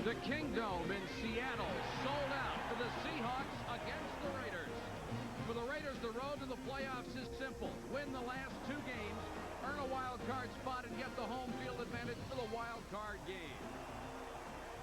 The Kingdome in Seattle sold out for the Seahawks against the Raiders. For the Raiders, the road to the playoffs is simple. Win the last 2 games, earn a wild card spot, and get the home field advantage for the wild card game.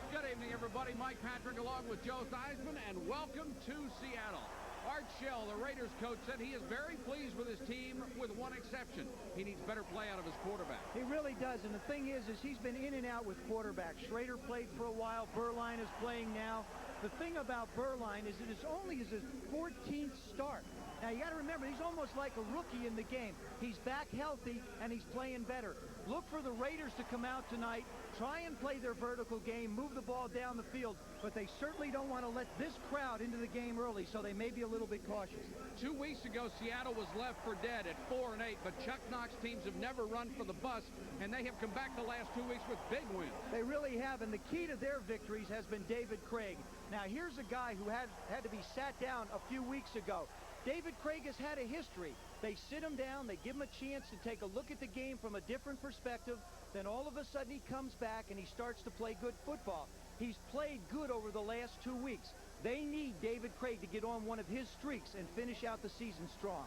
Good evening, everybody. Mike Patrick along with Joe Theismann, and welcome to Seattle. Art Shell, the Raiders coach, said he is very pleased with his team with one exception. He needs better play out of his quarterback. He really does, and the thing is he's been in and out with quarterbacks. Schrader played for a while. Beuerlein is playing now. The thing about Beuerlein is it is only his 14th start. Now, you got to remember, he's almost like a rookie in the game. He's back healthy, and he's playing better. Look for the Raiders to come out tonight, try and play their vertical game, move the ball down the field, but they certainly don't want to let this crowd into the game early, so they may be a little bit cautious. 2 weeks ago, Seattle was left for dead at 4-8, but Chuck Knox teams have never run for the bus, and they have come back the last 2 weeks with big wins. They really have, and the key to their victories has been David Krieg. Now, here's a guy who had to be sat down a few weeks ago. David Krieg has had a history. They sit him down, they give him a chance to take a look at the game from a different perspective, then all of a sudden he comes back and he starts to play good football. He's played good over the last 2 weeks. They need David Krieg to get on one of his streaks and finish out the season strong.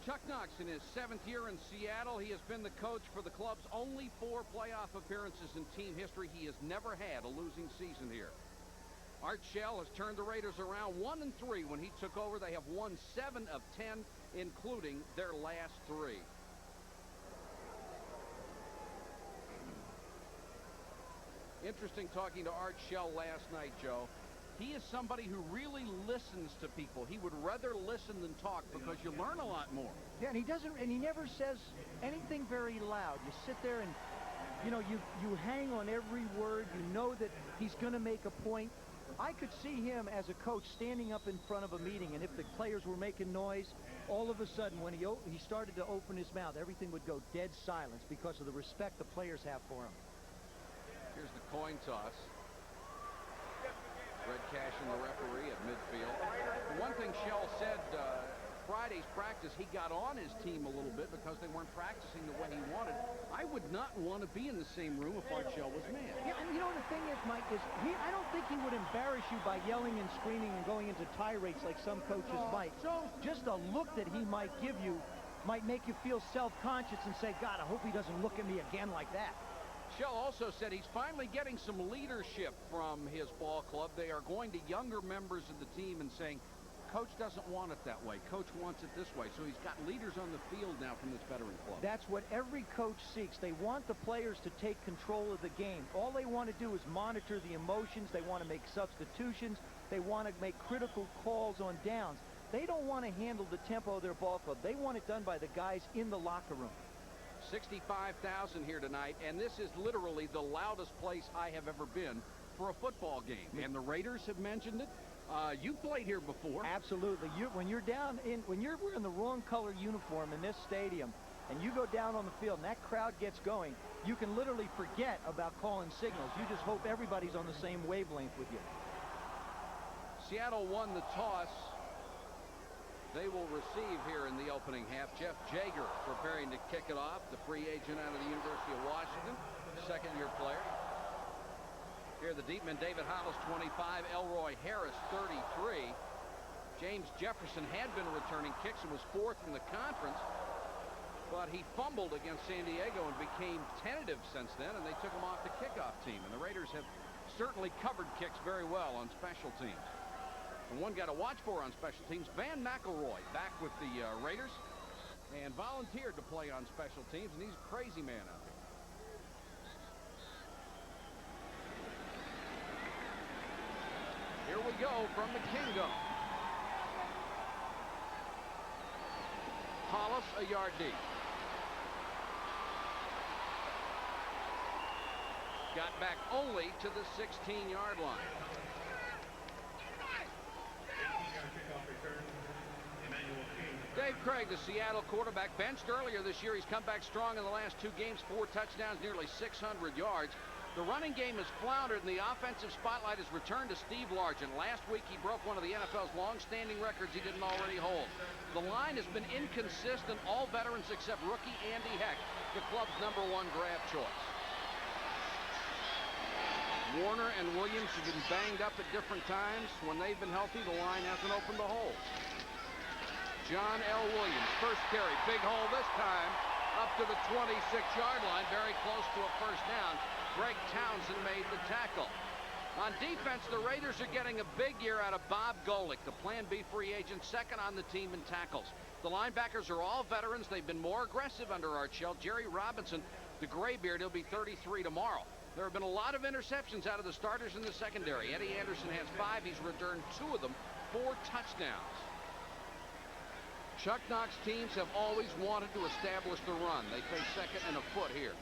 Chuck Knox in his 7th year in Seattle. He has been the coach for the club's only 4 playoff appearances in team history. He has never had a losing season here. Art Shell has turned the Raiders around 1-3 when he took over. They have won 7 of 10, including their last 3. Interesting talking to Art Shell last night, Joe. He is somebody who really listens to people. He would rather listen than talk because you learn a lot more. Yeah, and he never says anything very loud. You sit there and, you know, you hang on every word. You know that he's going to make a point. I could see him as a coach standing up in front of a meeting, and if the players were making noise, all of a sudden when he started to open his mouth, everything would go dead silence because of the respect the players have for him. Here's the coin toss. Red Cash and the referee at midfield. One thing Shell said Friday's practice, he got on his team a little bit because they weren't practicing the way he wanted. I would not want to be in the same room if Art Shell was mad. Yeah, and you know the thing is, Mike, is I don't think he would embarrass you by yelling and screaming and going into tirades like some coaches might. Just a look that he might give you might make you feel self-conscious and say, God, I hope he doesn't look at me again like that. Shell also said he's finally getting some leadership from his ball club. They are going to younger members of the team and saying, Coach doesn't want it that way. Coach wants it this way. So he's got leaders on the field now from this veteran club. That's what every coach seeks. They want the players to take control of the game. All they want to do is monitor the emotions. They want to make substitutions. They want to make critical calls on downs. They don't want to handle the tempo of their ball club. They want it done by the guys in the locker room. 65,000 here tonight, and this is literally the loudest place I have ever been for a football game. And the Raiders have mentioned it. You played here before. Absolutely. When you're wearing the wrong color uniform in this stadium, and you go down on the field and that crowd gets going, you can literally forget about calling signals. You just hope everybody's on the same wavelength with you. Seattle won the toss. They will receive here in the opening half. Jeff Jager preparing to kick it off, the free agent out of the University of Washington, second-year player. Here the deep man, David Hollis, 25. Elroy Harris, 33. James Jefferson had been returning kicks and was 4th in the conference, but he fumbled against San Diego and became tentative since then, and they took him off the kickoff team. And the Raiders have certainly covered kicks very well on special teams. And one guy to watch for on special teams, Van McElroy, back with the Raiders, and volunteered to play on special teams, and he's a crazy man out there. Here we go from the Kingdome. Hollis a yard deep. Got back only to the 16-yard line. Dave Krieg, the Seattle quarterback, benched earlier this year. He's come back strong in the last 2 games, 4 touchdowns, nearly 600 yards. The running game has floundered, and the offensive spotlight has returned to Steve Largent. Last week, he broke one of the NFL's long-standing records he didn't already hold. The line has been inconsistent, all veterans except rookie Andy Heck, the club's #1 draft choice. Warner and Williams have been banged up at different times. When they've been healthy, the line hasn't opened the hole. John L. Williams, first carry, big hole this time, up to the 26-yard line, very close to a first down. Greg Townsend made the tackle. On defense, the Raiders are getting a big year out of Bob Golick, the Plan B free agent, second on the team in tackles. The linebackers are all veterans. They've been more aggressive under Archell. Jerry Robinson, the graybeard, he'll be 33 tomorrow. There have been a lot of interceptions out of the starters in the secondary. Eddie Anderson has 5. He's returned 2 of them, 4 touchdowns. Chuck Knox teams have always wanted to establish the run. They face second and a foot here.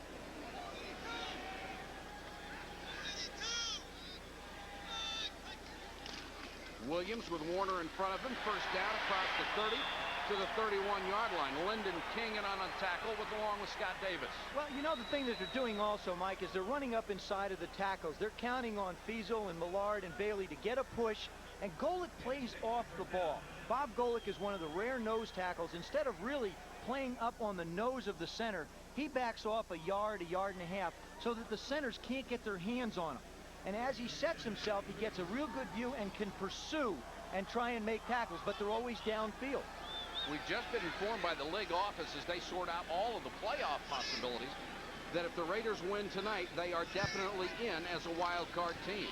Williams with Warner in front of him. First down across the 30 to the 31-yard line. Lyndon King in on a tackle along with Scott Davis. Well, you know, the thing that they're doing also, Mike, is they're running up inside of the tackles. They're counting on Feasel and Millard and Bailey to get a push, and Golick plays off the ball. Bob Golick is one of the rare nose tackles. Instead of really playing up on the nose of the center, he backs off a yard and a half so that the centers can't get their hands on him. And as he sets himself, he gets a real good view and can pursue and try and make tackles, but they're always downfield. We've just been informed by the league office as they sort out all of the playoff possibilities that if the Raiders win tonight, they are definitely in as a wild card team.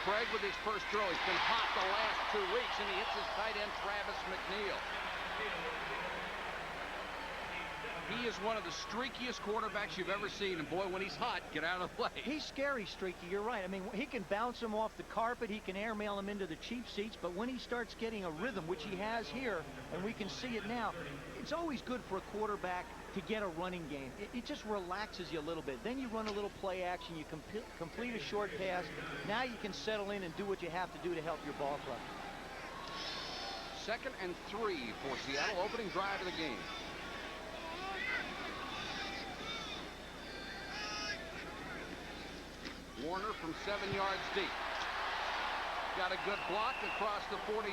Craig with his first throw. He's been hot the last 2 weeks, and he hits his tight end, Travis McNeil. He is one of the streakiest quarterbacks you've ever seen, and boy, when he's hot, get out of the way. He's scary streaky, you're right. I mean, he can bounce him off the carpet, he can airmail him into the cheap seats, but when he starts getting a rhythm, which he has here, and we can see it now, it's always good for a quarterback to get a running game. It just relaxes you a little bit. Then you run a little play action, you complete a short pass. Now you can settle in and do what you have to do to help your ball club. 2nd and 3 for Seattle, opening drive of the game. Warner from 7 yards deep. Got a good block across the 42,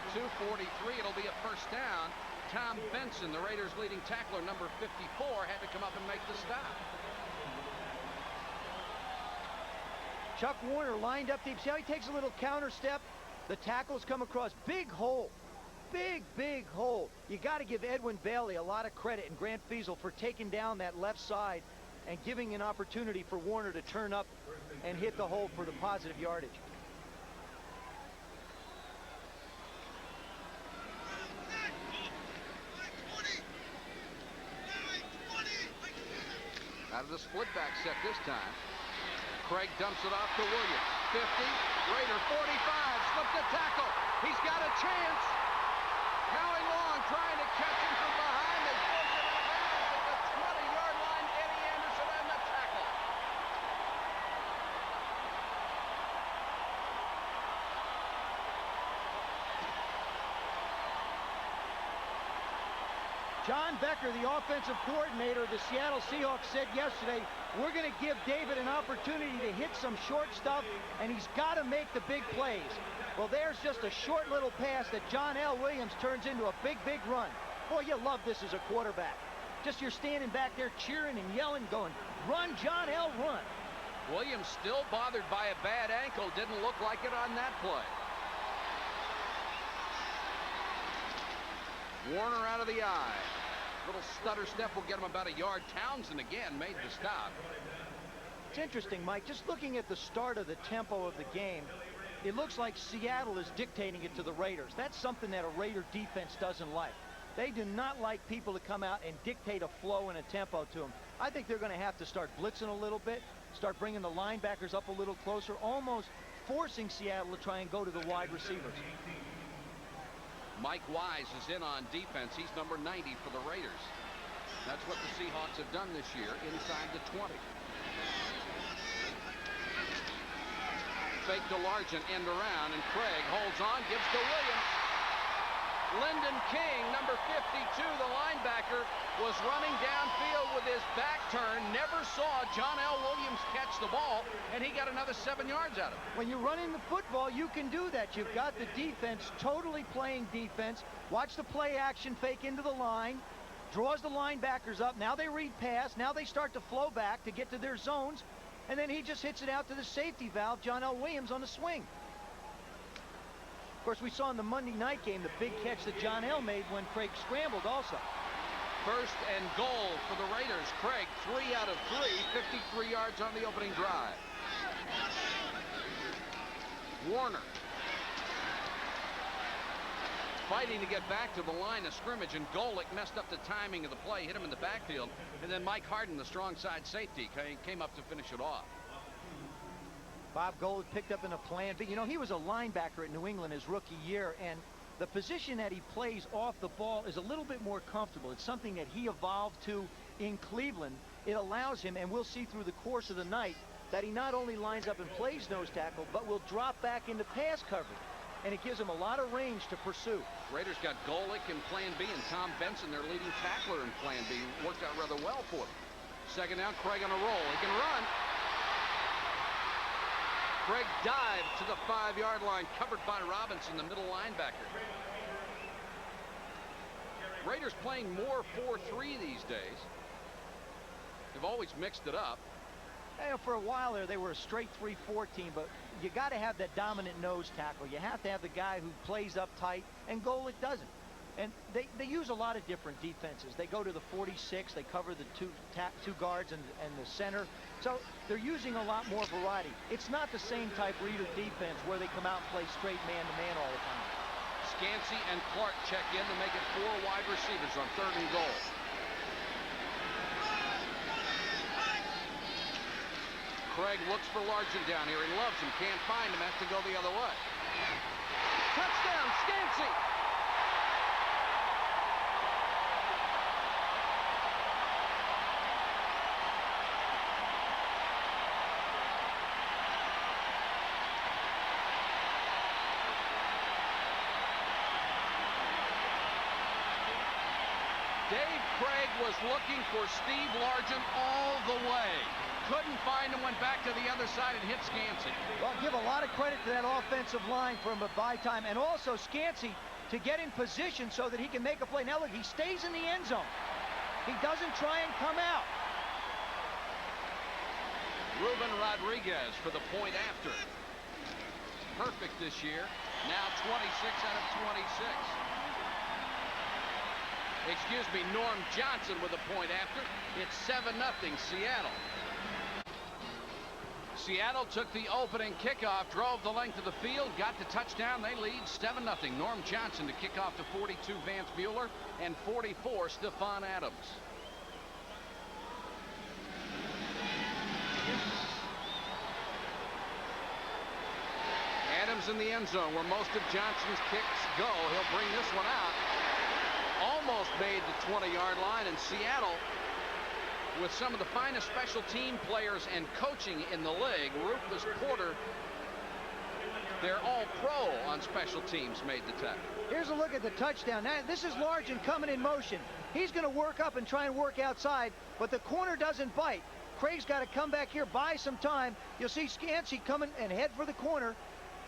43. It'll be a first down. Tom Benson, the Raiders' leading tackler, number 54, had to come up and make the stop. Chuck Warner lined up deep. See how he takes a little counter step? The tackles come across. Big hole. Big hole. You got to give Edwin Bailey a lot of credit and Grant Feasel for taking down that left side and giving an opportunity for Warner to turn up and hit the hole for the positive yardage. Out of the split back set this time. Craig dumps it off to Williams. 50, Raider 45, slipped the tackle. He's got a chance. Howie Long trying to catch him from behind. They force it out of bounds at the 20-yard line. Eddie Anderson on the tackle. John Becker, the offensive coordinator of the Seattle Seahawks, said yesterday, we're going to give David an opportunity to hit some short stuff, and he's got to make the big plays. Well, there's just a short little pass that John L. Williams turns into a big run. Boy, you love this as a quarterback. Just you're standing back there cheering and yelling, going, run, John L., run. Williams still bothered by a bad ankle. Didn't look like it on that play. Warner out of the eye. Little stutter step will get him about a yard. Townsend again made the stop. It's interesting, Mike, just looking at the start of the tempo of the game, it looks like Seattle is dictating it to the Raiders. That's something that a Raider defense doesn't like. They do not like people to come out and dictate a flow and a tempo to them. I think they're going to have to start blitzing a little bit, start bringing the linebackers up a little closer, almost forcing Seattle to try and go to the wide receivers. Mike Wise is in on defense. He's number 90 for the Raiders. That's what the Seahawks have done this year inside the 20. Fake to Largent, end around, and Craig holds on, gives to Williams. Lyndon King, number 52, the linebacker, was running downfield with his back turned, never saw John L. Williams catch the ball, and he got another 7 yards out of it. When you're running the football, you can do that. You've got the defense totally playing defense. Watch the play action fake into the line, draws the linebackers up. Now they read pass. Now they start to flow back to get to their zones. and then he just hits it out to the safety valve, John L. Williams, on the swing. Of course, we saw in the Monday night game the big catch that John L. made when Krieg scrambled also. First and goal for the Raiders. Krieg, 3 out of 3, 53 yards on the opening drive. Warner fighting to get back to the line of scrimmage, and Golick messed up the timing of the play, hit him in the backfield, and then Mike Harden, the strong side safety, came up to finish it off. Bob Golick picked up in a plan B. You know, he was a linebacker at New England his rookie year, and the position that he plays off the ball is a little bit more comfortable. It's something that he evolved to in Cleveland. It allows him, and we'll see through the course of the night, that he not only lines up and plays nose tackle, but will drop back into pass coverage. And it gives him a lot of range to pursue. Raiders got Golick in plan B, and Tom Benson, their leading tackler in plan B. Worked out rather well for them. Second down, Krieg on a roll. He can run. Krieg dived to the 5-yard line, covered by Robinson, the middle linebacker. Raiders playing more 4-3 these days. They've always mixed it up. You know, for a while there, they were a straight 3-4 team, but you got to have that dominant nose tackle. You have to have the guy who plays up tight, and Golick doesn't. And they use a lot of different defenses. They go to the 46. They cover the two guards and the center. So they're using a lot more variety. It's not the same type reader defense where they come out and play straight man-to-man all the time. Scansey and Clark check in to make it 4 wide receivers on 3rd and goal. Krieg looks for Largent down here. He loves him. Can't find him. Has to go the other way. Touchdown, Scansey. Dave Krieg was looking for Steve Largent all the way. Couldn't find him, went back to the other side and hit Scansey. Well, give a lot of credit to that offensive line for him at bye time, and also Scansey to get in position so that he can make a play. Now look, he stays in the end zone. He doesn't try and come out. Ruben Rodriguez for the point after. Perfect this year. Now 26 out of 26. Excuse me, Norm Johnson with a point after. It's 7-0 Seattle. Seattle took the opening kickoff, drove the length of the field, got the touchdown. They lead 7-0. Norm Johnson to kick off to 42, Vance Bueller, and 44, Stephon Adams. Adams in the end zone where most of Johnson's kicks go. He'll bring this one out. Almost made the 20-yard line, and Seattle, with some of the finest special team players and coaching in the league, Rufus Porter, they're all pro on special teams, made the tackle. Here's a look at the touchdown. Now, this is Largent coming in motion. He's going to work up and try and work outside, but the corner doesn't bite. Craig's got to come back here, buy some time. You'll see Scansey coming and head for the corner,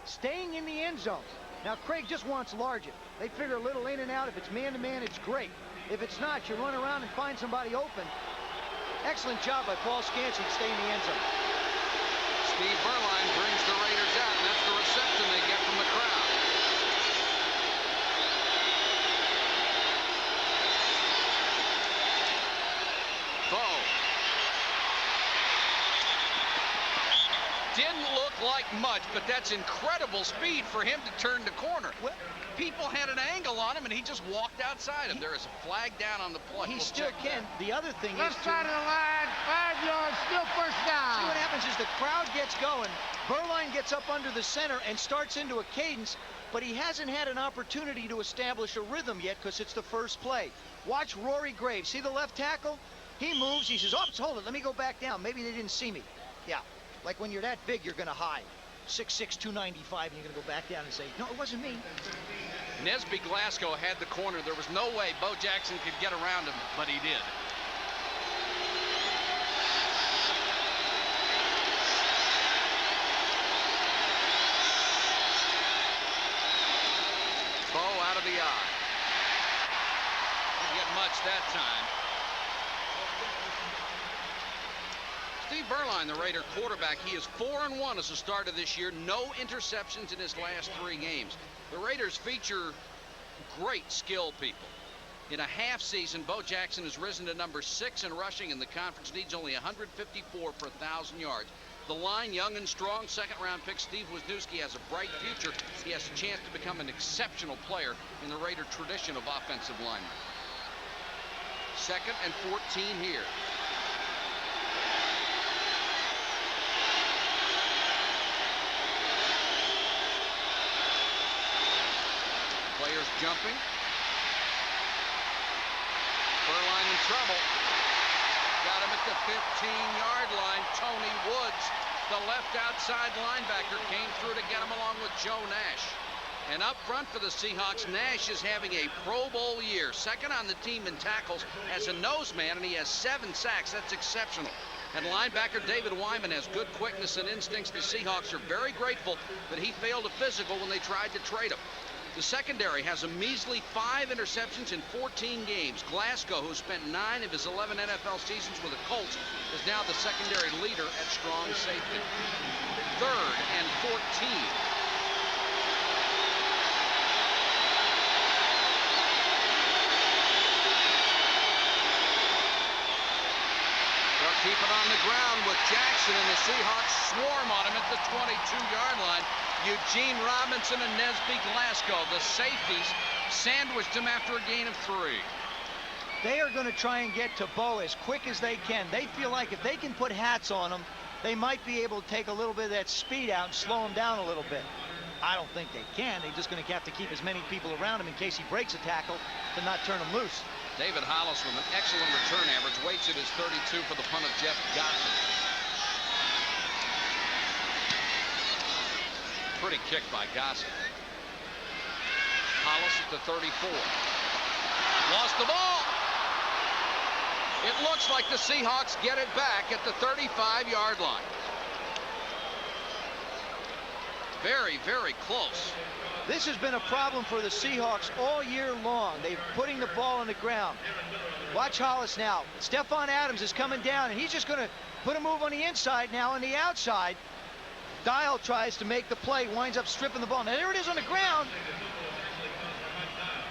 staying in the end zone. Now, Krieg just wants Largent. They figure a little in and out. If it's man-to-man, it's great. If it's not, you run around and find somebody open. Excellent job by Paul Scansey to stay in the end zone. Steve Beuerlein brings the Raiders out, and that's the reception they get from the crowd. Bo. Didn't look like much, but that's incredible speed for him to turn the corner. Well, people had an angle on him, and he just walked outside him. There is a flag down on the play. He still can. The other thing Left is side of the line, 5 yards, still first down. See what happens is the crowd gets going. Beuerlein gets up under the center and starts into a cadence, but he hasn't had an opportunity to establish a rhythm yet because it's the first play. Watch Rory Graves. See the left tackle? He moves. He says, oops, hold it. Let me go back down. Maybe they didn't see me. Yeah. Like when you're that big, you're going to hide. 6'6", 295, and you're going to go back down and say, no, it wasn't me. Nesby Glasgow had the corner. There was no way Bo Jackson could get around him, but he did. Bo out of the eye. Didn't get much that time. Steve Beuerlein, the Raider quarterback, he is 4-1 as a starter this year. No interceptions in his last 3 games. The Raiders feature great skill people. In a half season, Bo Jackson has risen to number 6 in rushing, and the conference needs only 154 per 1,000 yards. The line, young and strong. Second-round pick Steve Wisniewski has a bright future. He has a chance to become an exceptional player in the Raider tradition of offensive linemen. 2nd and 14 here. Players jumping. Beuerlein in trouble. Got him at the 15-yard line. Tony Woods, the left outside linebacker, came through to get him along with Joe Nash. And up front for the Seahawks, Nash is having a Pro Bowl year. 2nd on the team in tackles as a nose man, and he has 7 sacks. That's exceptional. And linebacker David Wyman has good quickness and instincts. The Seahawks are very grateful that he failed a physical when they tried to trade him. The secondary has a measly 5 interceptions in 14 games. Glasgow, who spent 9 of his 11 NFL seasons with the Colts, is now the secondary leader at strong safety. 3rd and 14. They'll keep it on the ground with Jackson, and the Seahawks swarm on him at the 22-yard line. Eugene Robinson and Nesby Glasgow, the safeties, sandwiched him after a gain of 3. They are going to try and get to Bo as quick as they can. They feel like if they can put hats on him, they might be able to take a little bit of that speed out and slow him down a little bit. I don't think they can. They're just going to have to keep as many people around him in case he breaks a tackle to not turn him loose. David Hollis with an excellent return average, waits at his 32 for the punt of Jeff Gossett. Pretty kick by Gossett. Hollis at the 34. Lost the ball. It looks like the Seahawks get it back at the 35-yard line. Very, very close. This has been a problem for the Seahawks all year long. They're putting the ball on the ground. Watch Hollis now. Stephon Adams is coming down, and he's just going to put a move on the inside now. On the outside, Dial tries to make the play, winds up stripping the ball. Now there it is on the ground.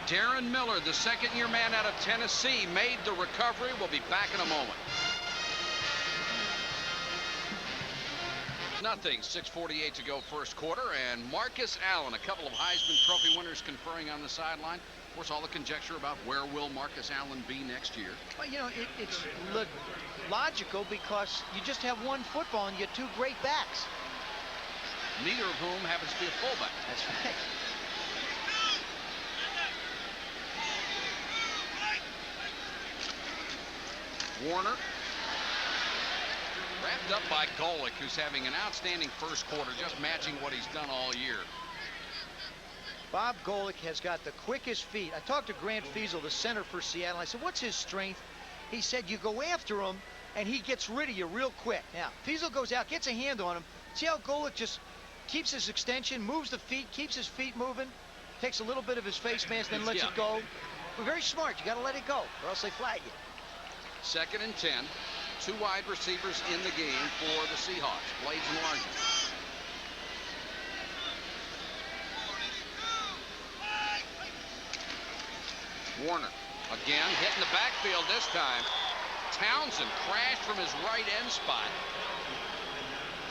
Darren Miller, the second-year man out of Tennessee, made the recovery. We'll be back in a moment. Nothing. 6:48 to go first quarter, and Marcus Allen, a couple of Heisman Trophy winners conferring on the sideline. Of course, all the conjecture about where will Marcus Allen be next year. Well, you know, it's logical because you just have one football and you have 2 great backs. Neither of whom happens to be a fullback. That's right. Warner. Wrapped up by Golick, who's having an outstanding first quarter, just matching what he's done all year. Bob Golick has got the quickest feet. I talked to Grant Fiesel, the center for Seattle. I said, what's his strength? He said, you go after him, and he gets rid of you real quick. Now, Fiesel goes out, gets a hand on him. See how Golick just keeps his extension, moves the feet, keeps his feet moving, takes a little bit of his face mask, then lets it go. We're very smart. You got to let it go, or else they flag you. 2nd and 10. 2 wide receivers in the game for the Seahawks. Blades enlarging. Warner again hitting the backfield this time. Townsend crashed from his right end spot.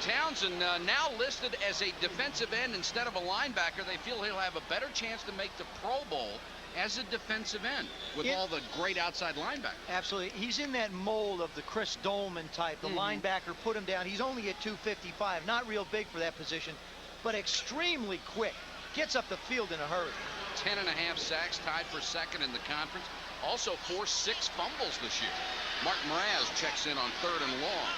Townsend now listed as a defensive end instead of a linebacker. They feel he'll have a better chance to make the Pro Bowl as a defensive end with all the great outside linebackers. Absolutely. He's in that mold of the Chris Dolman type. The linebacker put him down. He's only at 255. Not real big for that position, but extremely quick. Gets up the field in a hurry. 10.5 sacks, tied for 2nd in the conference. Also forced 6 fumbles this year. Mark Mraz checks in on 3rd and long.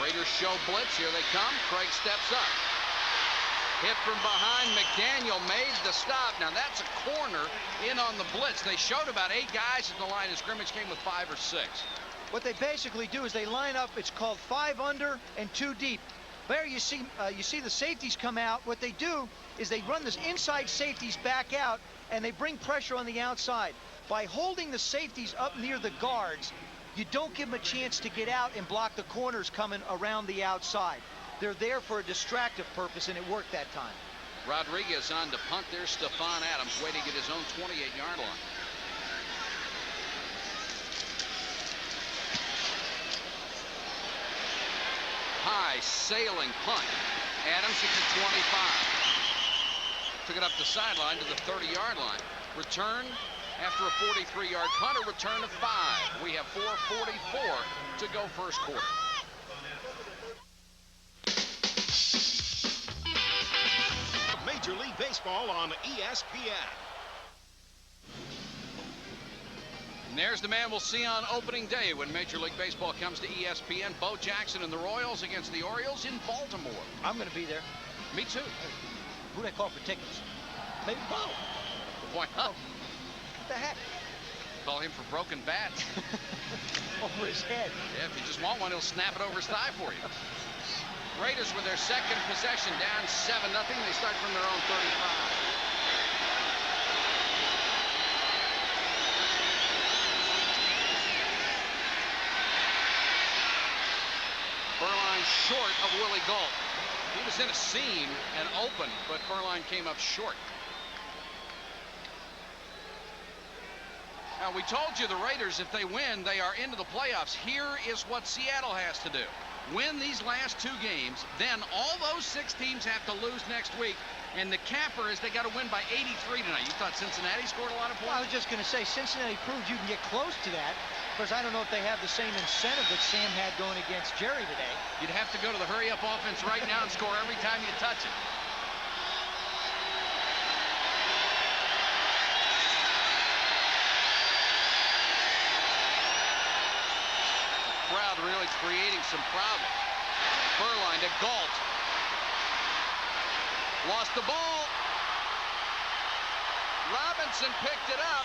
Raiders show blitz. Here they come. Craig steps up. Hit from behind. McDaniel made the stop. Now that's a corner in on the blitz. They showed about 8 guys at the line of scrimmage, came with 5 or 6. What they basically do is they line up. It's called 5 under and 2 deep. There you see the safeties come out. What they do is they run the inside safeties back out, and they bring pressure on the outside. By holding the safeties up near the guards, you don't give them a chance to get out and block the corners coming around the outside. They're there for a distractive purpose, and it worked that time. Rodriguez on to punt. There's Stephon Adams waiting at his own 28-yard line. High sailing punt. Adams at the 25. Took it up the sideline to the 30-yard line. Return after a 43-yard punt, a return of 5. We have 4:44 to go first quarter. Major League Baseball on ESPN. And there's the man we'll see on opening day when Major League Baseball comes to ESPN. Bo Jackson and the Royals against the Orioles in Baltimore. I'm going to be there. Me too. Who'd I call for tickets? Maybe Bo. Why not? What the heck? Call him for broken bats. Over his head. Yeah, if you just want one, he'll snap it over his thigh for you. Raiders with their second possession, down 7-0. They start from their own 35. Beuerlein short of Willie Gault. He was in a seam and open, but Beuerlein came up short. Now, we told you the Raiders, if they win, they are into the playoffs. Here is what Seattle has to do. Win these last 2 games, then all those 6 teams have to lose next week. And the capper is they got to win by 83 tonight. You thought Cincinnati scored a lot of points? Well, I was just going to say, Cincinnati proved you can get close to that. Of course, I don't know if they have the same incentive that Sam had going against Jerry today. You'd have to go to the hurry-up offense right now and score every time you touch it. Crowd really creating some problems. Beuerlein to Gault. Lost the ball. Robinson picked it up.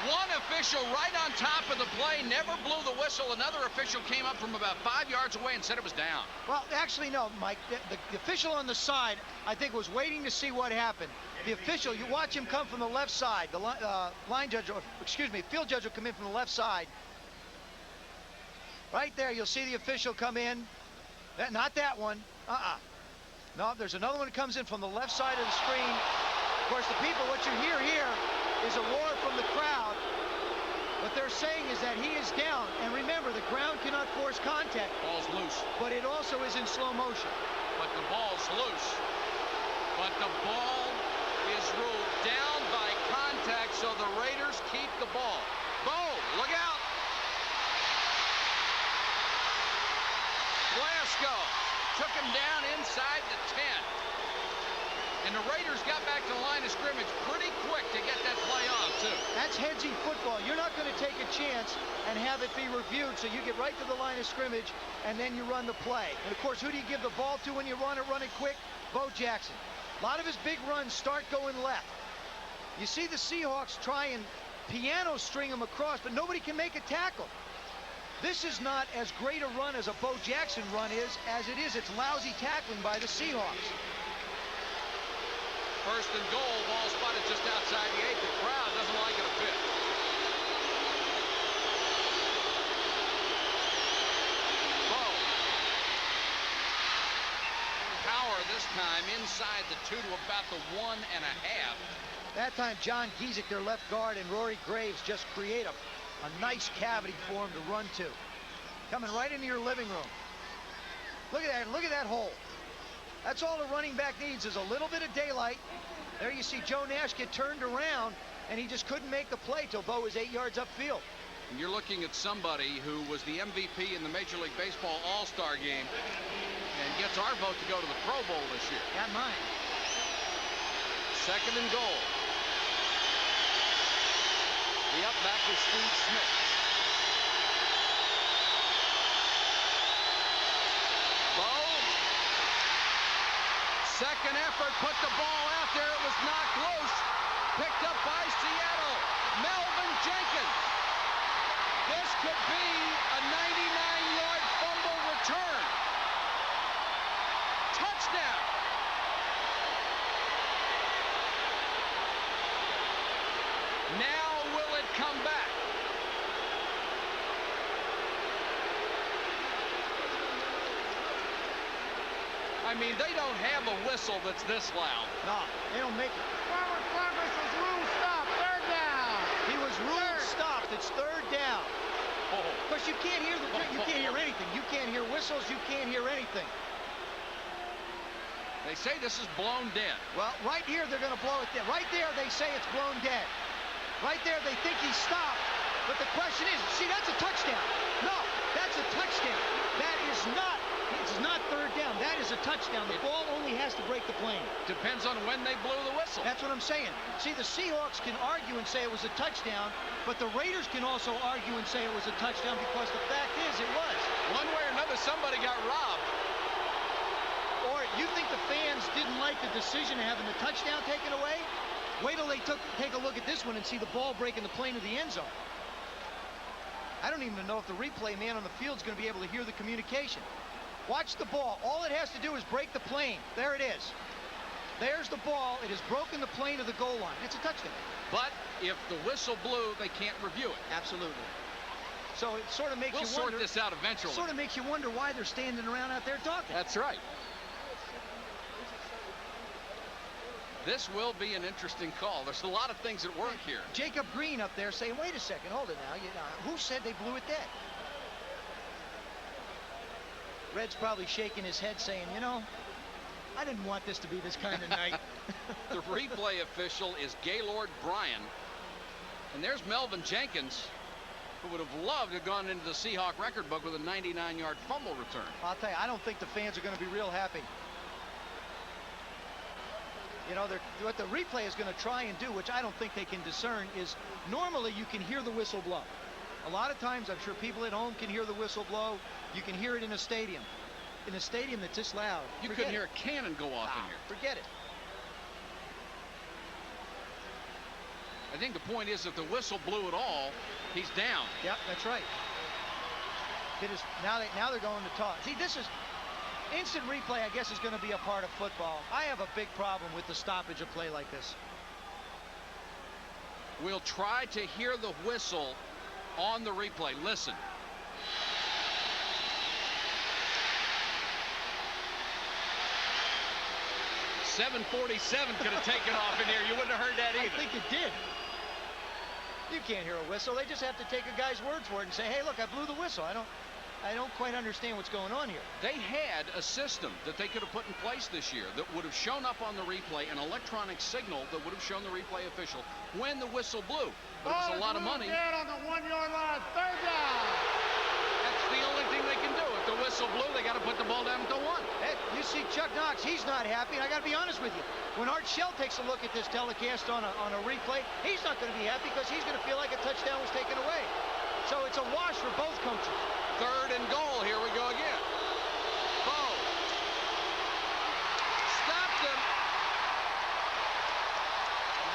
One official right on top of the play never blew the whistle. Another official came up from about 5 yards away and said it was down. Well, actually, no, Mike. The official on the side, I think, was waiting to see what happened. The official, you watch him come from the left side. The line judge, or excuse me, field judge will come in from the left side. Right there, you'll see the official come in. Not that one. No, there's another one that comes in from the left side of the screen. Of course, the people, what you hear here is a roar from the crowd. What they're saying is that he is down. And remember, the ground cannot force contact. Ball's loose. But it also is in slow motion. But the ball's loose. But the ball is ruled down by contact, so the Raiders keep the ball. Bo, look out. Glasgow took him down inside the 10. And the Raiders got back to the line of scrimmage pretty quick to get that play off, too. That's headsy football. You're not going to take a chance and have it be reviewed, so you get right to the line of scrimmage, and then you run the play. And, of course, who do you give the ball to when you run it quick? Bo Jackson. A lot of his big runs start going left. You see the Seahawks try and piano string him across, but nobody can make a tackle. This is not as great a run as a Bo Jackson run is, as it is. It's lousy tackling by the Seahawks. First and goal, ball spotted just outside the 8. The crowd doesn't like it a bit. Bo. Power this time inside the 2 to about the 1.5. That time, John Giesick, their left guard, and Rory Graves just create a nice cavity for him to run to. Coming right into your living room. Look at that. Look at that hole. That's all the running back needs is a little bit of daylight. There you see Joe Nash get turned around, and he just couldn't make the play till Bo was 8 yards upfield. And you're looking at somebody who was the MVP in the Major League Baseball All-Star game and gets our vote to go to the Pro Bowl this year. Got mine. Second and goal. The up back is Steve Smith. Bo. Second effort, put the ball out there. It was knocked loose. Picked up by Seattle. Melvin Jenkins. This could be a 99-yard fumble return. Touchdown. Now will it come back. I mean, they don't have a whistle that's this loud. No, they don't make it. Forward progress was ruled stop. Third down. He was ruled stopped. It's third down. Oh. Of course, you can't hear anything. You can't hear whistles. You can't hear anything. They say this is blown dead. Well, right here, they're going to blow it dead. Right there, they say it's blown dead. Right there, they think he's stopped. But the question is, see, that's a touchdown. No, that's a touchdown. That is not, it's not third down. That is a touchdown. The ball only has to break the plane. Depends on when they blew the whistle. That's what I'm saying. See, the Seahawks can argue and say it was a touchdown, but the Raiders can also argue and say it was a touchdown because the fact is it was. One way or another, somebody got robbed. Or you think the fans didn't like the decision of having the touchdown taken away? Wait till they take a look at this one and see the ball breaking the plane of the end zone. I don't even know if the replay man on the field is going to be able to hear the communication. Watch the ball. All it has to do is break the plane. There it is. There's the ball. It has broken the plane of the goal line. It's a touchdown. But if the whistle blew, they can't review it. Absolutely. So it sort of makes We'll you wonder. sort this out eventually. Sort of makes you wonder why they're standing around out there talking. That's right. This will be an interesting call. There's a lot of things at work here. Jacob Green up there saying, wait a second, hold it now. Who said they blew it dead? Red's probably shaking his head saying, you know, I didn't want this to be this kind of night. The replay official is Gaylord Bryan. And there's Melvin Jenkins, who would have loved to have gone into the Seahawk record book with a 99-yard fumble return. I'll tell you, I don't think the fans are going to be real happy. You know, what the replay is going to try and do, which I don't think they can discern, is normally you can hear the whistle blow. A lot of times, I'm sure people at home can hear the whistle blow. You can hear it in a stadium. In a stadium that's this loud. You couldn't hear a cannon go off in here. Forget it. I think the point is if the whistle blew at all, he's down. Yep, that's right. Now they're going to toss. See, this is instant replay, I guess, is going to be a part of football. I have a big problem with the stoppage of play like this. We'll try to hear the whistle on the replay. Listen. .747 could have taken off in here. You wouldn't have heard that either. I think it did. You can't hear a whistle. They just have to take a guy's word for it and say, hey, look, I blew the whistle. I don't quite understand what's going on here. They had a system that they could have put in place this year that would have shown up on the replay, an electronic signal that would have shown the replay official when the whistle blew. But it was a lot of money. Dead on the 1-yard line. Third down. That's the only thing they can do. If the whistle blew, they got to put the ball down to 1. Hey, you see Chuck Knox, he's not happy, and I got to be honest with you. When Art Shell takes a look at this telecast on a replay, he's not going to be happy because he's going to feel like a touchdown was taken away. So it's a wash for both coaches. Third and goal. Here we go again. Bo stopped him.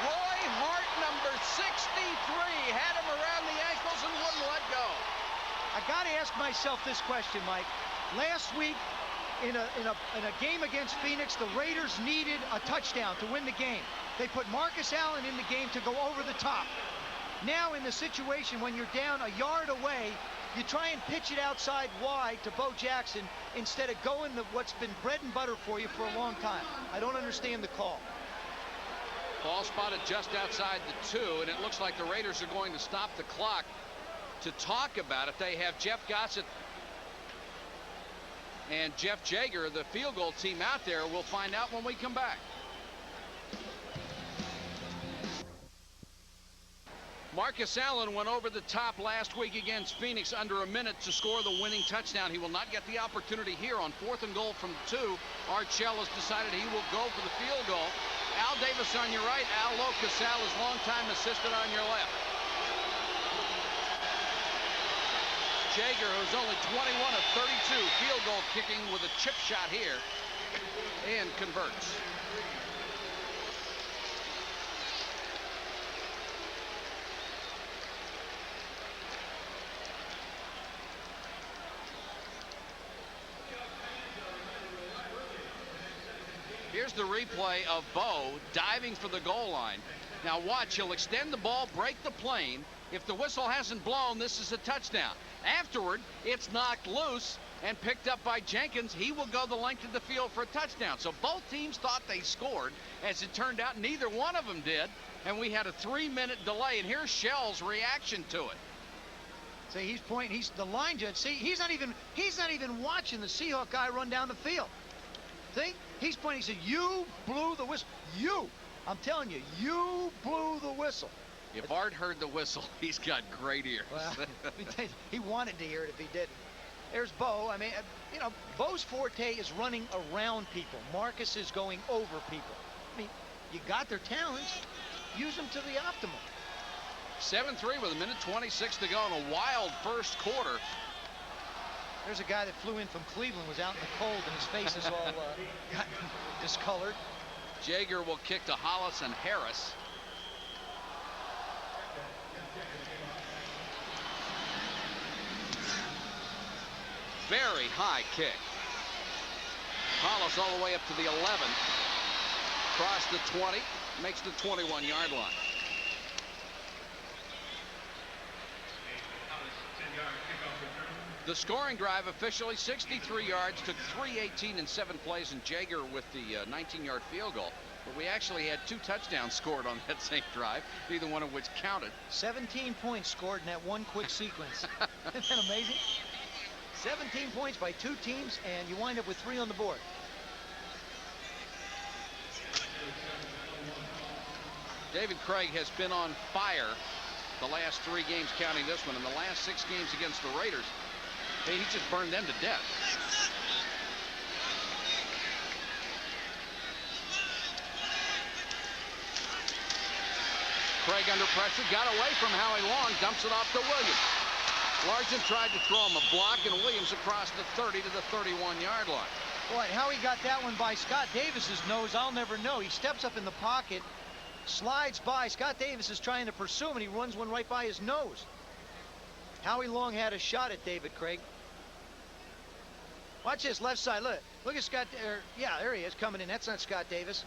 Roy Hart, number 63, had him around the ankles and wouldn't let go. I got to ask myself this question, Mike. Last week, in a game against Phoenix, the Raiders needed a touchdown to win the game. They put Marcus Allen in the game to go over the top. Now in the situation when you're down a yard away, you try and pitch it outside wide to Bo Jackson instead of going to what's been bread and butter for you for a long time. I don't understand the call. Ball spotted just outside the 2, and it looks like the Raiders are going to stop the clock to talk about it. They have Jeff Gossett and Jeff Jager, the field goal team, out there. We'll find out when we come back. Marcus Allen went over the top last week against Phoenix under a minute to score the winning touchdown. He will not get the opportunity here on 4th and goal from 2. Art Shell has decided he will go for the field goal. Al Davis on your right, Al Casal, his longtime assistant, on your left. Jager, who's only 21 of 32, field goal kicking with a chip shot here, and converts. Here's the replay of Bo diving for the goal line. Now watch, he'll extend the ball, break the plane, If the whistle hasn't blown, this is a touchdown. Afterward, it's knocked loose and picked up by Jenkins. He will go the length of the field for a touchdown. So both teams thought they scored. As it turned out, neither one of them did. And we had a 3-minute delay. And here's Shell's reaction to it. See, he's pointing. He's the line judge. See, he's not even watching the Seahawk guy run down the field. See, he's pointing. He said, "You blew the whistle. You. I'm telling you, you blew the whistle." If Art heard the whistle, he's got great ears. Well, he wanted to hear it if he didn't. There's Bo. I mean, you know, Bo's forte is running around people. Marcus is going over people. I mean, you got their talents. Use them to the optimum. 7-3 with 1:26 to go in a wild first quarter. There's a guy that flew in from Cleveland, was out in the cold, and his face is all got discolored. Jaeger will kick to Hollis and Harris. Very high kick. Hollis all the way up to the 11. Across the 20. Makes the 21-yard line. The scoring drive officially 63 yards, took 3:18 in 7 plays, and Jaeger with the 19-yard field goal. But we actually had 2 touchdowns scored on that same drive, neither one of which counted. 17 points scored in that one quick sequence. Isn't that amazing? 17 points by 2 teams, and you wind up with 3 on the board. David Krieg has been on fire the last 3 games, counting this one. In the last 6 games against the Raiders, he just burned them to death. Krieg under pressure, got away from Howie Long, dumps it off to Williams. Largent tried to throw him a block, and Williams across the 30 to the 31-yard line. Boy, how he got that one by Scott Davis's nose, I'll never know. He steps up in the pocket, slides by. Scott Davis is trying to pursue him, and he runs one right by his nose. Howie Long had a shot at David Krieg. Watch this left side. Look at Scott. Yeah, there he is coming in. That's not Scott Davis.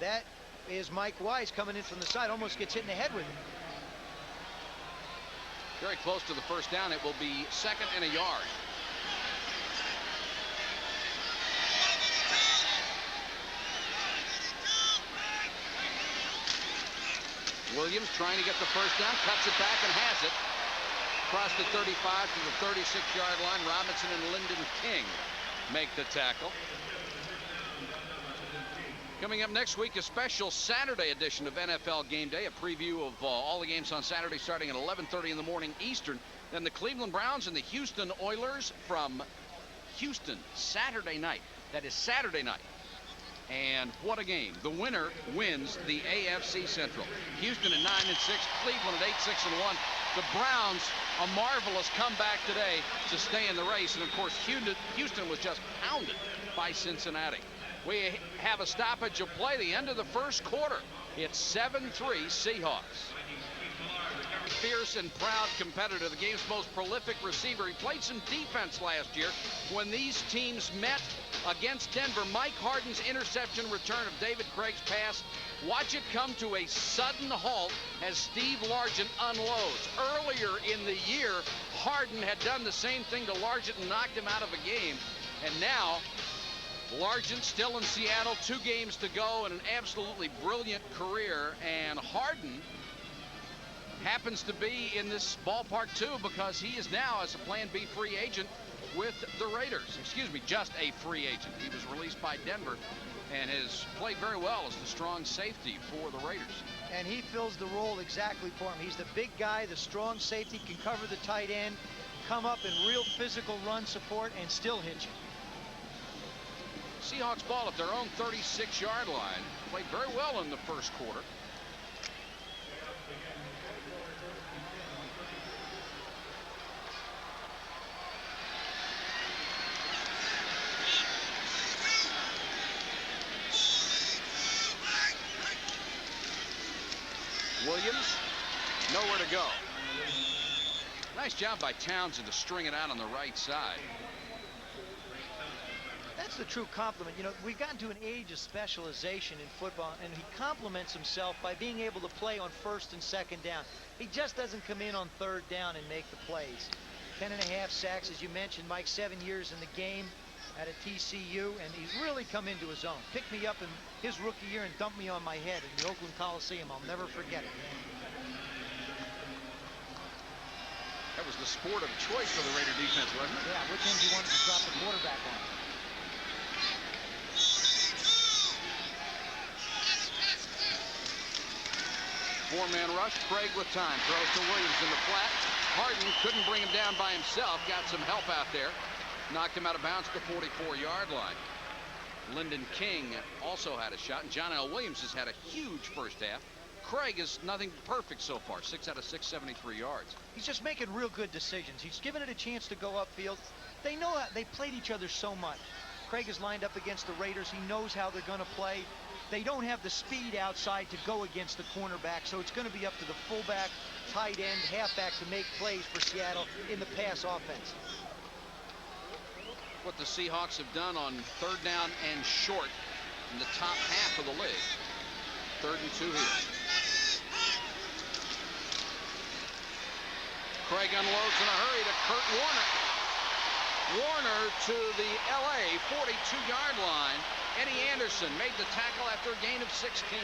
That is Mike Wise coming in from the side. Almost gets hit in the head with it. Very close to the first down. It will be 2nd and a yard. Williams trying to get the first down, cuts it back and has it. Across the 35 to the 36-yard line. Robinson and Lyndon King make the tackle. Coming up next week, a special Saturday edition of NFL Game Day, a preview of all the games on Saturday starting at 11:30 in the morning Eastern. Then the Cleveland Browns and the Houston Oilers from Houston Saturday night. That is Saturday night. And what a game. The winner wins the AFC Central. Houston at 9-6, Cleveland at 8-6-1. The Browns, a marvelous comeback today to stay in the race. And of course, Houston was just pounded by Cincinnati. We have a stoppage of play, the end of the first quarter. It's 7-3 Seahawks. Fierce and proud competitor, the game's most prolific receiver. He played some defense last year when these teams met against Denver. Mike Harden's interception return of David Krieg's pass. Watch it come to a sudden halt as Steve Largent unloads. Earlier in the year, Harden had done the same thing to Largent and knocked him out of a game. And now, Largent still in Seattle, 2 games to go, and an absolutely brilliant career. And Harden happens to be in this ballpark too, because he is now, as a Plan B free agent with the Raiders. Excuse me, just a free agent. He was released by Denver and has played very well as the strong safety for the Raiders. And he fills the role exactly for him. He's the big guy, the strong safety, can cover the tight end, come up in real physical run support, and still hit you. Seahawks ball at their own 36-yard line. Played very well in the first quarter. Williams, nowhere to go. Nice job by Townsend to string it out on the right side. that's the true compliment. You know, we've gotten to an age of specialization in football, and he compliments himself by being able to play on 1st and 2nd down. He just doesn't come in on 3rd down and make the plays. 10.5 sacks, as you mentioned, Mike, 7 years in the game at a TCU, and he's really come into his own. Picked me up in his rookie year and dumped me on my head in the Oakland Coliseum. I'll never forget it. That was the sport of choice for the Raider defense, wasn't it? Yeah, which end you wanted to drop the quarterback on? Four-man rush. Krieg with time. Throws to Williams in the flat. Harden couldn't bring him down by himself. Got some help out there. Knocked him out of bounds at the 44-yard line. Lyndon King also had a shot, and John L. Williams has had a huge first half. Krieg is nothing perfect so far. 6 out of 6, 73 yards. He's just making real good decisions. He's given it a chance to go upfield. They know how they played each other so much. Krieg is lined up against the Raiders. He knows how they're going to play. They don't have the speed outside to go against the cornerback, so it's going to be up to the fullback, tight end, halfback to make plays for Seattle in the pass offense. What the Seahawks have done on 3rd down and short in the top half of the league. 3rd and 2 here. Krieg unloads in a hurry to Kurt Warner. Warner to the LA 42-yard line. Eddie Anderson made the tackle after a gain of 16.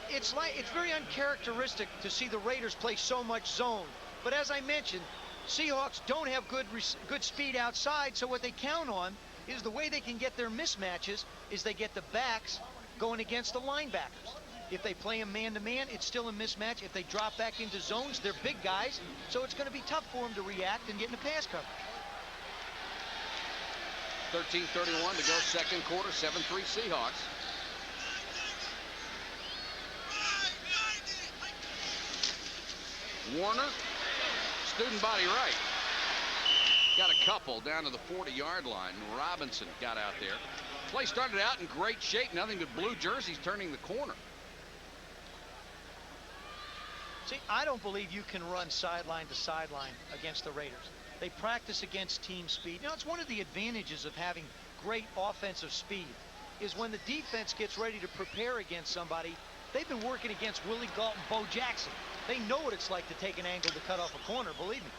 It's very uncharacteristic to see the Raiders play so much zone. But as I mentioned, Seahawks don't have good speed outside, so what they count on is the way they can get their mismatches is they get the backs going against the linebackers. If they play them man-to-man, it's still a mismatch. If they drop back into zones, they're big guys, so it's going to be tough for them to react and get into pass coverage. 13:31 to go, 2nd quarter, 7-3 Seahawks. Warner, student body right. Got a couple down to the 40-yard line. Robinson got out there. Play started out in great shape. Nothing but blue jerseys turning the corner. See, I don't believe you can run sideline to sideline against the Raiders. They practice against team speed. You know, it's one of the advantages of having great offensive speed is when the defense gets ready to prepare against somebody, they've been working against Willie Galton, Bo Jackson. They know what it's like to take an angle to cut off a corner, believe me.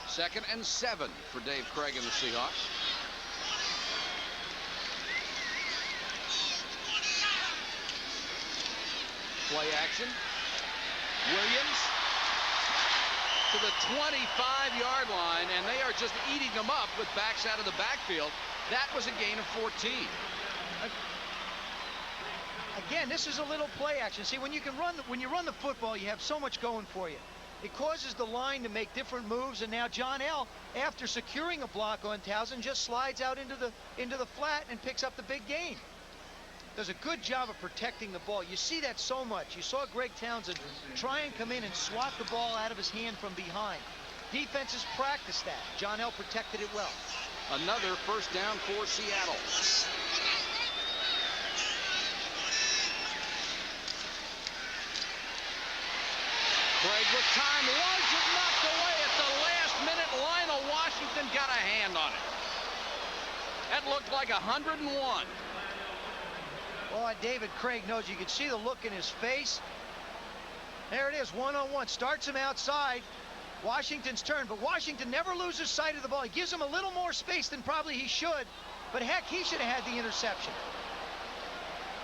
2nd and 7 for Dave Krieg and the Seahawks. Play action. Williams to the 25-yard line, and they are just eating them up with backs out of the backfield. That was a gain of 14. Again, this is a little play action. See, when you run the football, you have so much going for you. It causes the line to make different moves, and now John L., after securing a block on Townsend, just slides out into the flat and picks up the big gain. Does a good job of protecting the ball. You see that so much. You saw Greg Townsend try and come in and swat the ball out of his hand from behind. Defenses practice that. John L. protected it well. Another 1st down for Seattle. Krieg with time, wasn't knocked away at the last minute. Lionel Washington got a hand on it. That looked like 101. Well, David Krieg knows. You can see the look in his face. There it is, one-on-one. Starts him outside. Washington's turn, but Washington never loses sight of the ball. He gives him a little more space than probably he should, but heck, he should have had the interception.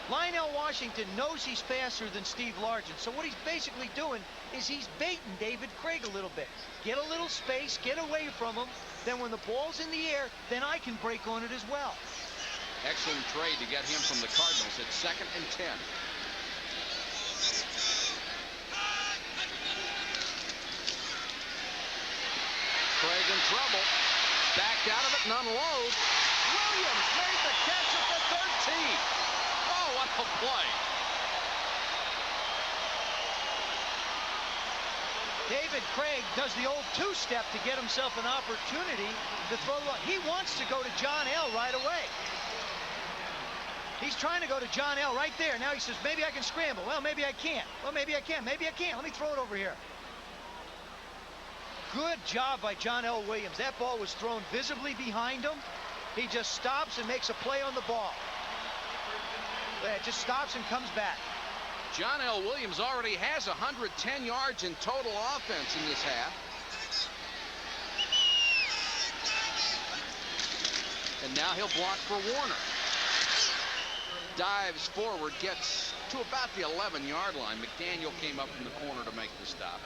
Lionel Washington knows he's faster than Steve Largent, so what he's basically doing is he's baiting David Krieg a little bit. Get a little space, get away from him, then when the ball's in the air, then I can break on it as well. Excellent trade to get him from the Cardinals at 2nd and 10. Krieg in trouble. Backed out of it and unloads. Williams made the catch at the 13. Oh, what a play. David Krieg does the old two-step to get himself an opportunity to throw the ball. He wants to go to John L. right away. He's trying to go to John L. right there. Now he says, maybe I can scramble. Well, maybe I can't. Well, maybe I can. Maybe I can't. Let me throw it over here. Good job by John L. Williams. That ball was thrown visibly behind him. He just stops and makes a play on the ball. It just stops and comes back. John L. Williams already has 110 yards in total offense in this half. And now he'll block for Warner. Dives forward, gets to about the 11-yard line. McDaniel came up from the corner to make the stop.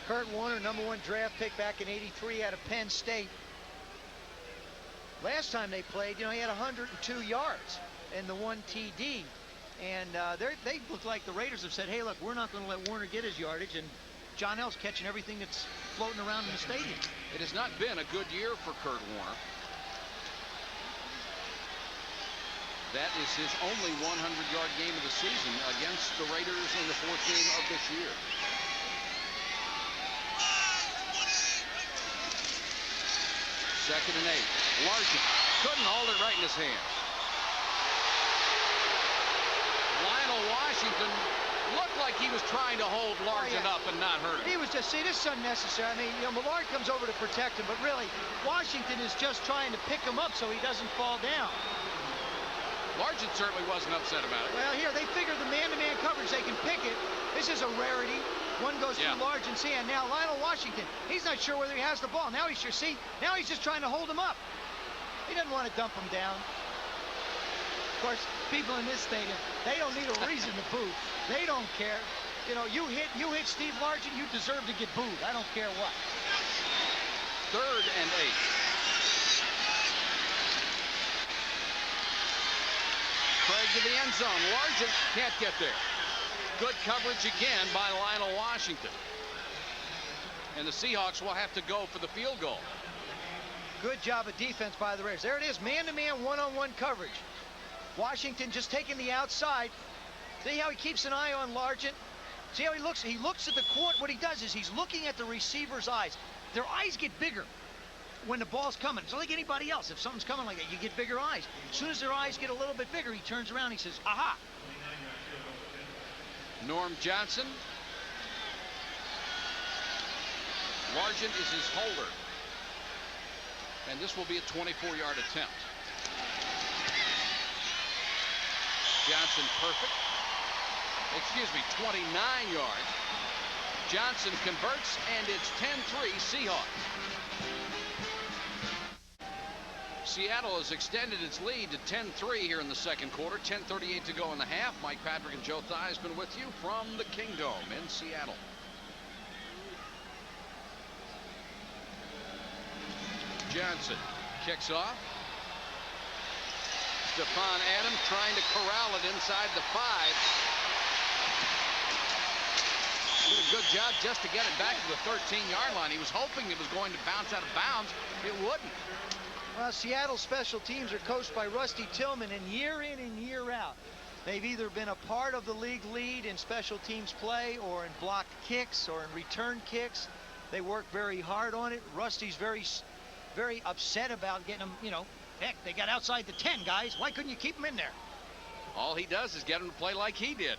Kurt Warner, #1 draft pick back in '83 out of Penn State. Last time they played, he had 102 yards and the 1 TD. And they look like the Raiders have said, hey, look, we're not going to let Warner get his yardage. And John L's catching everything that's floating around in the stadium. It has not been a good year for Kurt Warner. That is his only 100-yard game of the season against the Raiders in the 4th game of this year. Second and 8. Larson couldn't hold it right in his hands. Lionel Washington looked like he was trying to hold Larson up and not hurt him. He was just, see, this is unnecessary. I mean, Millard comes over to protect him, but really, Washington is just trying to pick him up so he doesn't fall down. Larson certainly wasn't upset about it. Well, here, they figure the man-to-man coverage, they can pick it. This is a rarity. One goes through Largen's hand. Now, Lionel Washington, he's not sure whether he has the ball. Now he's sure. See, now he's just trying to hold him up. He doesn't want to dump him down. Of course, people in this stadium, they don't need a reason to boo. They don't care. You hit Steve Largent, you deserve to get booed. I don't care what. 3rd and 8. Craig to the end zone. Largent can't get there. Good coverage again by Lionel Washington. And the Seahawks will have to go for the field goal. Good job of defense by the Raiders. There it is, man-to-man, one-on-one coverage. Washington just taking the outside. See how he keeps an eye on Largent? See how he looks? He looks at the court. What he does is he's looking at the receiver's eyes. Their eyes get bigger when the ball's coming. It's like anybody else. If something's coming like that, you get bigger eyes. As soon as their eyes get a little bit bigger, he turns around and he says, aha. Norm Johnson. Largent is his holder. And this will be a 24-yard attempt. Johnson perfect. Excuse me, 29 yards. Johnson converts, and it's 10-3 Seahawks. Seattle has extended its lead to 10-3 here in the second quarter. 10:38 to go in the half. Mike Patrick and Joe Theismann with you from the Kingdome in Seattle. Johnson kicks off. Stephon Adams trying to corral it inside the 5. Did a good job just to get it back to the 13-yard line. He was hoping it was going to bounce out of bounds. It wouldn't. Well, Seattle's special teams are coached by Rusty Tillman, and year in and year out, they've either been a part of the league lead in special teams play or in blocked kicks or in return kicks. They work very hard on it. Rusty's very upset about getting them, heck, they got outside the 10, guys. Why couldn't you keep them in there? All he does is get them to play like he did.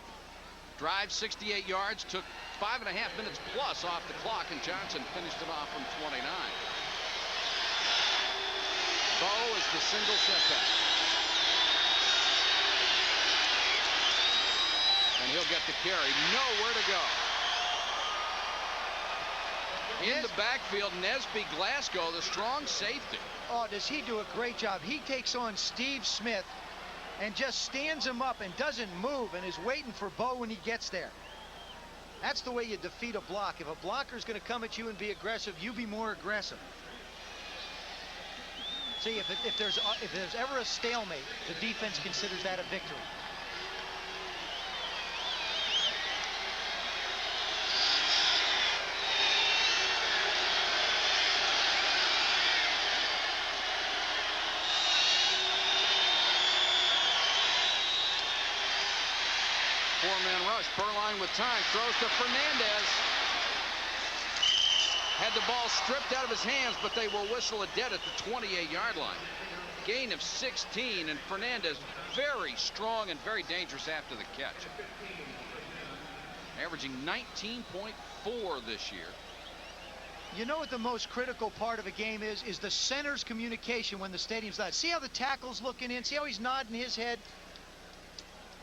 Drive 68 yards, took 5.5 minutes plus off the clock, and Johnson finished it off from 29. Bo is the single setback. And he'll get the carry. Nowhere to go. In the backfield, Nesby Glasgow, the strong safety. Oh, does he do a great job. He takes on Steve Smith and just stands him up and doesn't move and is waiting for Bo when he gets there. That's the way you defeat a block. If a blocker's going to come at you and be aggressive, you be more aggressive. See, if there's ever a stalemate, the defense considers that a victory. Four-man rush. Beuerlein with time. Throws to Fernandez. Had the ball stripped out of his hands, but they will whistle it dead at the 28-yard line. Gain of 16, and Fernandez very strong and very dangerous after the catch. Averaging 19.4 this year. You know what the most critical part of a game is the center's communication when the stadium's not. See how the tackle's looking in? See how he's nodding his head?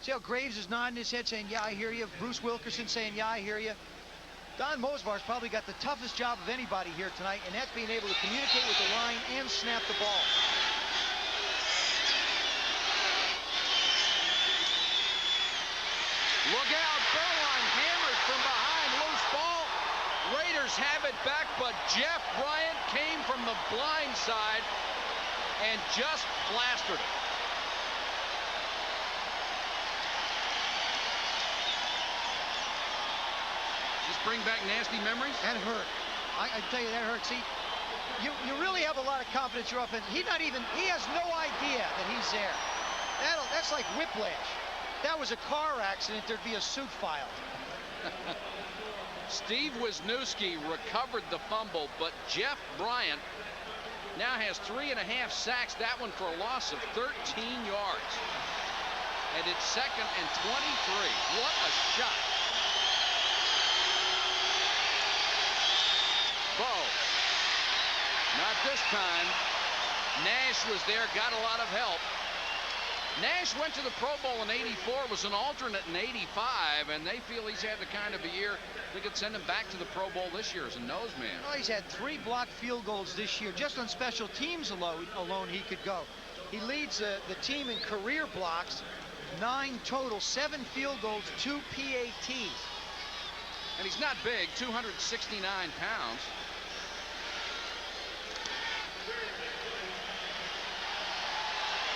See how Graves is nodding his head saying, yeah, I hear you. Bruce Wilkerson saying, yeah, I hear you. Don Mosvar's probably got the toughest job of anybody here tonight, and that's being able to communicate with the line and snap the ball. Look out, Beuerlein hammered from behind, loose ball. Raiders have it back, but Jeff Bryant came from the blind side and just plastered it. Just bring back nasty memories? That hurt. I tell you, that hurt. See, you really have a lot of confidence in your offense. He has no idea that he's there. That's like whiplash. That was a car accident, there'd be a suit filed. Steve Wisniewski recovered the fumble, but Jeff Bryant now has 3.5 sacks, that one for a loss of 13 yards. And it's 2nd and 23. What a shot. Bo. Not this time. Nash was there, got a lot of help. Nash went to the Pro Bowl in '84, was an alternate in '85, and they feel he's had the kind of a year they could send him back to the Pro Bowl this year as a nose man. Oh, he's had 3 blocked field goals this year. Just on special teams alone he could go. He leads the team in career blocks, 9 total, 7 field goals, 2 PATs. And he's not big, 269 pounds.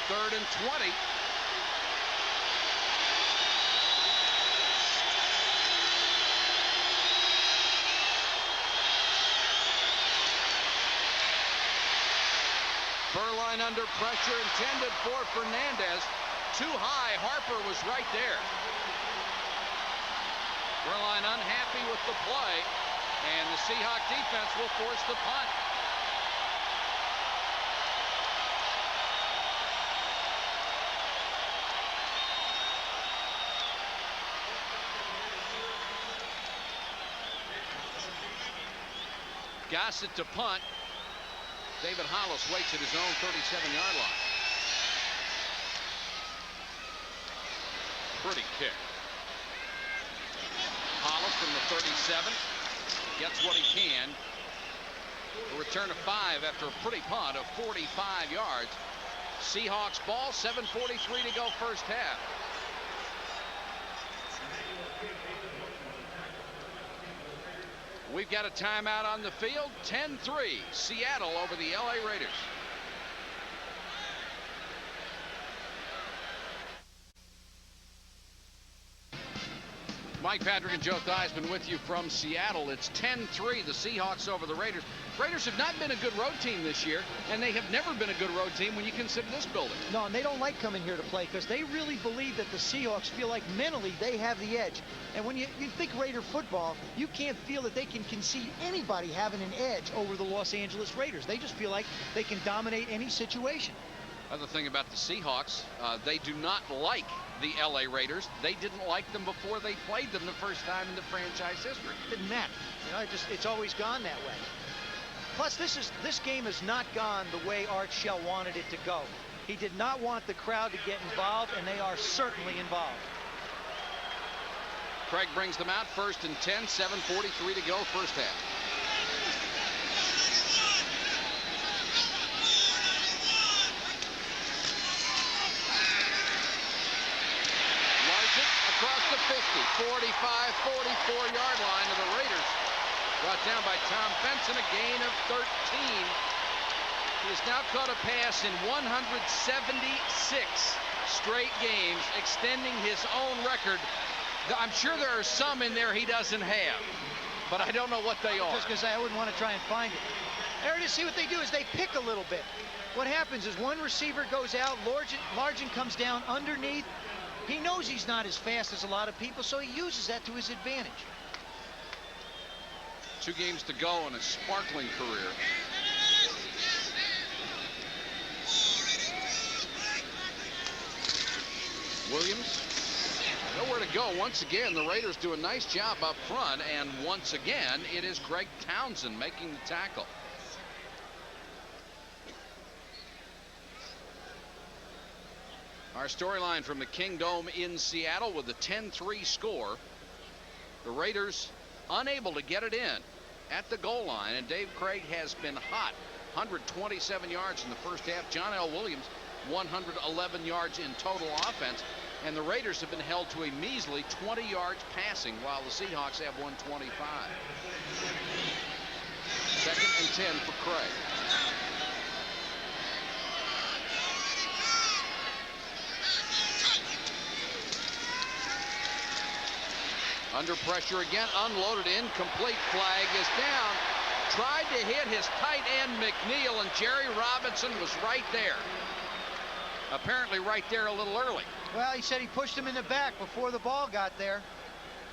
Third and 20. Beuerlein under pressure, intended for Fernandez. Too high, Harper was right there. Beuerlein unhappy with the play, and the Seahawks defense will force the punt. Gossett to punt. David Hollis waits at his own 37-yard line. Pretty kick. Hollis from the 37 gets what he can. A return of 5 after a pretty punt of 45 yards. Seahawks ball, 7:43 to go first half. We've got a timeout on the field. 10-3, Seattle over the LA Raiders. Mike Patrick and Joe Theismann with you from Seattle. It's 10-3, the Seahawks over the Raiders. Raiders have not been a good road team this year, and they have never been a good road team when you consider this building. No, and they don't like coming here to play because they really believe that the Seahawks feel like mentally they have the edge. And when you think Raider football, you can't feel that they can concede anybody having an edge over the Los Angeles Raiders. They just feel like they can dominate any situation. Other thing about the Seahawks, they do not like the LA Raiders. They didn't like them before they played them the first time in the franchise history. Didn't matter. You know, it's always gone that way. Plus, this game has not gone the way Art Shell wanted it to go. He did not want the crowd to get involved, and they are certainly involved. Craig brings them out, 1st and 10, 7:43 to go, first half. Across the 50, 45, 44-yard line of the Raiders. Brought down by Tom Benson, a gain of 13. He has now caught a pass in 176 straight games, extending his own record. I'm sure there are some in there he doesn't have, but I don't know what they are. Just because I wouldn't want to try and find it. There it is. See what they do is they pick a little bit. What happens is one receiver goes out, Largent comes down underneath. He knows he's not as fast as a lot of people, so he uses that to his advantage. 2 games to go in a sparkling career. Williams, nowhere to go. Once again, the Raiders do a nice job up front, and once again, it is Greg Townsend making the tackle. Our storyline from the Kingdome in Seattle with a 10-3 score. The Raiders unable to get it in at the goal line, and Dave Krieg has been hot. 127 yards in the first half. John L. Williams, 111 yards in total offense. And the Raiders have been held to a measly 20 yards passing, while the Seahawks have 125. 2nd and 10 for Krieg. Under pressure again, unloaded, incomplete, flag is down. Tried to hit his tight end McNeil, and Jerry Robinson was right there. Apparently right there a little early. Well, he said he pushed him in the back before the ball got there.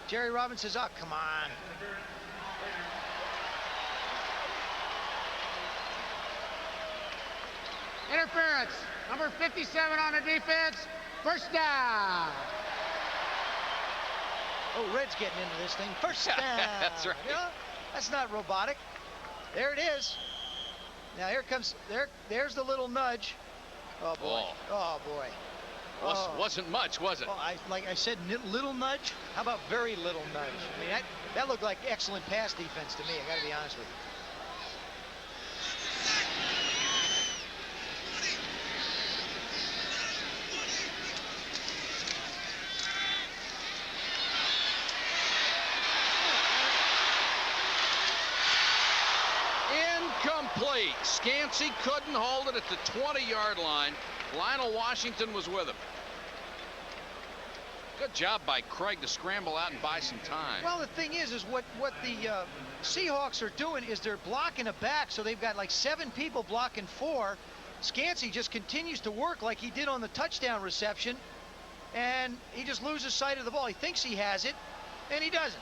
Jerry Robinson says, oh, come on. Interference. Number 57 on the defense. First down. Oh, Red's getting into this thing. First down. That's right. You know, that's not robotic. There it is. Now here comes, there's the little nudge. Oh, boy. Oh, boy. Wasn't much, was it? Oh, like I said, little nudge. How about very little nudge? I mean, that looked like excellent pass defense to me. I got to be honest with you. Incomplete. Scansey couldn't hold it at the 20-yard line. Lionel Washington was with him. Good job by Krieg to scramble out and buy some time. Well, the thing is what the Seahawks are doing is they're blocking a back, so they've got like 7 people blocking 4. Scansey just continues to work like he did on the touchdown reception, and he just loses sight of the ball. He thinks he has it, and he doesn't.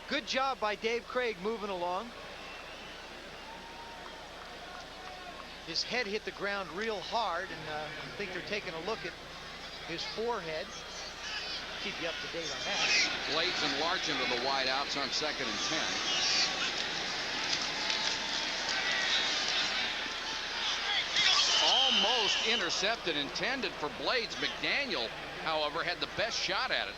Good job by Dave Krieg moving along. His head hit the ground real hard, and I think they're taking a look at his forehead. Keep you up to date on that. Blades enlarge into the wide outs on 2nd and 10. Almost intercepted, intended for Blades. McDaniel, however, had the best shot at it.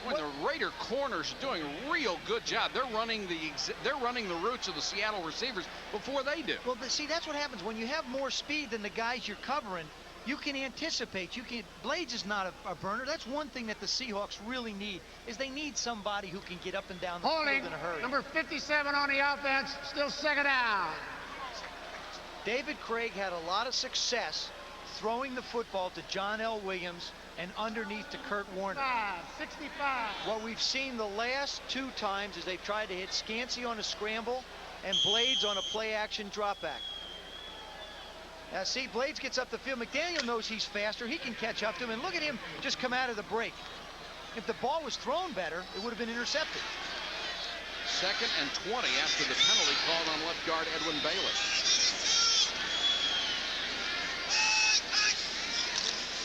When the Raider corners are doing a real good job. They're running the routes of the Seattle receivers before they do. Well, see, that's what happens when you have more speed than the guys you're covering. You can anticipate. Blades is not a burner. That's one thing that the Seahawks really need, is they need somebody who can get up and down the field in a hurry. Number 57 on the offense, still 2nd down. David Krieg had a lot of success throwing the football to John L. Williams and underneath to Kurt Warner. 65. What we've seen the last 2 times is they've tried to hit Scansey on a scramble and Blades on a play-action dropback. Now, see, Blades gets up the field. McDaniel knows he's faster. He can catch up to him, and look at him just come out of the break. If the ball was thrown better, it would have been intercepted. 2nd and 20 after the penalty called on left guard Edwin Bailey.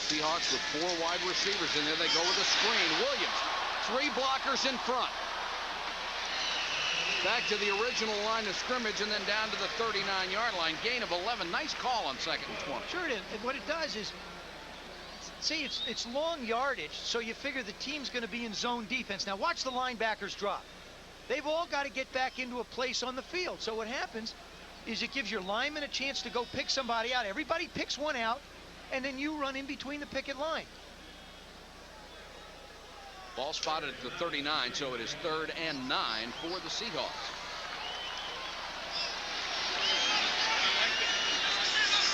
Seahawks with 4 wide receivers, and there they go with a screen. Williams, 3 blockers in front. Back to the original line of scrimmage and then down to the 39-yard line. Gain of 11. Nice call on 2nd and 20. Sure it is. And what it does is, see, it's long yardage, so you figure the team's going to be in zone defense. Now watch the linebackers drop. They've all got to get back into a place on the field. So what happens is it gives your lineman a chance to go pick somebody out. Everybody picks one out, and then you run in between the picket line. Ball spotted at the 39, so it is 3rd and 9 for the Seahawks.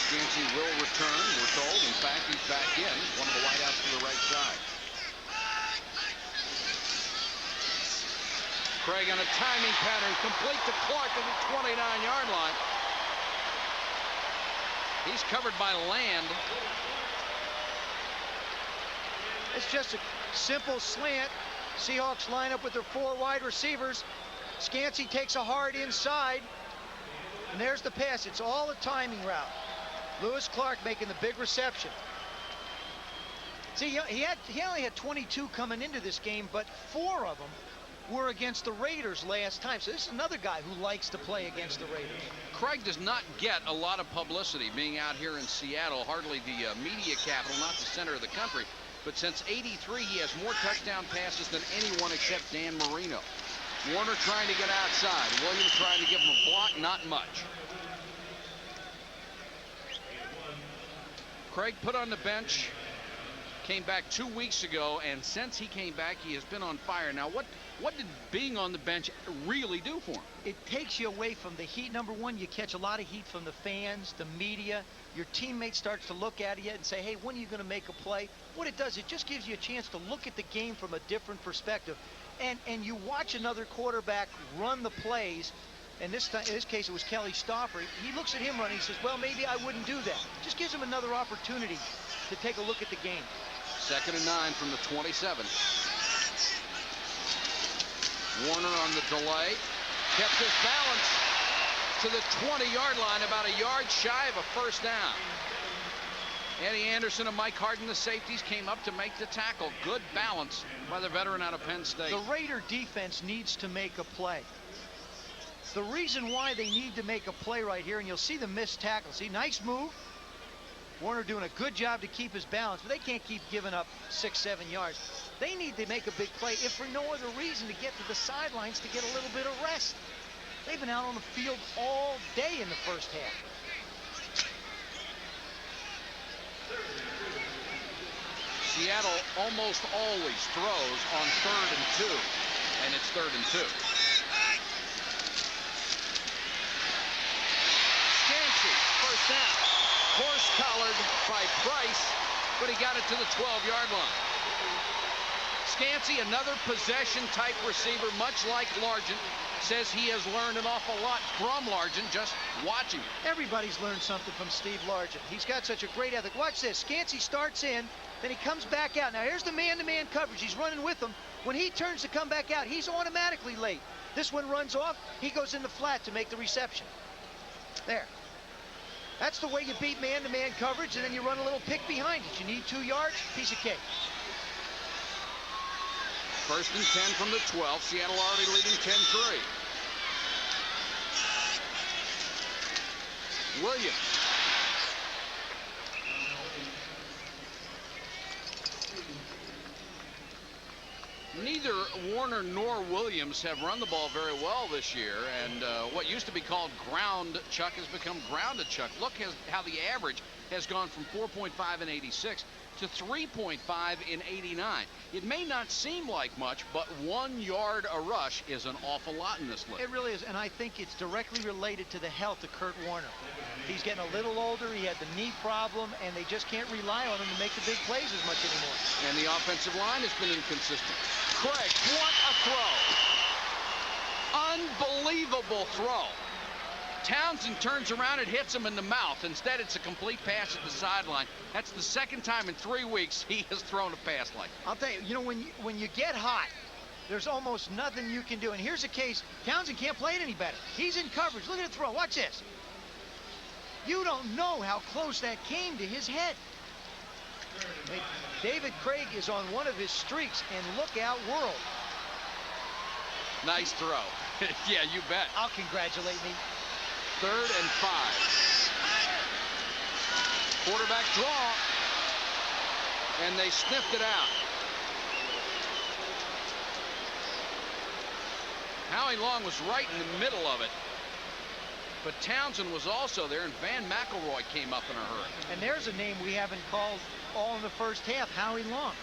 Scansey will return, we're told. In fact, he's back in. One of the wideouts to the right side. Krieg on a timing pattern, complete to Clark at the 29-yard line. He's covered by Land. It's just a simple slant. Seahawks line up with their 4 wide receivers. Scansey takes a hard inside, and there's the pass. It's all a timing route. Lewis Clark making the big reception. See, he only had 22 coming into this game, but 4 of them were against the Raiders last time. So this is another guy who likes to play against the Raiders. Craig does not get a lot of publicity being out here in Seattle, hardly the media capital, not the center of the country. But since '83, he has more touchdown passes than anyone except Dan Marino. Warner trying to get outside. Williams trying to give him a block, not much. Craig put on the bench, came back 2 weeks ago, and since he came back, he has been on fire. Now, what did being on the bench really do for him? It takes you away from the heat. Number one, you catch a lot of heat from the fans, the media. Your teammate starts to look at you and say, hey, when are you going to make a play? What it does, it just gives you a chance to look at the game from a different perspective. And you watch another quarterback run the plays. And in this case, it was Kelly Stauffer. He looks at him running. He says, well, maybe I wouldn't do that. Just gives him another opportunity to take a look at the game. 2nd and 9 from the 27. Warner on the delay. Kept his balance to the 20-yard line, about a yard shy of a first down. Eddie Anderson and Mike Harden, the safeties, came up to make the tackle. Good balance by the veteran out of Penn State. The Raider defense needs to make a play. The reason why they need to make a play right here, and you'll see the missed tackle. See, nice move. Warner doing a good job to keep his balance, but they can't keep giving up 6-7 yards. They need to make a big play, if for no other reason, to get to the sidelines to get a little bit of rest. They've been out on the field all day in the first half. Seattle almost always throws on 3rd and 2, and it's 3rd and 2. Scancy, first down. Horse-collared by Price, but he got it to the 12-yard line. Scancy, another possession-type receiver, much like Largent, says he has learned an awful lot from Largent just watching him. Everybody's learned something from Steve Largent. He's got such a great ethic. Watch this. Scancy starts in, then he comes back out. Now, here's the man-to-man coverage. He's running with them. When he turns to come back out, he's automatically late. This one runs off. He goes in the flat to make the reception. There. That's the way you beat man-to-man coverage, and then you run a little pick behind it. You need 2 yards, piece of cake. 1st and 10 from the 12. Seattle already leading 10-3. Williams. Neither Warner nor Williams have run the ball very well this year, and what used to be called ground chuck has become grounded chuck. Look how the average has gone from 4.5 in '86 to 3.5 in '89. It may not seem like much, but 1 yard a rush is an awful lot in this league. It really is, and I think it's directly related to the health of Kurt Warner. He's getting a little older. He had the knee problem, and they just can't rely on him to make the big plays as much anymore. And the offensive line has been inconsistent. Craig, what a throw. Unbelievable throw. Townsend turns around and hits him in the mouth. Instead, it's a complete pass at the sideline. That's the 2nd time in 3 weeks he has thrown a pass like that. I'll tell you, when you get hot, there's almost nothing you can do. And here's a case, Townsend can't play it any better. He's in coverage. Look at the throw. Watch this. You don't know how close that came to his head. David Craig is on one of his streaks, and look out world. Nice throw. Yeah, you bet. I'll congratulate me. 3rd and 5. Quarterback draw, and they sniffed it out. Howie Long was right in the middle of it, but Townsend was also there, and Van McElroy came up in a hurry. And there's a name we haven't called all in the first half, Howie Long.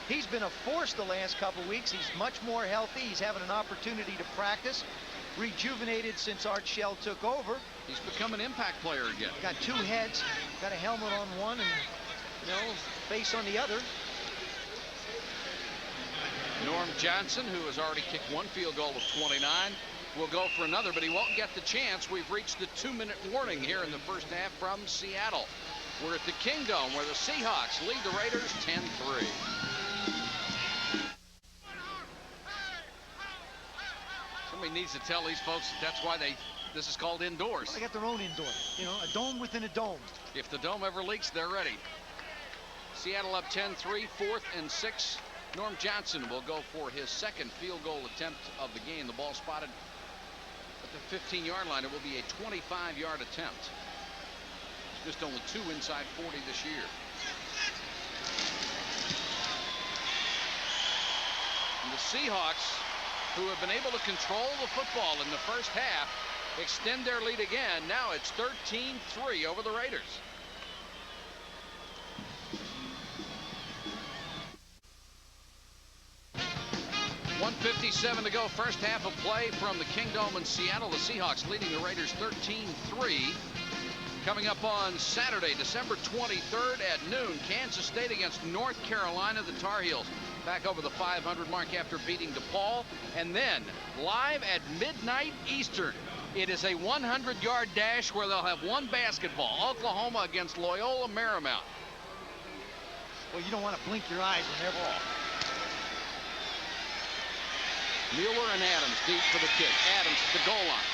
He's been a force the last couple weeks. He's much more healthy. He's having an opportunity to practice. Rejuvenated since Art Shell took over. He's become an impact player again. Got 2 heads, got a helmet on one and, face on the other. Norm Johnson, who has already kicked 1 field goal of 29, will go for another, but he won't get the chance. We've reached the 2-minute warning here in the first half from Seattle. We're at the Kingdome, where the Seahawks lead the Raiders 10-3. Somebody needs to tell these folks that's why this is called indoors. Well, they got their own indoor. A dome within a dome. If the dome ever leaks, they're ready. Seattle up 10-3, 4th and 6. Norm Johnson will go for his second field goal attempt of the game. The ball spotted at the 15-yard line. It will be a 25-yard attempt. Just only 2 inside 40 this year. And the Seahawks, who have been able to control the football in the first half, extend their lead again. Now it's 13-3 over the Raiders. .157 to go, first half of play from the Kingdome in Seattle. The Seahawks leading the Raiders 13-3. Coming up on Saturday, December 23rd at noon, Kansas State against North Carolina. The Tar Heels back over the 500 mark after beating DePaul. And then live at midnight Eastern, it is a 100-yard dash where they'll have one basketball. Oklahoma against Loyola Marymount. Well, you don't want to blink your eyes whenever. Mueller and Adams deep for the kick. Adams at the goal line.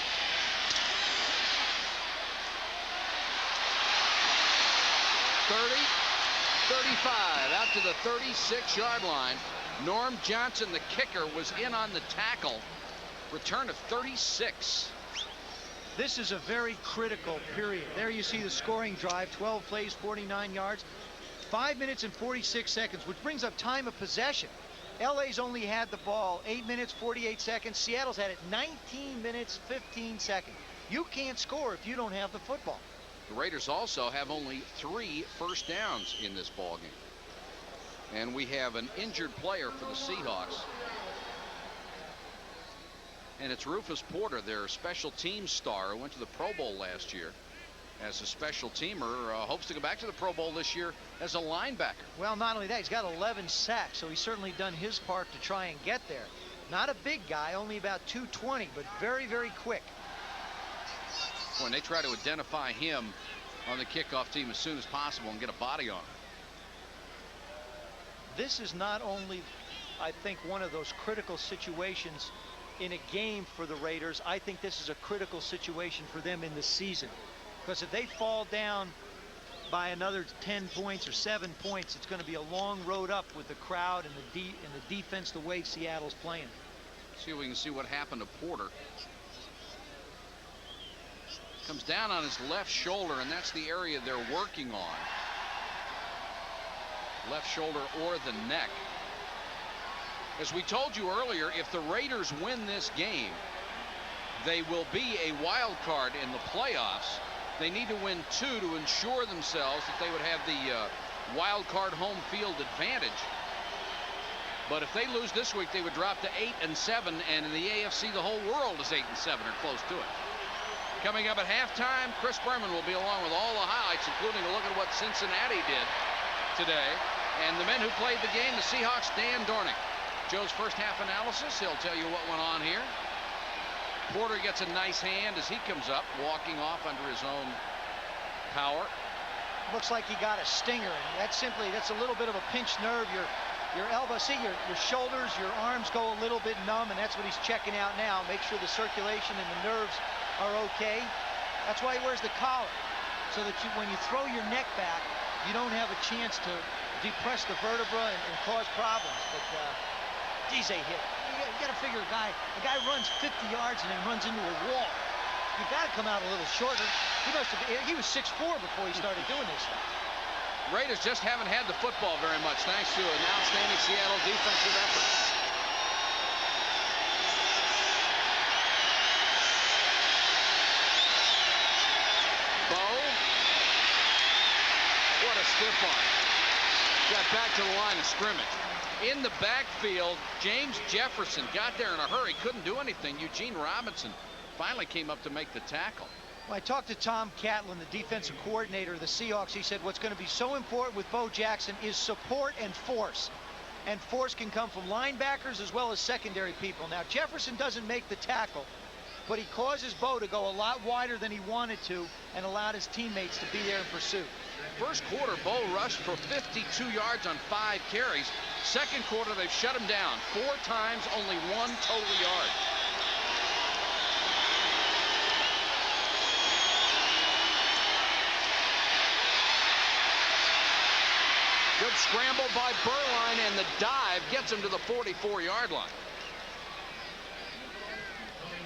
.30, 35, out to the 36-yard line. Norm Johnson, the kicker, was in on the tackle. Return of 36. This is a very critical period. There you see the scoring drive, 12 plays, 49 yards, 5 minutes and 46 seconds, which brings up time of possession. LA's only had the ball 8 minutes, 48 seconds. Seattle's had it 19 minutes, 15 seconds. You can't score if you don't have the football. The Raiders also have only 3 first downs in this ball game. And we have an injured player for the Seahawks. And it's Rufus Porter, their special teams star, who went to the Pro Bowl last year as a special teamer, hopes to go back to the Pro Bowl this year as a linebacker. Well, not only that, he's got 11 sacks, so he's certainly done his part to try and get there. Not a big guy, only about 220, but very, very quick. When they try to identify him on the kickoff team as soon as possible and get a body on him. This is not only, I think, one of those critical situations in a game for the Raiders. I think this is a critical situation for them in the season. Because if they fall down by another 10 points or 7 points, it's going to be a long road up with the crowd and the defense the way Seattle's playing. See if we can see what happened to Porter. Comes down on his left shoulder, and that's the area they're working on. Left shoulder or the neck. As we told you earlier, if the Raiders win this game, they will be a wild card in the playoffs. They need to win 2 to ensure themselves that they would have the wild card home field advantage. But if they lose this week, they would drop to 8-7, and in the AFC, the whole world is 8-7 or close to it. Coming up at halftime, Chris Berman will be along with all the highlights, including a look at what Cincinnati did today. And the men who played the game, the Seahawks, Dan Dornick. Joe's first half analysis, he'll tell you what went on here. Porter gets a nice hand as he comes up, walking off under his own power. Looks like he got a stinger, and that's a little bit of a pinched nerve. Your elbow, see your shoulders, your arms go a little bit numb, and that's what he's checking out now. Make sure the circulation and the nerves are okay. That's why he wears the collar, so that when you throw your neck back, you don't have a chance to depress the vertebra and cause problems. But geez, they hit. You got to figure a guy runs 50 yards and then runs into a wall. You got to come out a little shorter. He was 6'4" before he started doing this stuff. Raiders just haven't had the football very much, thanks to an outstanding Seattle defensive effort. Bo, what a stiff arm. Got back to the line of scrimmage. In the backfield, James Jefferson got there in a hurry, couldn't do anything. Eugene Robinson finally came up to make the tackle. Well, I talked to Tom Catlin, the defensive coordinator of the Seahawks. He said what's going to be so important with Bo Jackson is support and force. And force can come from linebackers as well as secondary people. Now, Jefferson doesn't make the tackle, but he causes Bo to go a lot wider than he wanted to and allowed his teammates to be there in pursuit. First quarter, Bo rushed for 52 yards on 5 carries. Second quarter, they've shut him down 4 times, only 1 total yard. Good Scramble by Beuerlein, and the dive gets him to the 44-yard line.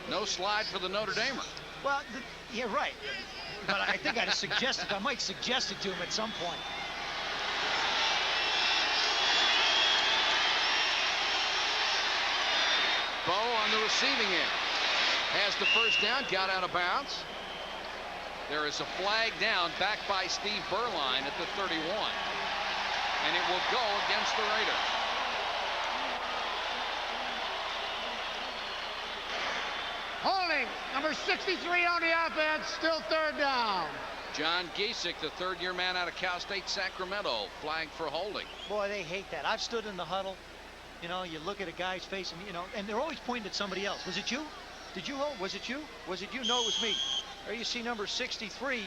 No slide for the Notre Damer. Well, yeah, right. But I think I might suggest it to him at some point. Bo on the receiving end. Has the first down, got out of bounds. There is a flag down, back by Steve Beuerlein at the 31. And it will go against the Raiders. Holding, number 63 on the offense, still third down. John Giesick, the third-year man out of Cal State Sacramento, flagged for holding. Boy, they hate that. I've stood in the huddle. You know, you look at a guy's face, and, you know, and they're always pointing at somebody else. Was it you? Did you hold? Was it you? Was it you? No, it was me. There you see number 63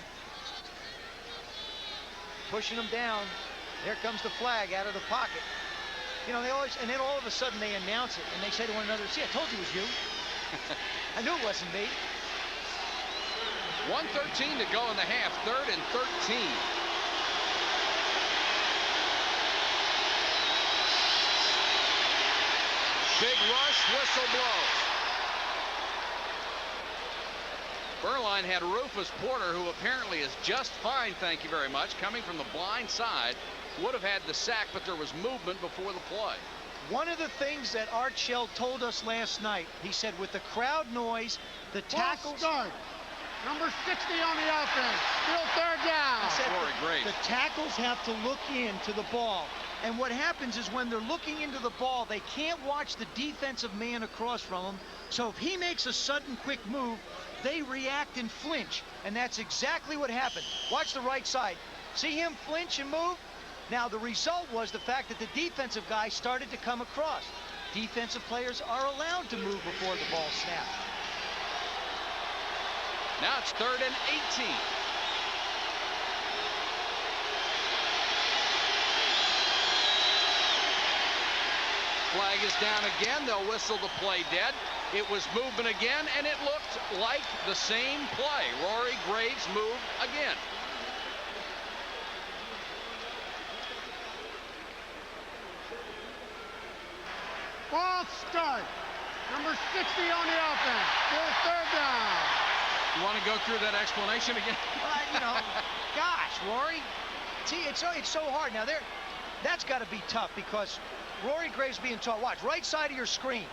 pushing him down. There comes the flag out of the pocket. You know, they always, and then all of a sudden they announce it, and they say to one another, see, I told you it was you. I knew it wasn't me. 1:13 to go in the half, 3rd and 13. Big rush, whistle blows. Beuerlein had Rufus Porter, who apparently is just fine, thank you very much, coming from the blind side. Would have had the sack, but there was movement before the play. One of the things that Art Shell told us last night, he said with the crowd noise, the tackles... Start. Number 60 on the offense, still third down. He said Rory Graves. the tackles have to look into the ball. And what happens is when they're looking into the ball, they can't watch the defensive man across from them. So if he makes a sudden quick move, they react and flinch. And that's exactly what happened. Watch the right side. See him flinch and move? Now, the result was the fact that the defensive guy started to come across. Defensive players are allowed to move before the ball snaps. Now it's 3rd and 18. Flag is down again. They'll whistle the play dead. It was movement again, and it looked like the same play. Rory Graves moved again. False start. Number 60 on the offense, still third down. You want to go through that explanation again? Well, you know, gosh, Rory. See, it's so hard. Now, that's got to be tough because Rory Graves being taught. Watch, right side of your screen.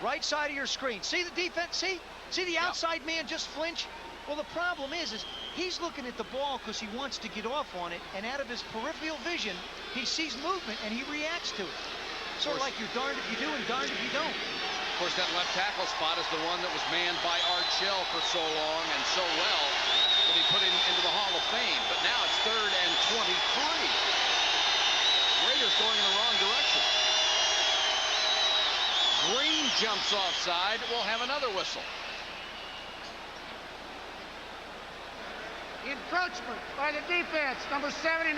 Right side of your screen. See the defense? See the outside man just flinch? Well, the problem is he's looking at the ball because he wants to get off on it, and out of his peripheral vision, he sees movement and he reacts to it. Sort of like you're darned if you do and darned if you don't. Of course, that left tackle spot is the one that was manned by Art Shell for so long and so well that he put him into the Hall of Fame. But now it's 3rd and 23. Raiders going in the wrong direction. Green jumps offside. We'll have another whistle. Encroachment by the defense, number 79.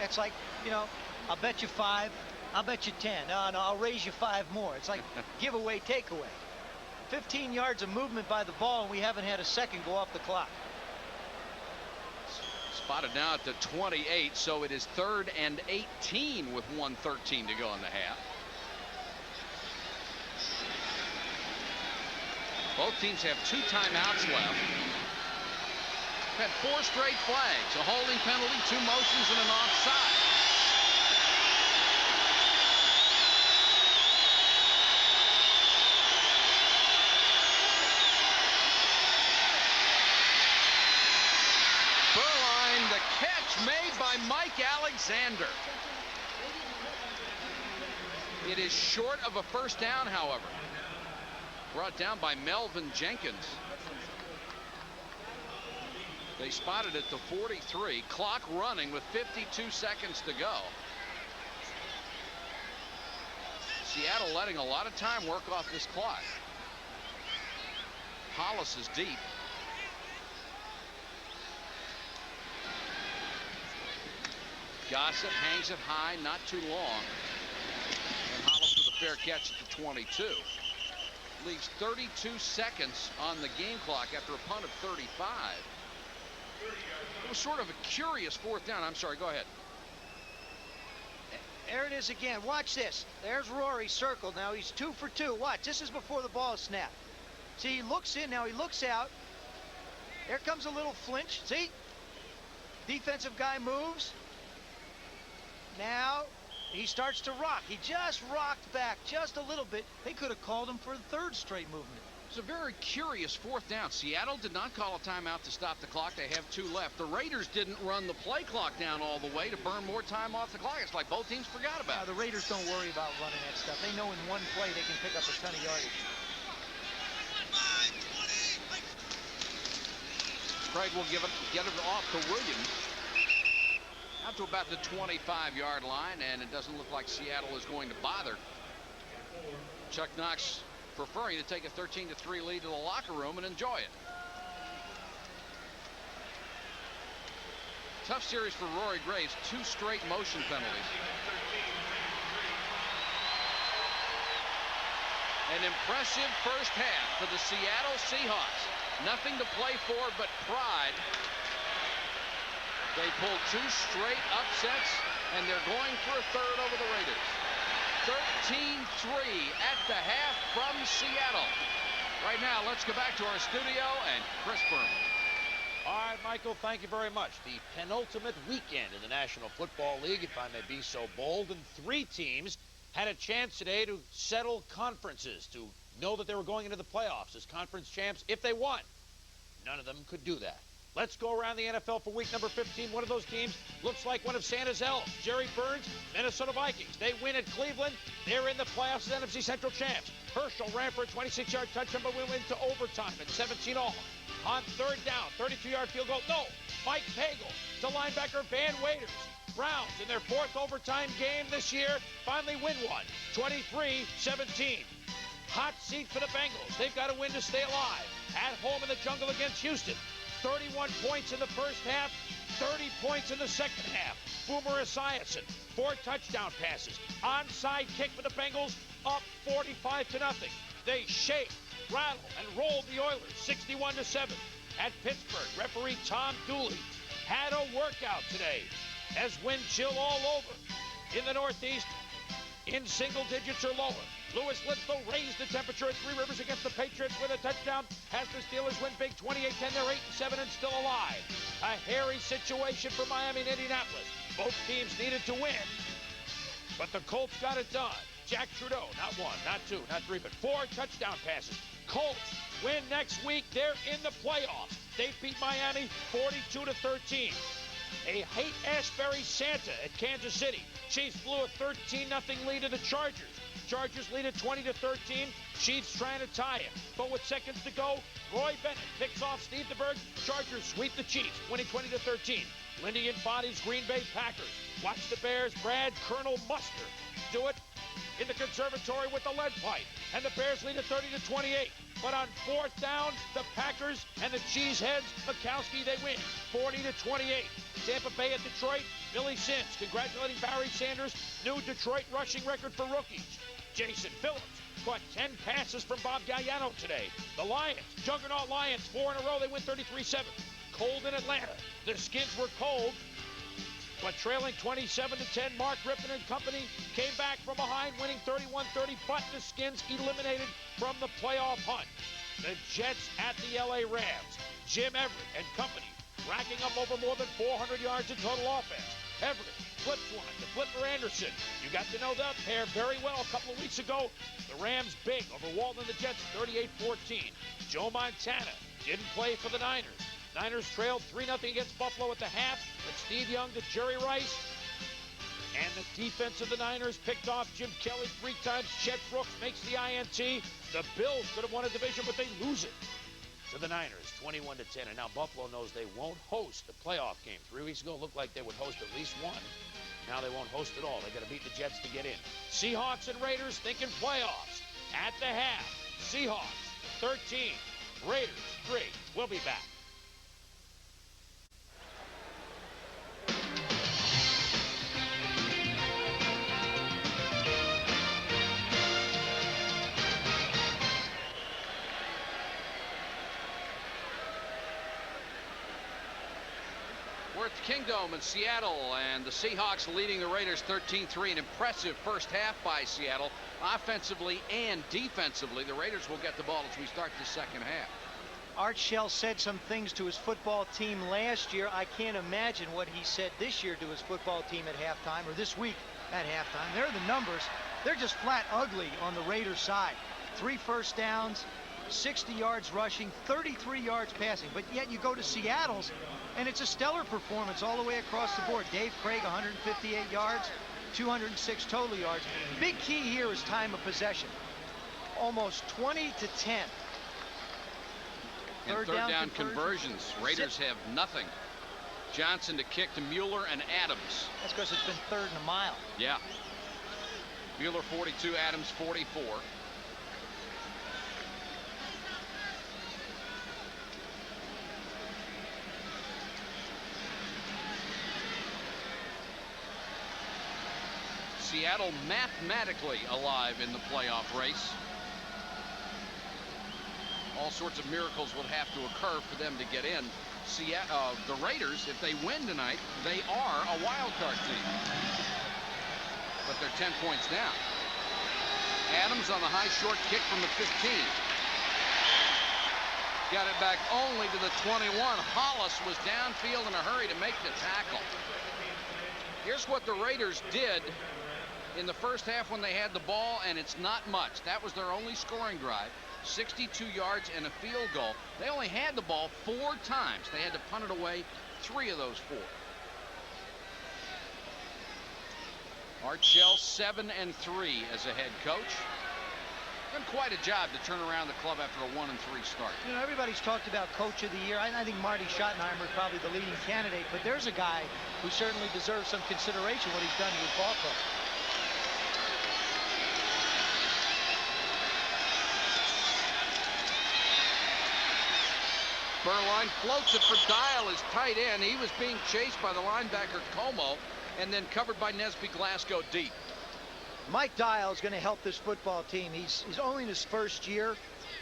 It's like, you know, I'll bet you 5. I'll bet you 10. No, I'll raise you 5 more. It's like giveaway, takeaway. 15 yards of movement by the ball, and we haven't had a second go off the clock. Spotted now at the 28, so it is 3rd and 18 with 1:13 to go in the half. Both teams have 2 timeouts left. Had 4 straight flags, a holding penalty, 2 motions, and an offside. Beuerlein, the catch made by Mike Alexander. It is short of a first down, however. Brought down by Melvin Jenkins. They spotted it to 43. Clock running with 52 seconds to go. Seattle letting a lot of time work off this clock. Hollis is deep. Gossett hangs it high, not too long. And Hollis with a fair catch at the 22. Leaves 32 seconds on the game clock after a punt of 35. It was sort of a curious fourth down. I'm sorry, go ahead. There it is again. Watch this. There's Rory circled. Now he's 2 for 2. Watch. This is before the ball is snapped. See, he looks in. Now he looks out. There comes a little flinch. See? Defensive guy moves. Now he starts to rock. He just rocked back just a little bit. They could have called him for the third straight movement. It's a very curious fourth down. Seattle did not call a timeout to stop the clock. They have 2 left. The Raiders didn't run the play clock down all the way to burn more time off the clock. It's like both teams forgot about it. The Raiders don't worry about running that stuff. They know in one play they can pick up a ton of yardage. Krieg will get it off to Williams. Out to about the 25-yard line, and it doesn't look like Seattle is going to bother. Chuck Knox preferring to take a 13-3 lead to the locker room and enjoy it. Tough series for Rory Graves. 2 straight motion penalties. An impressive first half for the Seattle Seahawks. Nothing to play for but pride. They pulled 2 straight upsets, and they're going for a third over the Raiders. 13-3 at the half from Seattle. Right now, let's go back to our studio and Chris Berman. All right, Michael, thank you very much. The penultimate weekend in the National Football League, if I may be so bold, and 3 teams had a chance today to settle conferences, to know that they were going into the playoffs as conference champs if they won. None of them could do that. Let's go around the NFL for week number 15. One of those teams looks like one of Santa's elves. Jerry Burns, Minnesota Vikings. They win at Cleveland. They're in the playoffs as NFC Central champs. Herschel ran for a 26-yard touchdown, but we went to overtime at 17-all. On third down, 32-yard field goal. No, Mike Pagel to linebacker Van Waiters. Browns in their 4th overtime game this year finally win one, 23-17. Hot seat for the Bengals. They've got to win to stay alive. At home in the jungle against Houston. 31 points in the first half, 30 points in the second half. Boomer Esiason, 4 touchdown passes. Onside kick for the Bengals, up 45-0. They shake, rattle, and roll the Oilers, 61-7. At Pittsburgh, referee Tom Dooley had a workout today as wind chill all over. In the Northeast, in single digits or lower. Louis Lidlow raised the temperature at Three Rivers against the Patriots with a touchdown. Has the Steelers win big 28-10. They're 8-7 and still alive. A hairy situation for Miami and Indianapolis. Both teams needed to win, but the Colts got it done. Jack Trudeau, not 1, not 2, not 3, but 4 touchdown passes. Colts win next week. They're in the playoffs. They beat Miami 42-13. A Haight-Ashbury Santa at Kansas City. Chiefs blew a 13-0 lead to the Chargers. Chargers lead at 20-13. Chiefs trying to tie it. But with seconds to go, Roy Bennett picks off Steve DeBerg. Chargers sweep the Chiefs, winning 20-13. Lindy and Bonnie's Green Bay Packers. Watch the Bears' Brad Colonel Muster do it in the conservatory with the lead pipe. And the Bears lead at 30-28. But on 4th down, the Packers and the Cheeseheads, Mikowski, they win 40-28. Tampa Bay at Detroit, Billy Sims congratulating Barry Sanders, new Detroit rushing record for rookies. Jason Phillips caught 10 passes from Bob Galliano today. The Lions, Juggernaut Lions, 4 in a row, they win 33-7. Cold in Atlanta. The Skids were cold, but trailing 27-10, Mark Rippon and company came back from behind, winning 31-30, but the Skins eliminated from the playoff hunt. The Jets at the LA Rams. Jim Everett and company racking up over more than 400 yards in total offense. Everett flips one to Flipper Anderson. You got to know that pair very well a couple of weeks ago. The Rams big over Walton and the Jets, 38-14. Joe Montana didn't play for the Niners. Niners trailed 3-0 against Buffalo at the half, but Steve Young to Jerry Rice. And the defense of the Niners picked off Jim Kelly 3 times. Chet Brooks makes the INT. The Bills could have won a division, but they lose it to the Niners, 21-10. And now Buffalo knows they won't host the playoff game. 3 weeks ago, it looked like they would host at least one. Now they won't host at all. They got to beat the Jets to get in. Seahawks and Raiders thinking playoffs. At the half, Seahawks 13, Raiders 3. We'll be back. Superdome in Seattle, and the Seahawks leading the Raiders 13-3. An impressive first half by Seattle, offensively and defensively. The Raiders will get the ball as we start the second half. Art Shell said some things to his football team last year. I can't imagine what he said this year to his football team at halftime, or this week at halftime. There are the numbers. They're just flat ugly on the Raiders side. 3 first downs, 60 yards rushing, 33 yards passing. But yet you go to Seattle's, and it's a stellar performance all the way across the board. Dave Krieg, 158 yards, 206 total yards. Big key here is time of possession. Almost 20 to 10. And third down conversions. Raiders have nothing. Johnson to kick to Mueller and Adams. That's because it's been 3rd and a mile. Yeah. Mueller 42, Adams 44. Seattle mathematically alive in the playoff race. All sorts of miracles would have to occur for them to get in. The Raiders, if they win tonight, they are a wild card team. But they're 10 points down. Adams on the high short kick from the 15. Got it back only to the 21. Hollis was downfield in a hurry to make the tackle. Here's what the Raiders did in the first half when they had the ball, and it's not much. That was their only scoring drive. 62 yards and a field goal. They only had the ball 4 times. They had to punt it away 3 of those 4. Art Shell 7-3 as a head coach. Done quite a job to turn around the club after a 1-3 start. You know, everybody's talked about Coach of the Year. I think Marty Schottenheimer is probably the leading candidate, but there's a guy who certainly deserves some consideration what he's done to his ball club. Beuerlein floats it for Dial, his tight end. He was being chased by the linebacker Como and then covered by Nesby Glasgow deep. Mike Dial is going to help this football team. He's only in his first year.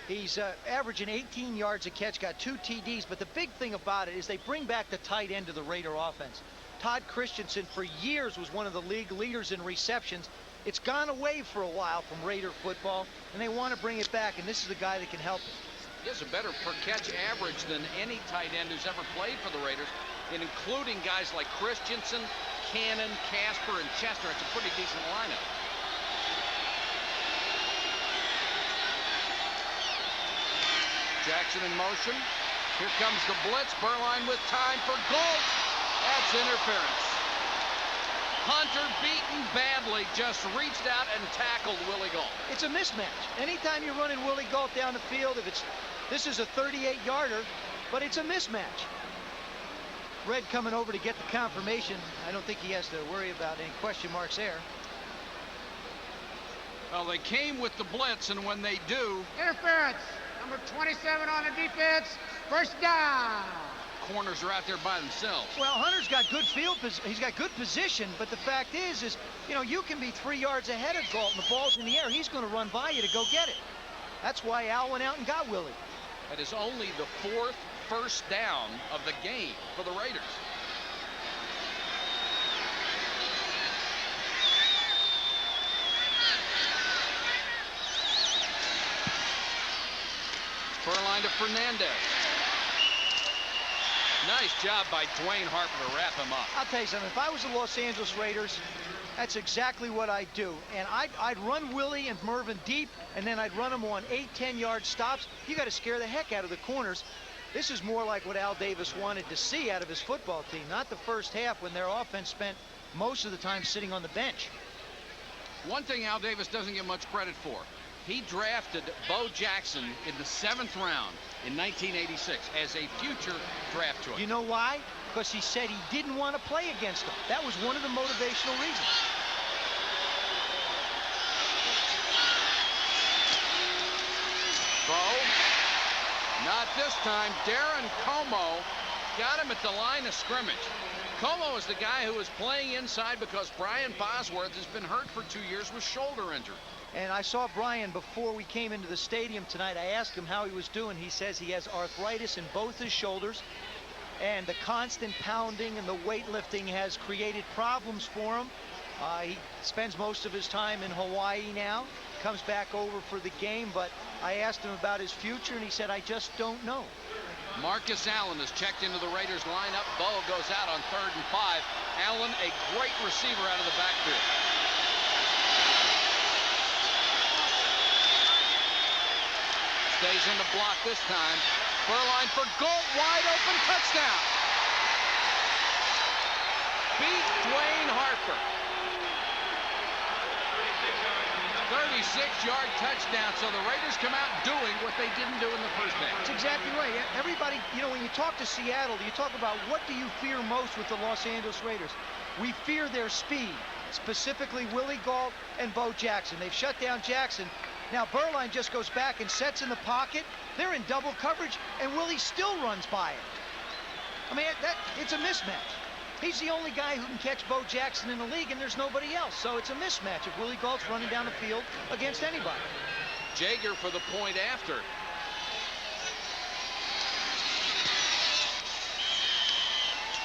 He's averaging 18 yards a catch, got 2 TDs. But the big thing about it is they bring back the tight end to the Raider offense. Todd Christensen for years was one of the league leaders in receptions. It's gone away for a while from Raider football, and they want to bring it back, and this is the guy that can help it. He has a better per catch average than any tight end who's ever played for the Raiders, and including guys like Christensen, Cannon, Casper, and Chester. It's a pretty decent lineup. Jackson in motion. Here comes the blitz. Beuerlein with time for Galt. That's interference. Hunter, beaten badly, just reached out and tackled Willie Galt. It's a mismatch. Anytime you're running Willie Galt down the field, this is a 38-yarder, but it's a mismatch. Red coming over to get the confirmation. I don't think he has to worry about any question marks there. Well, they came with the blitz, and when they do... Interference. Number 27 on the defense. First down. Corners are out there by themselves. Well, Hunter's got good he's got good position, but the fact is, you know, you can be 3 yards ahead of Galt and the ball's in the air. He's going to run by you to go get it. That's why Al went out and got Willie. That is only the 4th first down of the game for the Raiders. Beuerlein to Fernandez. Nice job by Dwayne Harper to wrap him up. I'll tell you something. If I was the Los Angeles Raiders, that's exactly what I'd do. And I'd run Willie and Mervin deep, and then I'd run them on 8-10-yard stops. You got to scare the heck out of the corners. This is more like what Al Davis wanted to see out of his football team, not the first half when their offense spent most of the time sitting on the bench. One thing Al Davis doesn't get much credit for. He drafted Bo Jackson in the 7th round in 1986 as a future draft choice. You know why? Because he said he didn't want to play against him. That was one of the motivational reasons. Bo, not this time. Darren Como got him at the line of scrimmage. Como is the guy who is playing inside because Brian Bosworth has been hurt for 2 years with shoulder injury. And I saw Brian before we came into the stadium tonight. I asked him how he was doing. He says he has arthritis in both his shoulders. and the constant pounding and the weightlifting has created problems for him. He spends most of his time in Hawaii now, comes back over for the game, but I asked him about his future, and he said, I just don't know. Marcus Allen is checked into the Raiders lineup. Bo goes out on 3rd and 5. Allen, a great receiver out of the backfield. Stays in the block this time. Beuerlein for Gold, wide open, touchdown. Beat Dwayne Harper. 36-yard touchdown, so the Raiders come out doing what they didn't do in the first half. That's exactly right. Everybody, you know, when you talk to Seattle, you talk about what do you fear most with the Los Angeles Raiders. We fear their speed, specifically Willie Gault and Bo Jackson. They've shut down Jackson. Now Beuerlein just goes back and sets in the pocket. They're in double coverage, and Willie still runs by it. I mean, it's a mismatch. He's the only guy who can catch Bo Jackson in the league, and there's nobody else. So it's a mismatch if Willie Gault's running down the field against anybody. Jaeger for the point after.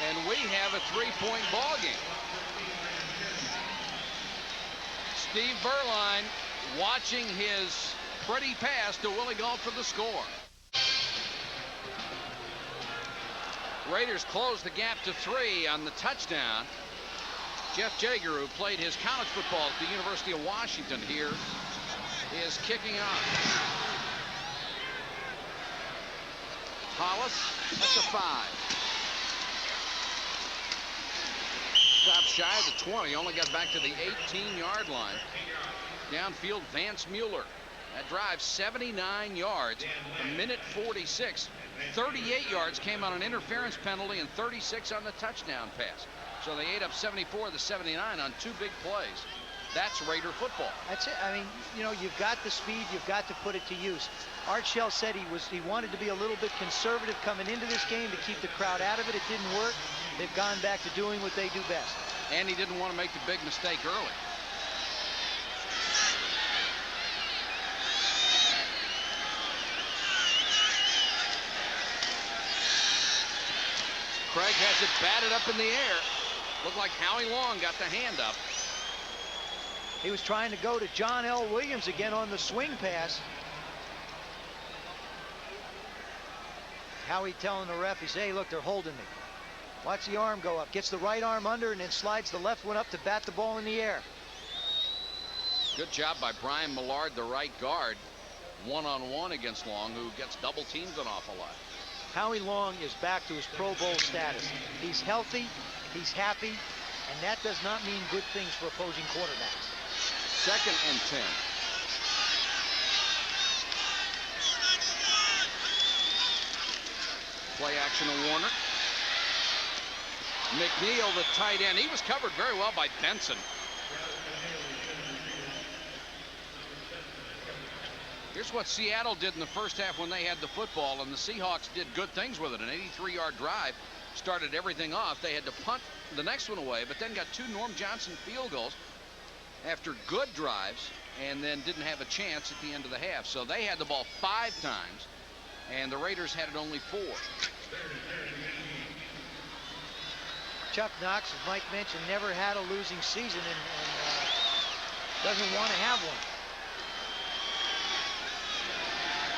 And we have a 3-point ball game. Steve Beuerlein watching his pretty pass to Willie Gault for the score. Raiders close the gap to 3 on the touchdown. Jeff Jaeger, who played his college football at the University of Washington here, is kicking off. Hollis at the 5. Stopped shy of the 20, only got back to the 18-yard line. Downfield, Vance Mueller. That drive, 79 yards, a minute 46. 38 yards came on an interference penalty and 36 on the touchdown pass. So they ate up 74 of the 79 on 2 big plays. That's Raider football. That's it. I mean, you know, you've got the speed, you've got to put it to use. Art Shell said he wanted to be a little bit conservative coming into this game to keep the crowd out of it. It didn't work. They've gone back to doing what they do best. And he didn't want to make the big mistake early. Krieg has it batted up in the air. Looked like Howie Long got the hand up. He was trying to go to John L. Williams again on the swing pass. Howie telling the ref, he said, hey, look, they're holding me. Watch the arm go up. Gets the right arm under and then slides the left one up to bat the ball in the air. Good job by Brian Millard, the right guard. One-on-one against Long, who gets double teamed an awful lot. Howie Long is back to his Pro Bowl status. He's healthy, he's happy, and that does not mean good things for opposing quarterbacks. 2nd and 10. Play action to Warner. McNeil, the tight end. He was covered very well by Benson. Here's what Seattle did in the first half when they had the football, and the Seahawks did good things with it. An 83-yard drive started everything off. They had to punt the next one away, but then got 2 Norm Johnson field goals after good drives, and then didn't have a chance at the end of the half. So they had the ball 5 times, and the Raiders had it only 4. Chuck Knox, as Mike mentioned, never had a losing season and doesn't want to have one.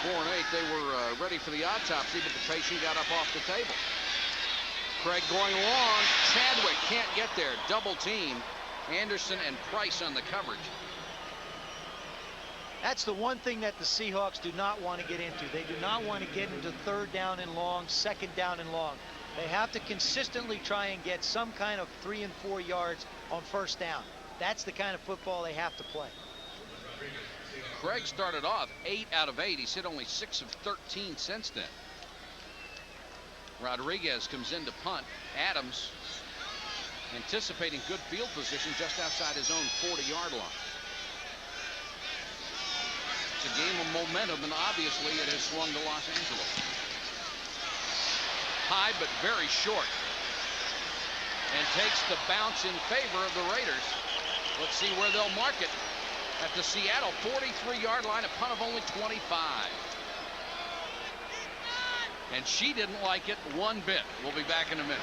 4 and 8, they were ready for the autopsy, but the patient got up off the table. Krieg going long. Chadwick can't get there. Double team. Anderson and Price on the coverage. That's the one thing that the Seahawks do not want to get into. They do not want to get into 3rd down and long, 2nd down and long. They have to consistently try and get some kind of 3 and 4 yards on 1st down. That's the kind of football they have to play. Krieg started off 8 out of 8. He's hit only 6 of 13 since then. Rodriguez comes in to punt. Adams anticipating good field position just outside his own 40-yard line. It's a game of momentum, and obviously it has swung to Los Angeles. High but very short. And takes the bounce in favor of the Raiders. Let's see where they'll mark it. At the Seattle 43-yard line, a punt of only 25. And she didn't like it one bit. We'll be back in a minute.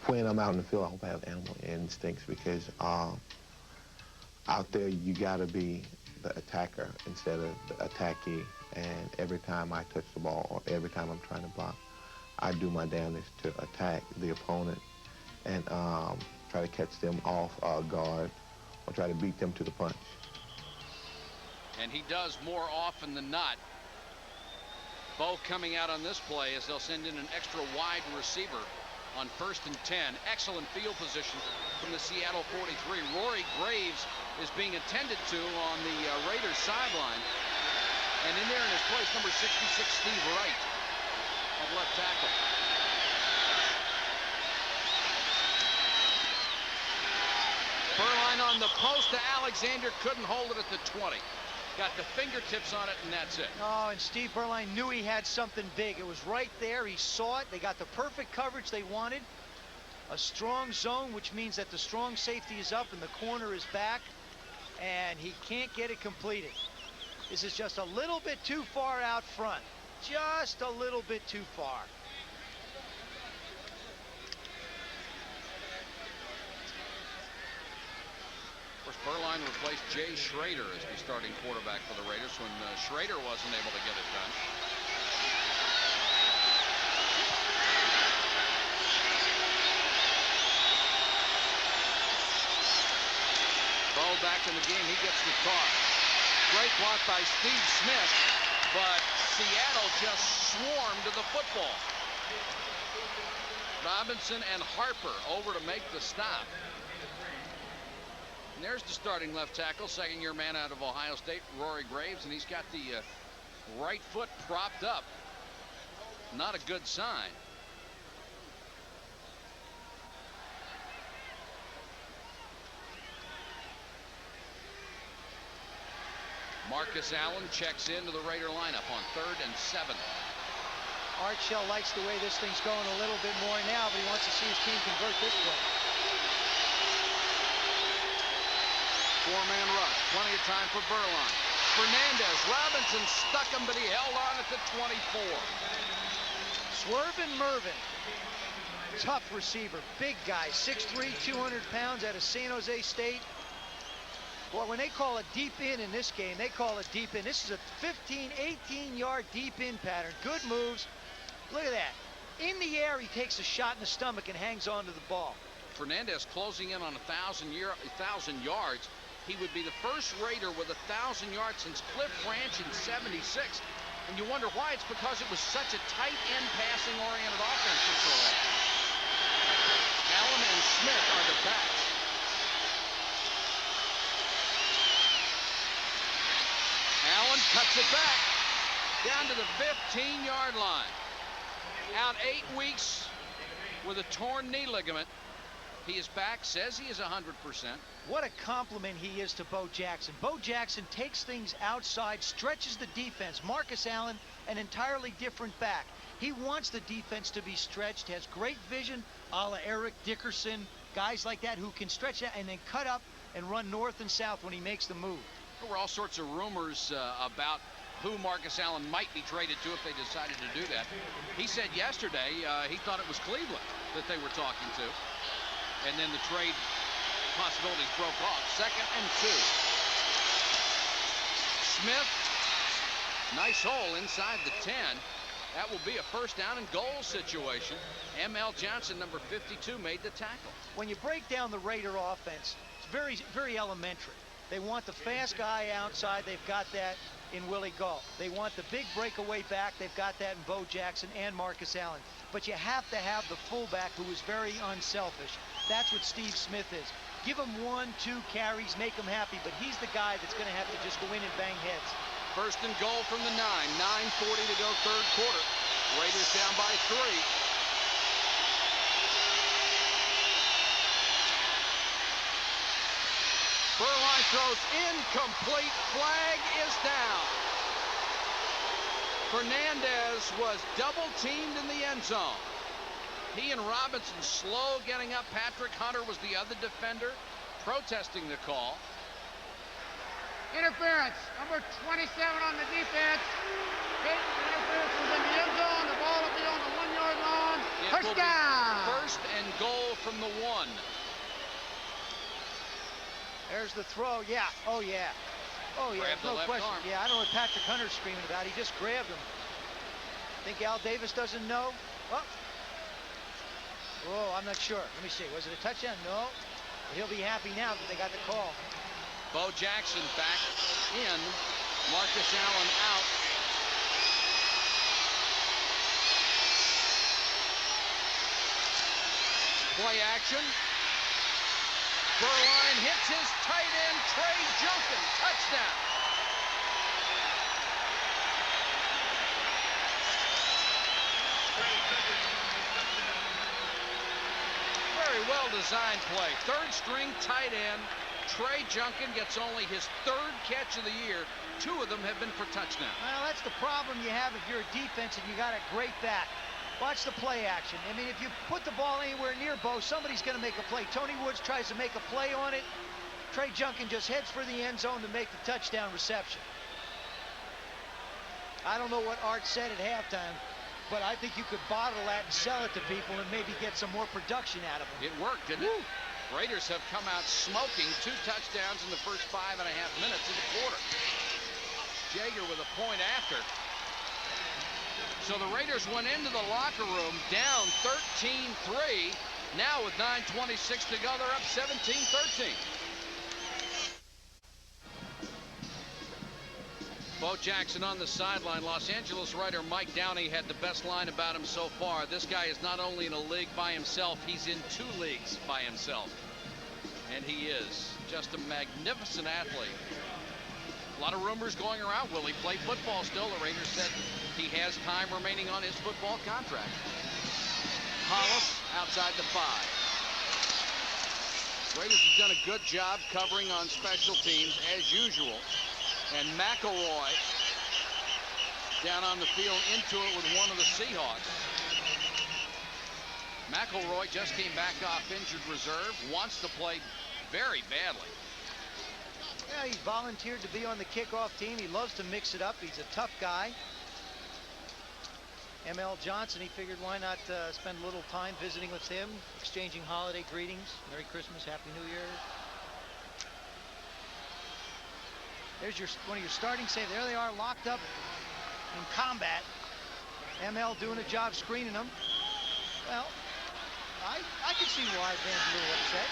When I'm out in the field, I hope I have animal instincts, because out there you got to be the attacker instead of the attackee. And every time I touch the ball or every time I'm trying to block, I do my damnedest to attack the opponent and try to catch them off guard or try to beat them to the punch. And he does more often than not. Bo coming out on this play as they'll send in an extra wide receiver on 1st and 10. Excellent field position from the Seattle 43. Rory Graves is being attended to on the Raiders sideline. And in there in his place, number 66, Steve Wright, at left tackle. Beuerlein on the post to Alexander, couldn't hold it at the 20. Got the fingertips on it, and that's it. Oh, and Steve Beuerlein knew he had something big. It was right there. He saw it. They got the perfect coverage they wanted. A strong zone, which means that the strong safety is up and the corner is back, and he can't get it completed. This is just a little bit too far out front. Just a little bit too far. Beuerlein replaced Jay Schrader as the starting quarterback for the Raiders when Schrader wasn't able to get it done. Bo back in the game. He gets the toss. Great block by Steve Smith, but Seattle just swarmed to the football. Robinson and Harper over to make the stop. And there's the starting left tackle, second-year man out of Ohio State, Rory Graves, and he's got the right foot propped up. Not a good sign. Marcus Allen checks into the Raider lineup on 3rd and 7. Art Shell likes the way this thing's going a little bit more now, but he wants to see his team convert this play. Four-man rush. Plenty of time for Beuerlein. Fernandez. Robinson stuck him, but he held on at the 24. Swervin Mervin. Tough receiver. Big guy. 6'3", 200 pounds out of San Jose State. Boy, when they call it deep in this game, they call it deep in. This is a 15, 18-yard deep in pattern. Good moves. Look at that. In the air, he takes a shot in the stomach and hangs on to the ball. Fernandez closing in on 1,000 yards. He would be the first Raider with 1,000 yards since Cliff Branch in '76. And you wonder why. It's because it was such a tight end passing-oriented offense for so long. Allen and Smith are the backs. Allen cuts it back down to the 15-yard line. Out 8 weeks with a torn knee ligament. He is back, says he is 100%. What a compliment he is to Bo Jackson. Bo Jackson takes things outside, stretches the defense. Marcus Allen, an entirely different back. He wants the defense to be stretched, has great vision, a la Eric Dickerson, guys like that who can stretch that and then cut up and run north and south when he makes the move. There were all sorts of rumors about who Marcus Allen might be traded to if they decided to do that. He said yesterday he thought it was Cleveland that they were talking to. And then the trade possibilities broke off. 2nd and 2. Smith, nice hole inside the 10. That will be a first down and goal situation. M.L. Johnson, number 52, made the tackle. When you break down the Raider offense, it's very, very elementary. They want the fast guy outside. They've got that in Willie Gault. They want the big breakaway back. They've got that in Bo Jackson and Marcus Allen. But you have to have the fullback who is very unselfish. That's what Steve Smith is. Give him 1, 2 carries, make him happy, but he's the guy that's going to have to just go in and bang heads. First and goal from the 9. 9:40 to go, third quarter. Raiders down by 3. Beuerlein throws incomplete. Flag is down. Fernandez was double teamed in the end zone. He and Robinson slow getting up. Patrick Hunter was the other defender protesting the call. Interference. Number 27 on the defense. Interference was in the end zone. The ball will be on the 1-yard line. Touchdown. First and goal from the 1. There's the throw. Yeah. Oh, yeah. Oh, yeah. Grabbed the No left question. arm. Yeah, I don't know what Patrick Hunter's screaming about. He just grabbed him. Think Al Davis doesn't know? Well, oh, I'm not sure. Let me see. Was it a touchdown? No. But he'll be happy now that they got the call. Bo Jackson back in. Marcus Allen out. Play action. Beuerlein hits his tight end, Trey Junkin. Touchdown. Very well designed play. Third string tight end. Trey Junkin gets only his 3rd catch of the year. 2 of them have been for touchdowns. Well, that's the problem you have if you're a defense and you got a great back. Watch the play action. I mean, if you put the ball anywhere near Bo, somebody's going to make a play. Tony Woods tries to make a play on it. Trey Junkin just heads for the end zone to make the touchdown reception. I don't know what Art said at halftime, but I think you could bottle that and sell it to people and maybe get some more production out of them. It worked, didn't it? Raiders have come out smoking. 2 touchdowns in the first 5.5 minutes of the quarter. Jaeger with a point after. So the Raiders went into the locker room down 13-3. Now with 9:26 to go, they're up 17-13. Bo Jackson on the sideline. Los Angeles writer Mike Downey had the best line about him so far. This guy is not only in a league by himself, he's in 2 leagues by himself. And he is just a magnificent athlete. A lot of rumors going around. Will he play football still? The Raiders said he has time remaining on his football contract. Hollis outside the 5. Raiders have done a good job covering on special teams as usual. And McElroy down on the field into it with one of the Seahawks. McElroy just came back off injured reserve. Wants to play very badly. Yeah, he's volunteered to be on the kickoff team. He loves to mix it up. He's a tough guy. M.L. Johnson, he figured why not spend a little time visiting with him, exchanging holiday greetings. Merry Christmas, Happy New Year. There's one of your starting saves. There they are, locked up in combat. ML doing a job screening them. Well, I can see why Van's a little upset.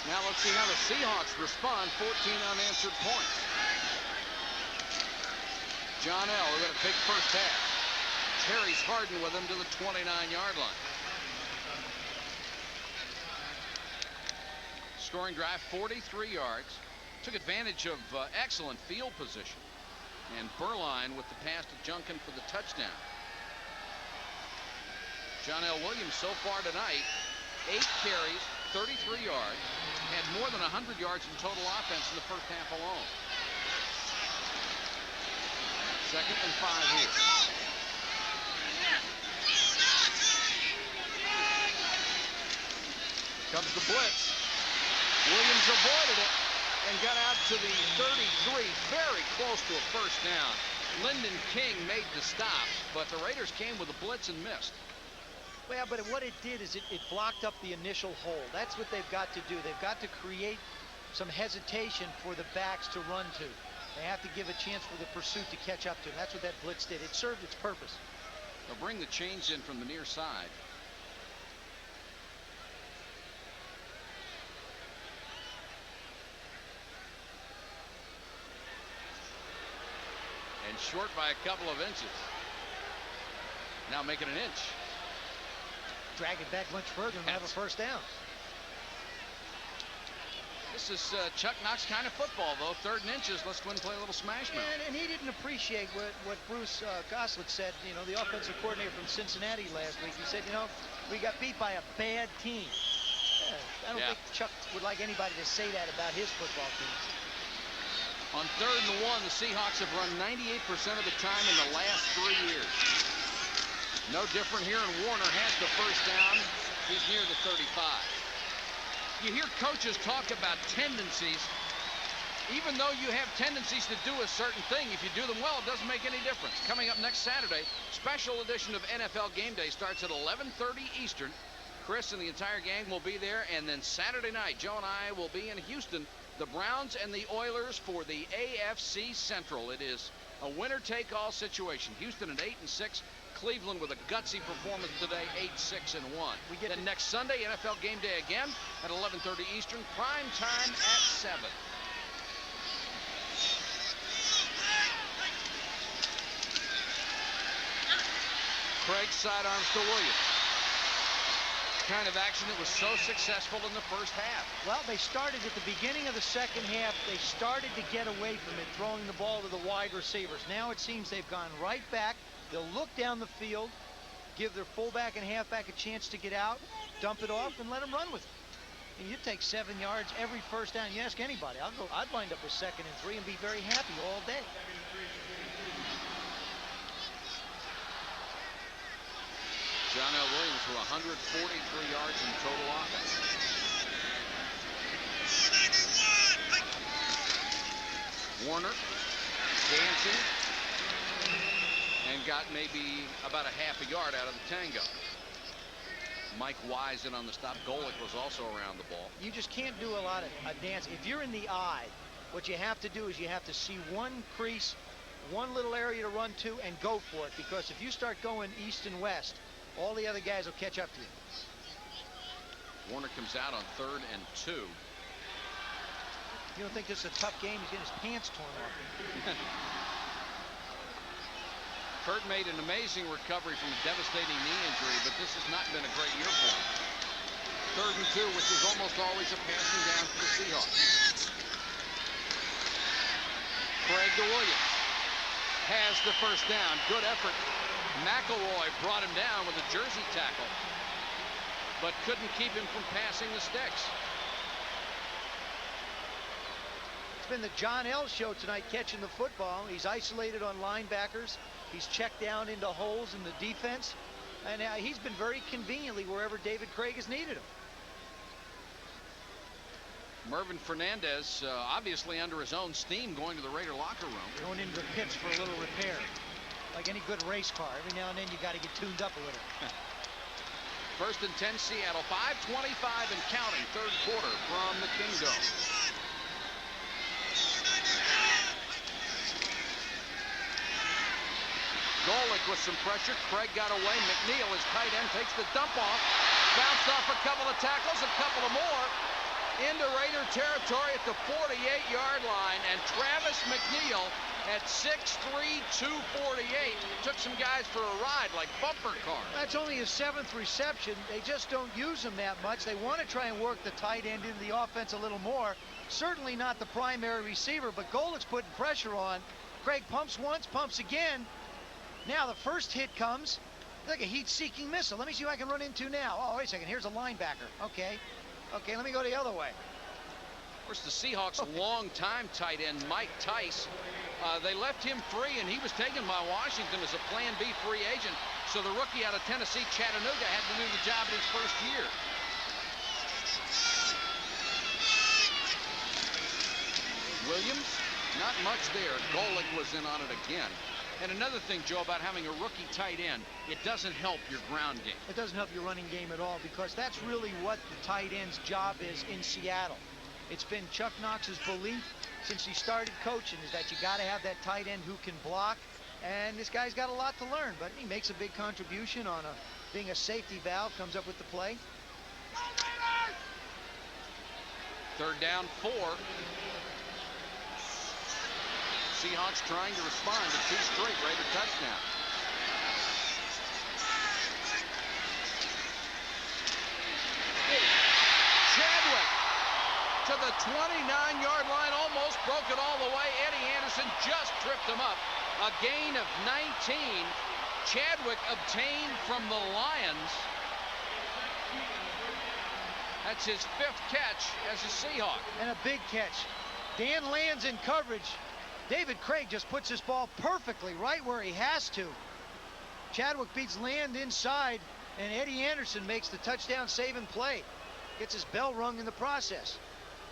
Now let's see how the Seahawks respond. 14 unanswered points. John L. with a big first half. Terry's Harden with him to the 29-yard line. Scoring drive, 43 yards. Took advantage of excellent field position. And Beuerlein with the pass to Junkin for the touchdown. John L. Williams so far tonight, 8 carries, 33 yards, had more than 100 yards in total offense in the first half alone. 2nd and 5 here. Comes the blitz. Williams avoided it and got out to the 33, very close to a first down. Lyndon King made the stop, but the Raiders came with a blitz and missed. Well, but what it did is it blocked up the initial hole. That's what they've got to do. They've got to create some hesitation for the backs to run to. They have to give a chance for the pursuit to catch up to them. That's what that blitz did. It served its purpose. They'll bring the chains in from the near side. And short by a couple of inches. Now make it an inch. Drag it back much further and have a first down. This is Chuck Knox kind of football, though. 3rd and inches. Let's go and play a little smash mouth. And he didn't appreciate what Bruce Goslett said, you know, the offensive coordinator from Cincinnati last week. He said, you know, we got beat by a bad team. I don't think Chuck would like anybody to say that about his football team. On 3rd and 1, the Seahawks have run 98% of the time in the last 3 years. No different here, and Warner has the first down. He's near the 35. You hear coaches talk about tendencies. Even though you have tendencies to do a certain thing, if you do them well, it doesn't make any difference. Coming up next Saturday, special edition of NFL Game Day starts at 11:30 Eastern. Chris and the entire gang will be there, and then Saturday night, Joe and I will be in Houston. The Browns and the Oilers for the AFC Central. It is a winner-take-all situation. Houston at 8-6. Cleveland with a gutsy performance today, 8-6-1. Then next Sunday, NFL Game Day again at 11:30 Eastern. Prime time at 7. Krieg sidearms to Williams. Kind of action that was so successful in the first half. Well, they started at the beginning of the second half. They started to get away from it, throwing the ball to the wide receivers. Now it seems they've gone right back. They'll look down the field, give their fullback and halfback a chance to get out, dump it off, and let them run with it. And you take 7 yards every first down. You ask anybody, I'd wind up with 2nd and 3 and be very happy all day. John L. Williams for 143 yards in total offense. Warner dancing and got maybe about a half a yard out of the tango. Mike Wise in on the stop. Golick was also around the ball. You just can't do a lot of dance. If you're in the eye, what you have to do is you have to see one crease, one little area to run to, and go for it. Because if you start going east and west, all the other guys will catch up to you. Warner comes out on 3rd and 2. You don't think this is a tough game? He's getting his pants torn off. Kurt made an amazing recovery from a devastating knee injury, but this has not been a great year for him. 3rd and 2, which is almost always a passing down for the Seahawks. Krieg to Williams. Has the first down. Good effort. McElroy brought him down with a jersey tackle, but couldn't keep him from passing the sticks. It's been the John L. show tonight, catching the football. He's isolated on linebackers. He's checked down into holes in the defense, and he's been very conveniently wherever David Krieg has needed him. Mervin Fernandez, obviously under his own steam, going to the Raider locker room. Going into the pits for a little repair. Like any good race car, every now and then you got to get tuned up a little. 1st and 10 Seattle, 5:25 and counting, 3rd quarter from the Kingdome. Golick with some pressure. Krieg got away. McNeil, his tight end, takes the dump off. Bounced off a couple of tackles, a couple of more. Into Raider territory at the 48-yard line, and Travis McNeil at 6'3", 248 took some guys for a ride like bumper cars. That's only his 7th reception. They just don't use him that much. They want to try and work the tight end into the offense a little more. Certainly not the primary receiver, but Golick's putting pressure on. Krieg pumps once, pumps again. Now the first hit comes. Like a heat-seeking missile. Let me see who I can run into now. Oh, wait a second. Here's a linebacker. Okay, let me go the other way. Of course, the Seahawks' long-time tight end, Mike Tice, they left him free, and he was taken by Washington as a Plan B free agent. So the rookie out of Tennessee, Chattanooga, had to do the job in his first year. Williams, not much there. Golick was in on it again. And another thing, Joe, about having a rookie tight end, it doesn't help your ground game. It doesn't help your running game at all, because that's really what the tight end's job is in Seattle. It's been Chuck Knox's belief since he started coaching is that you got to have that tight end who can block. And this guy's got a lot to learn, but he makes a big contribution on being a safety valve, comes up with the play. 3rd down, 4. Seahawks trying to respond to 2 straight Raider touchdowns. Chadwick to the 29-yard line, almost broke it all the way. Eddie Anderson just tripped him up. A gain of 19. Chadwick obtained from the Lions. That's his 5th catch as a Seahawk. And a big catch. Dan lands in coverage. David Krieg just puts his ball perfectly right where he has to. Chadwick beats Land inside, and Eddie Anderson makes the touchdown saving play. Gets his bell rung in the process.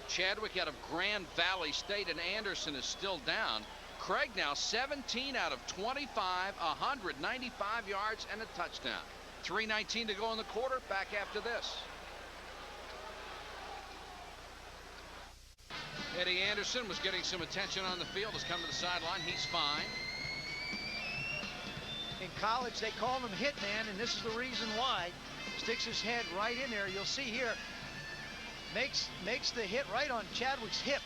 Chadwick out of Grand Valley State, and Anderson is still down. Krieg now 17 out of 25, 195 yards and a touchdown. 3:19 to go in the quarter. Back after this. Eddie Anderson was getting some attention on the field. Has come to the sideline. He's fine. In college, they call him Hitman, and this is the reason why. Sticks his head right in there. You'll see here. Makes the hit right on Chadwick's hip.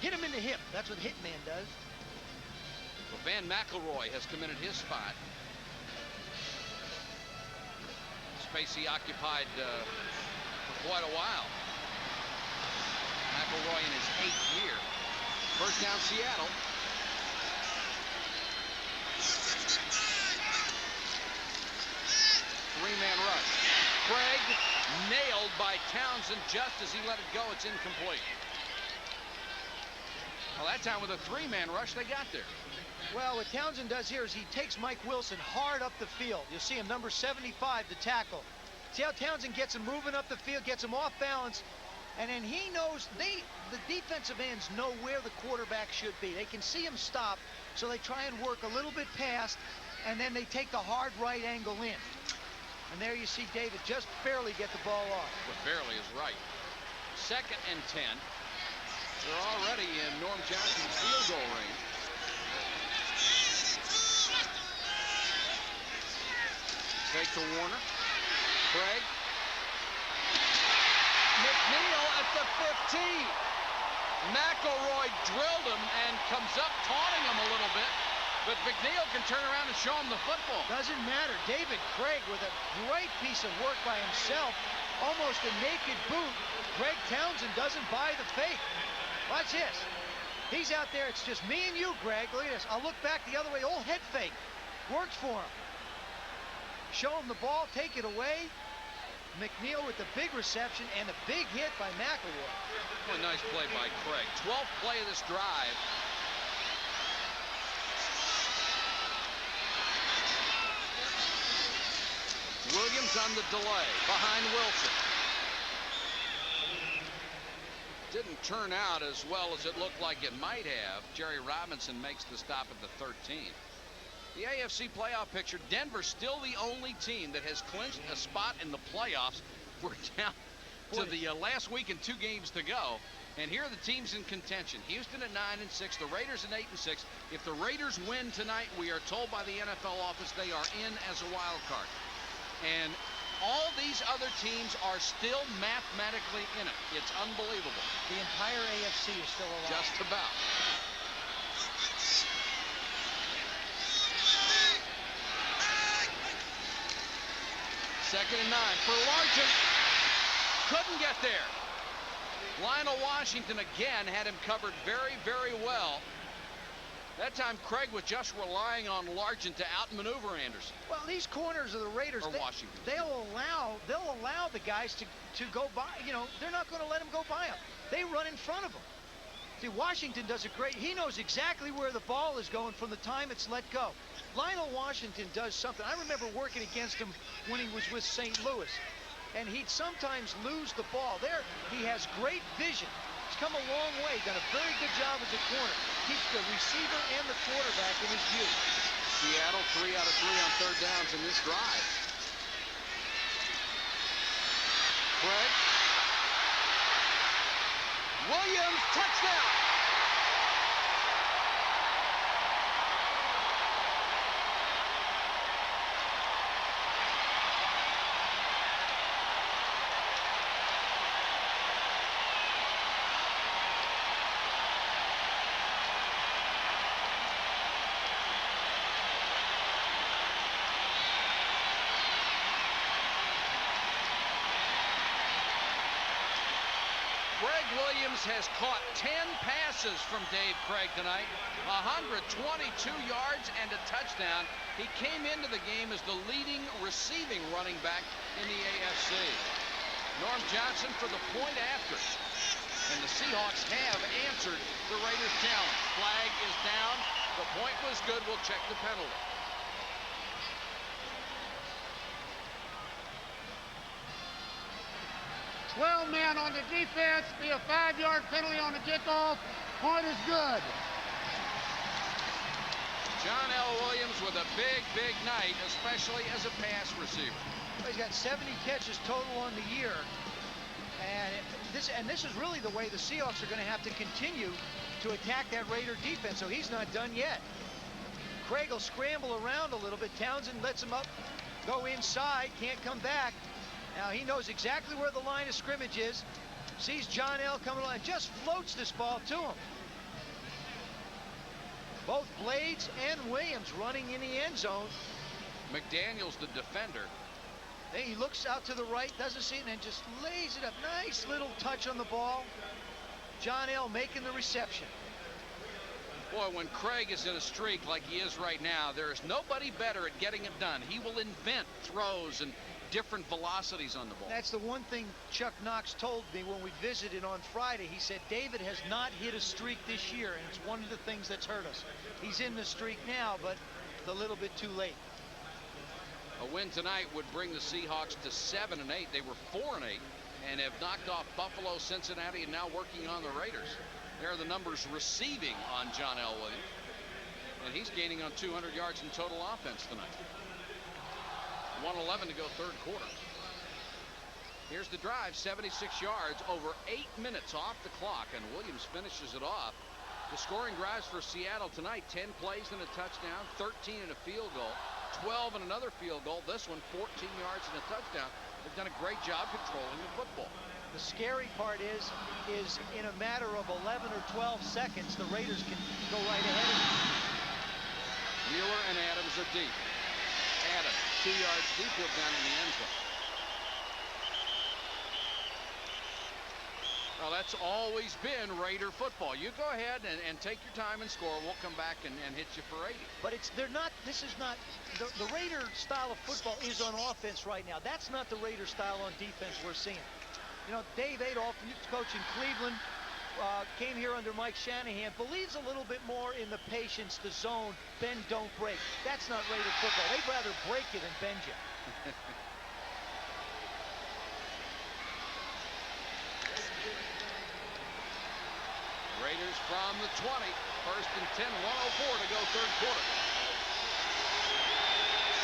Hit him in the hip. That's what Hitman does. Well, Van McElroy has come in at his spot. Space he occupied for quite a while. McElroy in his 8th year. First down, Seattle. Three-man rush. Krieg nailed by Townsend just as he let it go. It's incomplete. Well, that time with a three-man rush, they got there. Well, what Townsend does here is he takes Mike Wilson hard up the field. You'll see him, number 75, to tackle. See how Townsend gets him moving up the field, gets him off balance, and then he knows, the defensive ends know where the quarterback should be. They can see him stop, so they try and work a little bit past, and then they take the hard right angle in. And there you see David just barely get the ball off. But barely is right. 2nd and 10. They're already in Norm Johnson's field goal range. Fake to Warner. Krieg. McNeil at the 15. McElroy drilled him and comes up taunting him a little bit. But McNeil can turn around and show him the football. Doesn't matter. David Krieg with a great piece of work by himself. Almost a naked boot. Greg Townsend doesn't buy the fake. Watch this. He's out there. It's just me and you, Greg. Look at this. I'll look back the other way. Old head fake. Worked for him. Show him the ball. Take it away. McNeil with the big reception and a big hit by McElroy. Well, nice play by Krieg. 12th play of this drive. Williams on the delay behind Wilson. Didn't turn out as well as it looked like it might have. Jerry Robinson makes the stop at the 13. The AFC playoff picture, Denver still the only team that has clinched a spot in the playoffs. We're down to the last week and 2 games to go. And here are the teams in contention. Houston at 9-6, the Raiders at 8-6. If the Raiders win tonight, we are told by the NFL office they are in as a wild card. And all these other teams are still mathematically in it. It's unbelievable. The entire AFC is still alive. Just about. Second and 9 for Largent. Couldn't get there. Lionel Washington again had him covered very, very well. That time Krieg was just relying on Largent to outmaneuver Anderson. Well, these corners of the Raiders, Washington. they'll allow the guys to go by. You know, they're not going to let them go by them. They run in front of them. See, Washington does a great. He knows exactly where the ball is going from the time it's let go. Lionel Washington does something. I remember working against him when he was with St. Louis, and he'd sometimes lose the ball. There, he has great vision. He's come a long way, done a very good job as a corner. Keeps the receiver and the quarterback in his view. Seattle 3 out of 3 on third downs in this drive. Krieg. Williams, touchdown. Williams has caught 10 passes from Dave Krieg tonight, 122 yards and a touchdown. He came into the game as the leading receiving running back in the AFC. Norm Johnson for the point after. And the Seahawks have answered the Raiders' challenge. Flag is down. The point was good. We'll check the penalty. 12 men on the defense. Be a 5-yard penalty on the kickoff. Point is good. John L. Williams with a big, big night, especially as a pass receiver. He's got 70 catches total on the year. And this is really the way the Seahawks are going to have to continue to attack that Raider defense. So he's not done yet. Krieg will scramble around a little bit. Townsend lets him up, go inside, can't come back. Now he knows exactly where the line of scrimmage is. Sees John L. coming along, just floats this ball to him. Both Blades and Williams running in the end zone. McDaniel's the defender. Then he looks out to the right, doesn't see it, and then just lays it up. Nice little touch on the ball. John L. making the reception. Boy, when Krieg is in a streak like he is right now, there is nobody better at getting it done. He will invent throws and different velocities on the ball. That's the one thing Chuck Knox told me when we visited on Friday. He said David has not hit a streak this year, and it's one of the things that's hurt us. He's in the streak now, but it's a little bit too late. A win tonight would bring the Seahawks to 7-8. They were 4-8 and have knocked off Buffalo, Cincinnati, and now working on the Raiders. There are the numbers receiving on John L. Williams, and he's gaining on 200 yards in total offense tonight. 1:11 to go third quarter. Here's the drive, 76 yards, over 8 minutes off the clock, and Williams finishes it off. The scoring drives for Seattle tonight, 10 plays and a touchdown, 13 and a field goal, 12 and another field goal. This one, 14 yards and a touchdown. They've done a great job controlling the football. The scary part is in a matter of 11 or 12 seconds, the Raiders can go right ahead of them. Mueller and Adams are deep. Adams, 2 yards deep, he'll down in the end zone. Well, that's always been Raider football. You go ahead and take your time and score. We'll come back and hit you for 80. But this is not, the Raider style of football is on offense right now. That's not the Raider style on defense we're seeing. You know, Dave Adolph, coach in Cleveland, came here under Mike Shanahan, believes a little bit more in the patience, the zone, bend, don't break. That's not Raider football. They'd rather break you than bend you. Raiders from the 20. First and 10, 1:04 to go third quarter.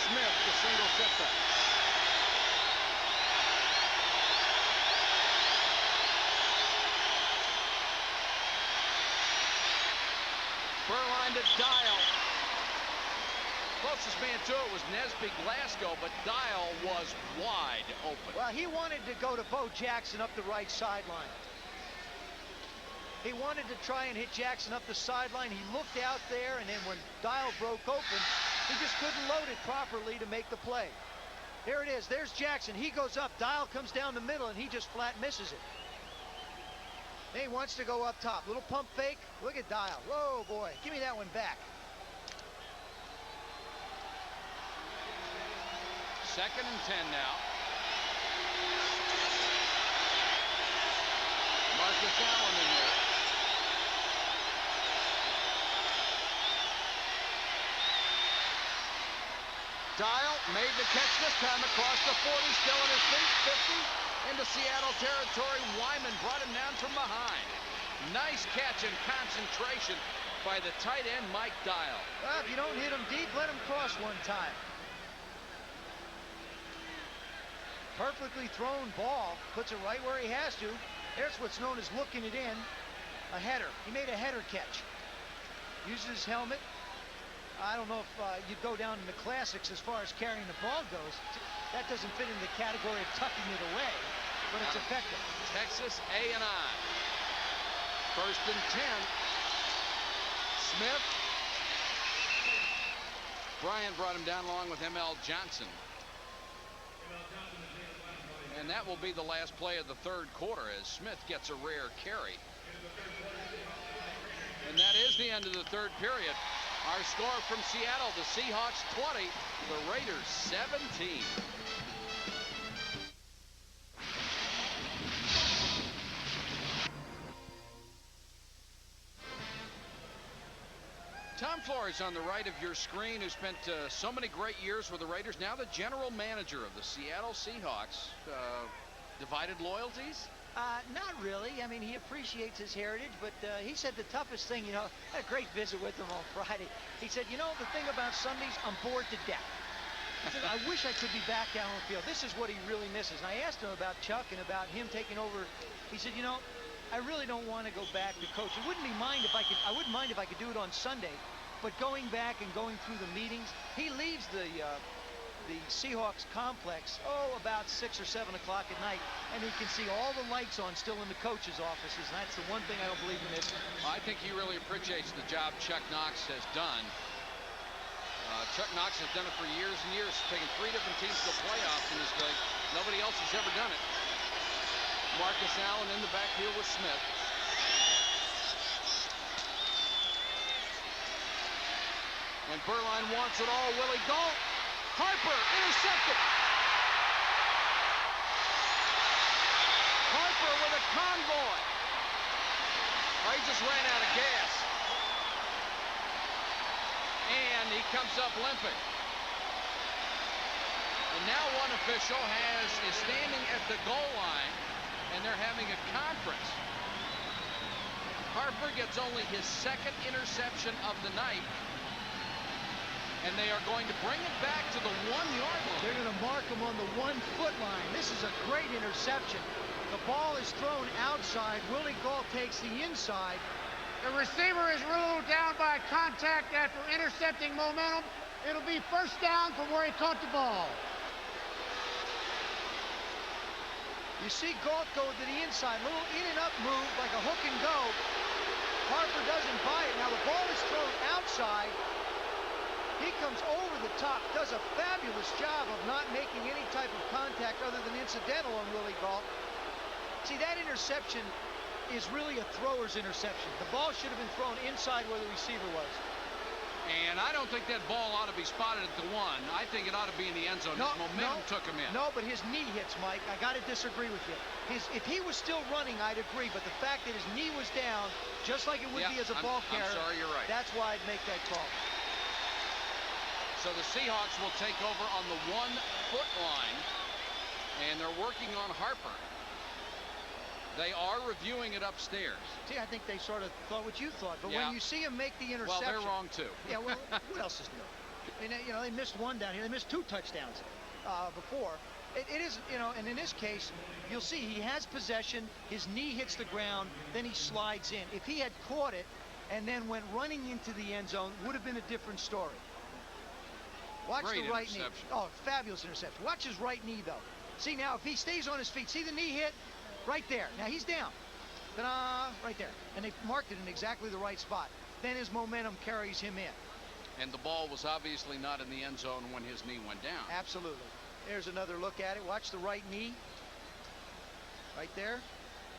Smith, the single setback. Beuerlein to Dial. Closest man to it was Nesby Glasgow, but Dial was wide open. Well, he wanted to go to Bo Jackson up the right sideline. He wanted to try and hit Jackson up the sideline. He looked out there, and then when Dial broke open, he just couldn't load it properly to make the play. There it is. There's Jackson. He goes up. Dial comes down the middle, and he just flat misses it. He wants to go up top. Little pump fake. Look at Dial. Whoa, boy. Give me that one back. Second and 10 now. Marcus Allen in there. Dial made the catch this time across the 40, still on his feet, 50 into Seattle territory. Wyman brought him down from behind. Nice catch and concentration by the tight end, Mike Dial. Well, if you don't hit him deep, let him cross one time. Perfectly thrown ball, puts it right where he has to. There's what's known as looking it in, a header. He made a header catch. Uses his helmet. I don't know if you go down in the classics as far as carrying the ball goes. That doesn't fit in the category of tucking it away, but it's effective. Texas A&I. First and 10. Smith. Bryant brought him down along with M.L. Johnson. And that will be the last play of the third quarter as Smith gets a rare carry. And that is the end of the third period. Our score from Seattle, the Seahawks 20, the Raiders 17. Tom Flores on the right of your screen, who spent so many great years with the Raiders, now the general manager of the Seattle Seahawks. divided loyalties? Not really. I mean, he appreciates his heritage, but he said the toughest thing, I had a great visit with him on Friday. He said, the thing about Sundays, I'm bored to death. He said, I wish I could be back down on the field. This is what he really misses. And I asked him about Chuck and about him taking over. He said, I really don't want to go back to coach. I wouldn't mind if I could do it on Sunday, but going back and going through the meetings, he leaves the Seahawks complex, about 6 or 7 o'clock at night, and he can see all the lights on still in the coach's offices, and that's the one thing I don't believe he misses. I think he really appreciates the job Chuck Knox has done. Chuck Knox has done it for years and years, taking 3 different teams to the playoffs in this league. Nobody else has ever done it. Marcus Allen in the backfield with Smith. And Beuerlein wants it all. Willie Gault. Harper intercepted. Harper with a convoy. He just ran out of gas. And he comes up limping. And now one official is standing at the goal line, and they're having a conference. Harper gets only his 2nd interception of the night. And they are going to bring it back to the 1-yard line. They're going to mark him on the 1-foot line. This is a great interception. The ball is thrown outside. Willie Gault takes the inside. The receiver is ruled down by contact after intercepting momentum. It'll be first down from where he caught the ball. You see Gault go to the inside. Little in and up move like a hook and go. Harper doesn't buy it. Now the ball is thrown outside. He comes over the top, does a fabulous job of not making any type of contact other than incidental on Willie Gault. See, that interception is really a thrower's interception. The ball should have been thrown inside where the receiver was. And I don't think that ball ought to be spotted at the 1. I think it ought to be in the end zone. His momentum took him in. No, but his knee hits, Mike. I got to disagree with you. If he was still running, I'd agree. But the fact that his knee was down, just like it would be as a ball carrier, I'm sorry, you're right. That's why I'd make that call. So the Seahawks will take over on the 1-foot line, and they're working on Harper. They are reviewing it upstairs. See, I think they sort of thought what you thought, but when you see him make the interception... Well, they're wrong, too. Yeah, well, what else is new? I mean, they missed one down here. They missed 2 touchdowns before. It is, and in this case, you'll see he has possession, his knee hits the ground, then he slides in. If he had caught it and then went running into the end zone, would have been a different story. Watch the right knee. Oh, fabulous interception. Watch his right knee, though. See, now, if he stays on his feet, see the knee hit? Right there. Now, he's down. Ta-da! Right there. And they marked it in exactly the right spot. Then his momentum carries him in. And the ball was obviously not in the end zone when his knee went down. Absolutely. There's another look at it. Watch the right knee. Right there.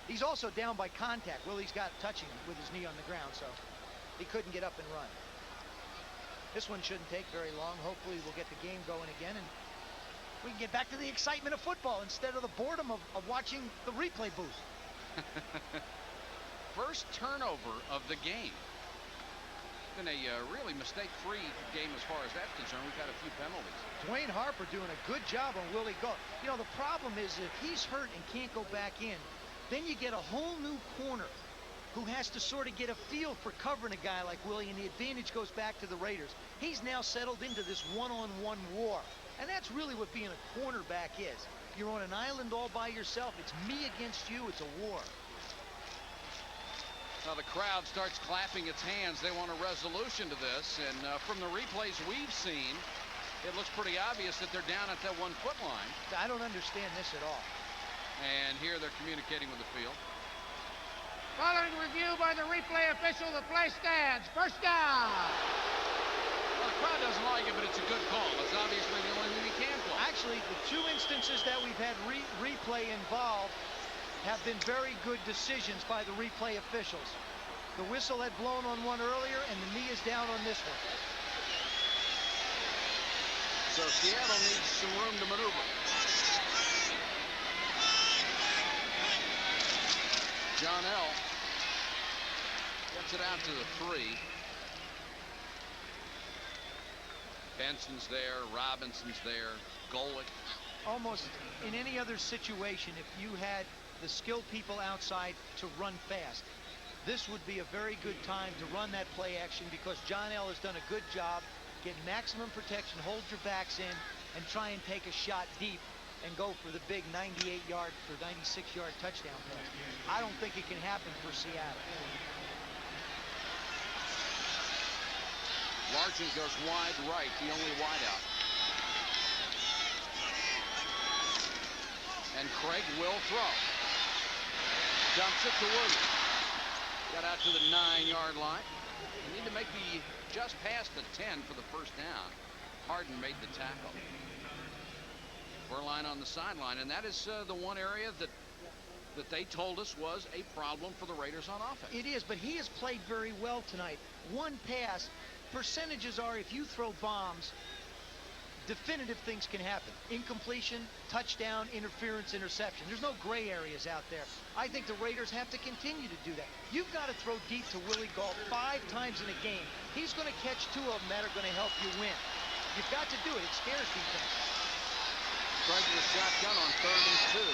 He's also down by contact. Willie's got touching him with his knee on the ground, so he couldn't get up and run. This one shouldn't take very long. Hopefully we'll get the game going again, and we can get back to the excitement of football instead of the boredom of watching the replay booth. First turnover of the game. Been a really mistake-free game as far as that's concerned. We've had a few penalties. Dwayne Harper doing a good job on Willie Gault. The problem is if he's hurt and can't go back in, then you get a whole new corner who has to sort of get a feel for covering a guy like Willie, and the advantage goes back to the Raiders. He's now settled into this one-on-one war, and that's really what being a cornerback is. You're on an island all by yourself. It's me against you. It's a war. Now the crowd starts clapping its hands. They want a resolution to this, and from the replays we've seen, it looks pretty obvious that they're down at that 1-foot line. I don't understand this at all. And here they're communicating with the field. Following review by the replay official, the play stands. First down. Well, the crowd doesn't like it, but it's a good call. It's obviously the only thing he can call. Actually, the 2 instances that we've had replay involved have been very good decisions by the replay officials. The whistle had blown on one earlier, and the knee is down on this one. So Seattle needs some room to maneuver. John L. gets it out to the 3. Benson's there, Robinson's there, Golick, almost in any other situation, if you had the skilled people outside to run fast, this would be a very good time to run that play action, because John L. has done a good job getting maximum protection, hold your backs in, and try and take a shot deep and go for the big 98-yard or 96-yard touchdown pass. I don't think it can happen for Seattle. Largent goes wide right, the only wideout. And Krieg will throw. Dumps it to Williams. Got out to the 9-yard line. You need to make the just past the 10 for the first down. Harden made the tackle. Beuerlein on the sideline, and that is the one area that they told us was a problem for the Raiders on offense. It is, but he has played very well tonight. One pass. Percentages are, if you throw bombs, definitive things can happen. Incompletion, touchdown, interference, interception. There's no gray areas out there. I think the Raiders have to continue to do that. You've got to throw deep to Willie Gault 5 times in a game. He's going to catch 2 of them that are going to help you win. You've got to do it. It scares defense. Krieg the shotgun on 3rd and 2.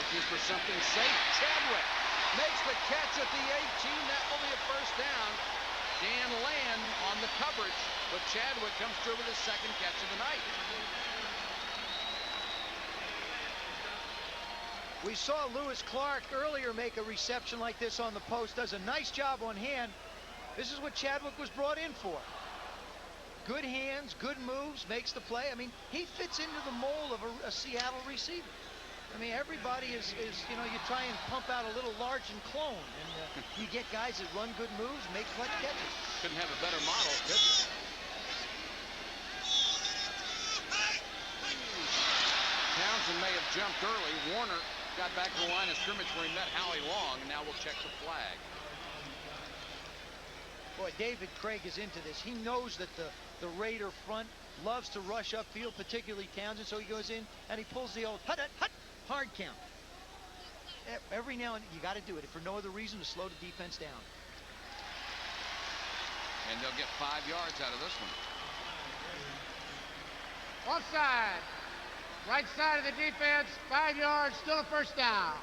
Looking for something safe. Chadwick makes the catch at the 18. That will be a first down. Dan Land on the coverage, but Chadwick comes through with his 2nd catch of the night. We saw Lewis Clark earlier make a reception like this on the post. Does a nice job on hand. This is what Chadwick was brought in for. Good hands, good moves, makes the play. I mean, he fits into the mold of a Seattle receiver. I mean, everybody is, you know, you try and pump out a little large and clone, and you get guys that run good moves, make clutch catches. Couldn't have a better model, could you? Townsend may have jumped early. Warner got back to the line of scrimmage where he met Howie Long, and now we'll check the flag. Boy, David Krieg is into this. He knows that the Raider front loves to rush upfield, particularly Townsend, so he goes in and he pulls the old hut, hard count. Every now and then, you got to do it, if for no other reason, to slow the defense down. And they'll get 5 yards out of this one. Offside. Right side of the defense, 5 yards, still a first down.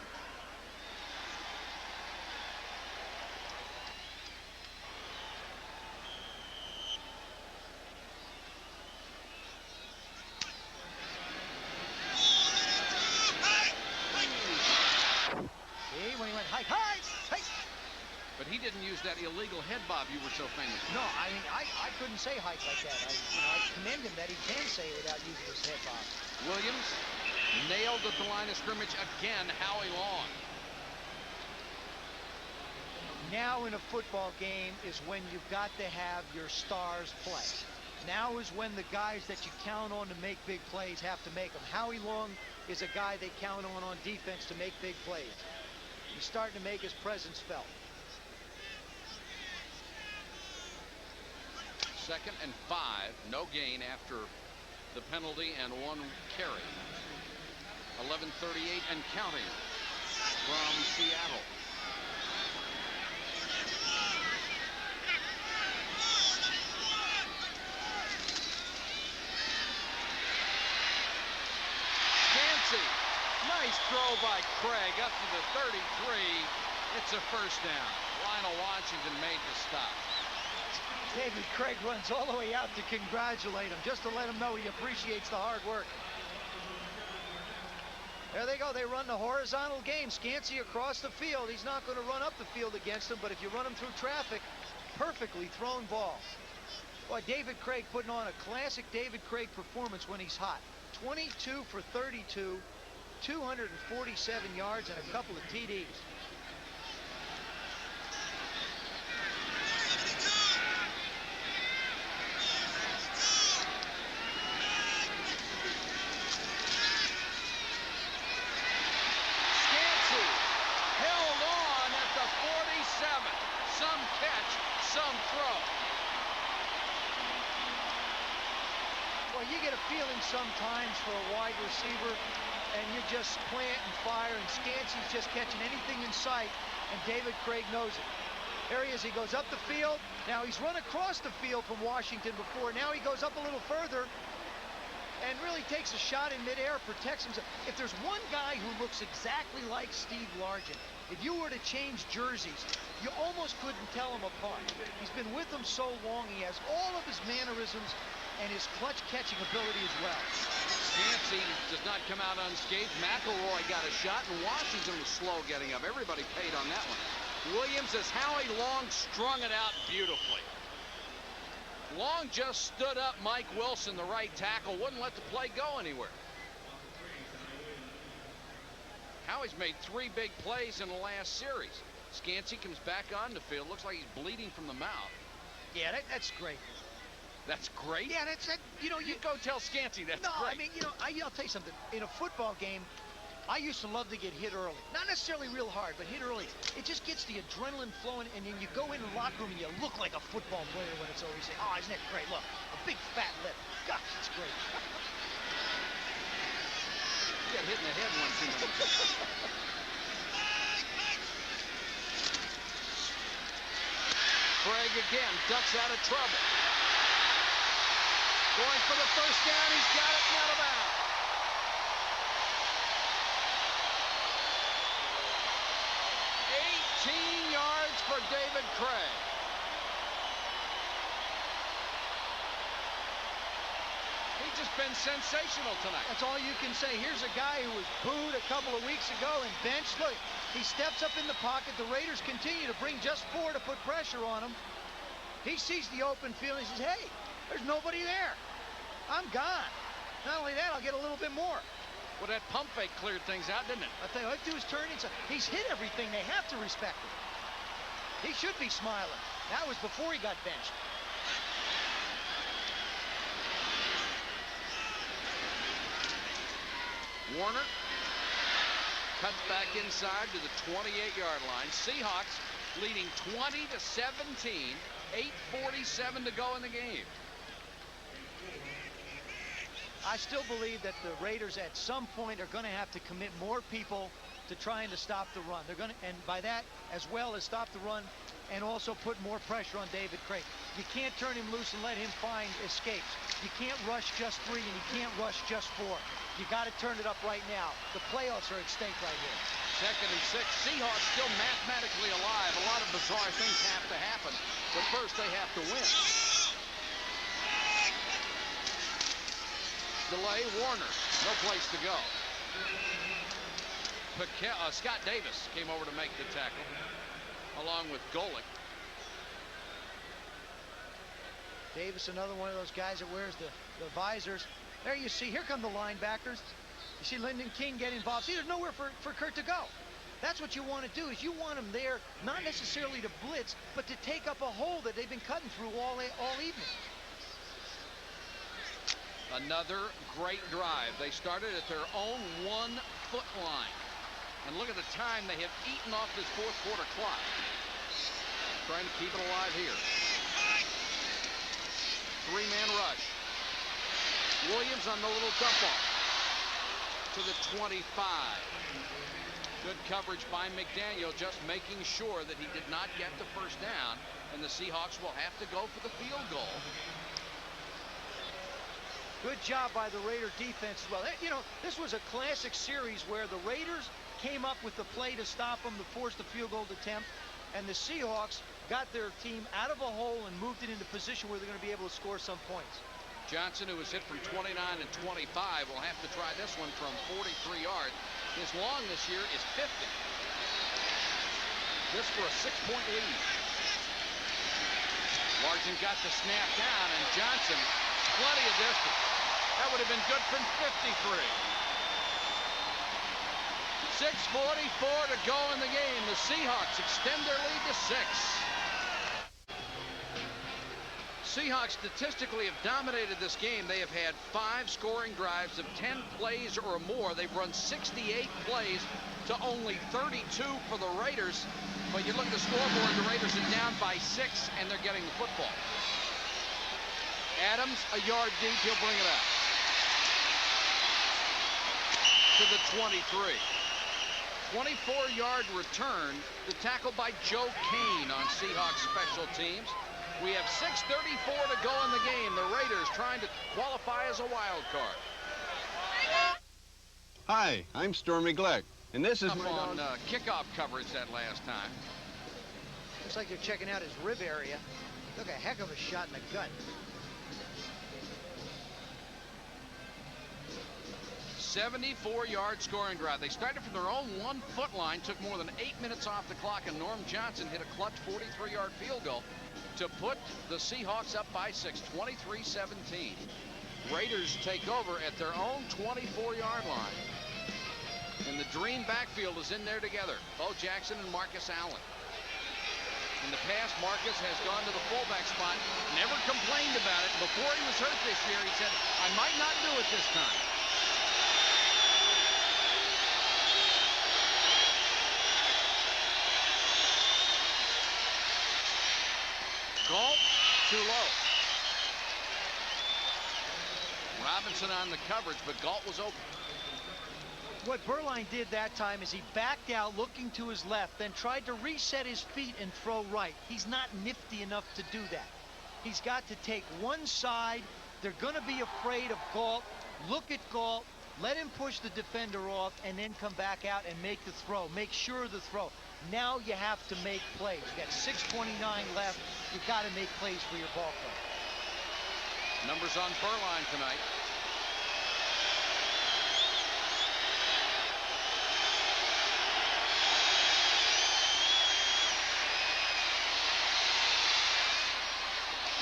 But he didn't use that illegal head bob you were so famous for. No, I mean, I couldn't say hike like that. I commend him that he can say it without using his head bob. Williams nailed at the line of scrimmage again. Howie Long. Now in a football game is when you've got to have your stars play. Now is when the guys that you count on to make big plays have to make them. Howie Long is a guy they count on defense to make big plays. He's starting to make his presence felt. 2nd and 5, no gain after the penalty and 1 carry. 11:38 and counting from Seattle. Dancy, nice throw by Krieg up to the 33. It's a first down. Lionel Washington made the stop. David Krieg runs all the way out to congratulate him, just to let him know he appreciates the hard work. There they go. They run the horizontal game. Scansey across the field. He's not going to run up the field against him, but if you run him through traffic, perfectly thrown ball. Boy, David Krieg putting on a classic David Krieg performance when he's hot. 22 for 32, 247 yards, and a couple of TDs. Some catch, some throw. Well, you get a feeling sometimes for a wide receiver, and you just plant and fire, and Scansey's just catching anything in sight, and David Krieg knows it. There he is. He goes up the field. Now he's run across the field from Washington before. Now he goes up a little further and really takes a shot in midair, protects himself. If there's one guy who looks exactly like Steve Largent, if you were to change jerseys, you almost couldn't tell them apart. He's been with them so long. He has all of his mannerisms and his clutch catching ability as well. Scansey does not come out unscathed. McElroy got a shot, and Washington was slow getting up. Everybody paid on that one. Williams as Howie Long strung it out beautifully. Long just stood up Mike Wilson, the right tackle, wouldn't let the play go anywhere. Howie's made 3 big plays in the last series. Scansey comes back on the field. Looks like he's bleeding from the mouth. Yeah, that's great. That's great? Yeah, you know, you go tell Scansey that's no, great. I mean, you know, I'll tell you something. In a football game, I used to love to get hit early. Not necessarily real hard, but hit early. It just gets the adrenaline flowing, and then you go in the locker room and you look like a football player when it's over. You say, oh, isn't that great? Look, a big fat lip. Gosh, it's great. You got hit in the head one too many times. Krieg again ducks out of trouble. Going for the first down. He's got it, out of bounds. 18 yards for David Krieg. He's just been sensational tonight. That's all you can say. Here's a guy who was booed a couple of weeks ago and benched. Look, he steps up in the pocket. The Raiders continue to bring just 4 to put pressure on him. He sees the open field and he says, hey, there's nobody there. I'm gone. Not only that, I'll get a little bit more. Well, that pump fake cleared things out, didn't it? I tell you, all he do is turn inside. He's hit everything. They have to respect him. He should be smiling. That was before he got benched. Warner cuts back inside to the 28-yard line. Seahawks leading 20-17. 8:47 to go in the game. I still believe that the Raiders at some point are going to have to commit more people to trying to stop the run. They're going to, and by that, as well as stop the run and also put more pressure on David Krieg. You can't turn him loose and let him find escapes. You can't rush just 3 and you can't rush just 4. You got to turn it up right now. The playoffs are at stake right here. 2nd and 6. Seahawks still mathematically alive. A lot of bizarre things have to happen, but first they have to win. Delay, Warner, no place to go. Scott Davis came over to make the tackle, along with Golick. Davis, another one of those guys that wears the visors. There you see, here come the linebackers. You see Lyndon King get involved. See, there's nowhere for Kurt to go. That's what you want to do, is you want him there, not necessarily to blitz, but to take up a hole that they've been cutting through all evening. Another great drive. They started at their own 1-foot line. And look at the time they have eaten off this 4th quarter clock. Trying to keep it alive here. 3-man rush. Williams on the little dump off to the 25. Good coverage by McDaniel, just making sure that he did not get the first down, and the Seahawks will have to go for the field goal. Good job by the Raider defense as well. You know, this was a classic series where the Raiders came up with the play to stop them, to force the field goal attempt, and the Seahawks got their team out of a hole and moved it into position where they're going to be able to score some points. Johnson, who was hit from 29 and 25, will have to try this one from 43 yards. His long this year is 50. This for a 6-point lead. Largent got the snap down, and Johnson, plenty of distance. That would have been good from 53. 6:44 to go in the game. The Seahawks extend their lead to 6. Seahawks statistically have dominated this game. They have had 5 scoring drives of 10 plays or more. They've run 68 plays to only 32 for the Raiders. But you look at the scoreboard, the Raiders are down by 6, and they're getting the football. Adams, a yard deep, he'll bring it up to the 23. 24-yard return. The tackle by Joe Kane on Seahawks special teams. We have 6:34 to go in the game. The Raiders trying to qualify as a wild card. Hi, I'm Stormy Gleck, and this is Up on kickoff coverage that last time. Looks like they're checking out his rib area. Took a heck of a shot in the gut. 74-yard scoring drive. They started from their own 1-foot line, took more than 8 minutes off the clock, and Norm Johnson hit a clutch 43-yard field goal to put the Seahawks up by 6, 23-17. Raiders take over at their own 24-yard line. And the Dream backfield is in there together. Bo Jackson and Marcus Allen. In the past, Marcus has gone to the fullback spot, never complained about it. Before he was hurt this year, he said, I might not do it this time. Galt, too low. Robinson on the coverage, but Galt was open. What Beuerlein did that time is he backed out looking to his left, then tried to reset his feet and throw right. He's not nifty enough to do that. He's got to take one side. They're going to be afraid of Galt. Look at Galt, let him push the defender off, and then come back out and make the throw. Make sure of the throw. Now you have to make plays. You got 6:29 left. You've got to make plays for your ball club. Numbers on Beuerlein tonight.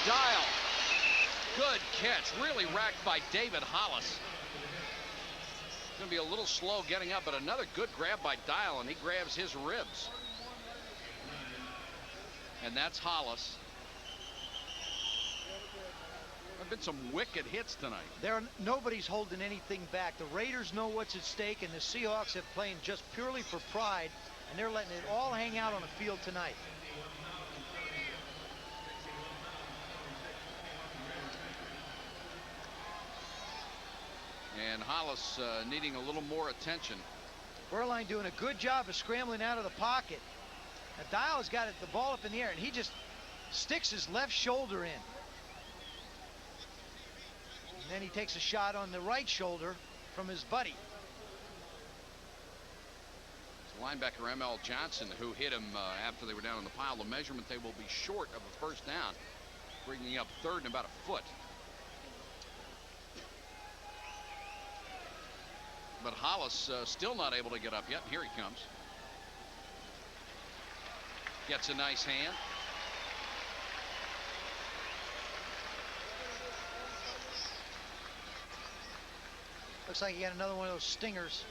Dial. Good catch. Really racked by David Hollis. Going to be a little slow getting up, but another good grab by Dial, and he grabs his ribs. And that's Hollis. There have been some wicked hits tonight. Nobody's holding anything back. The Raiders know what's at stake, and the Seahawks have played just purely for pride, and they're letting it all hang out on the field tonight. And Hollis needing a little more attention. Beuerlein doing a good job of scrambling out of the pocket. Now Dial's got the ball up in the air, and he just sticks his left shoulder in. And then he takes a shot on the right shoulder from his buddy. Linebacker M.L. Johnson, who hit him after they were down in the pile. The measurement, they will be short of a first down, bringing up third and about a foot. But Hollis still not able to get up yet. Here he comes. Gets a nice hand. Looks like you got another one of those stingers.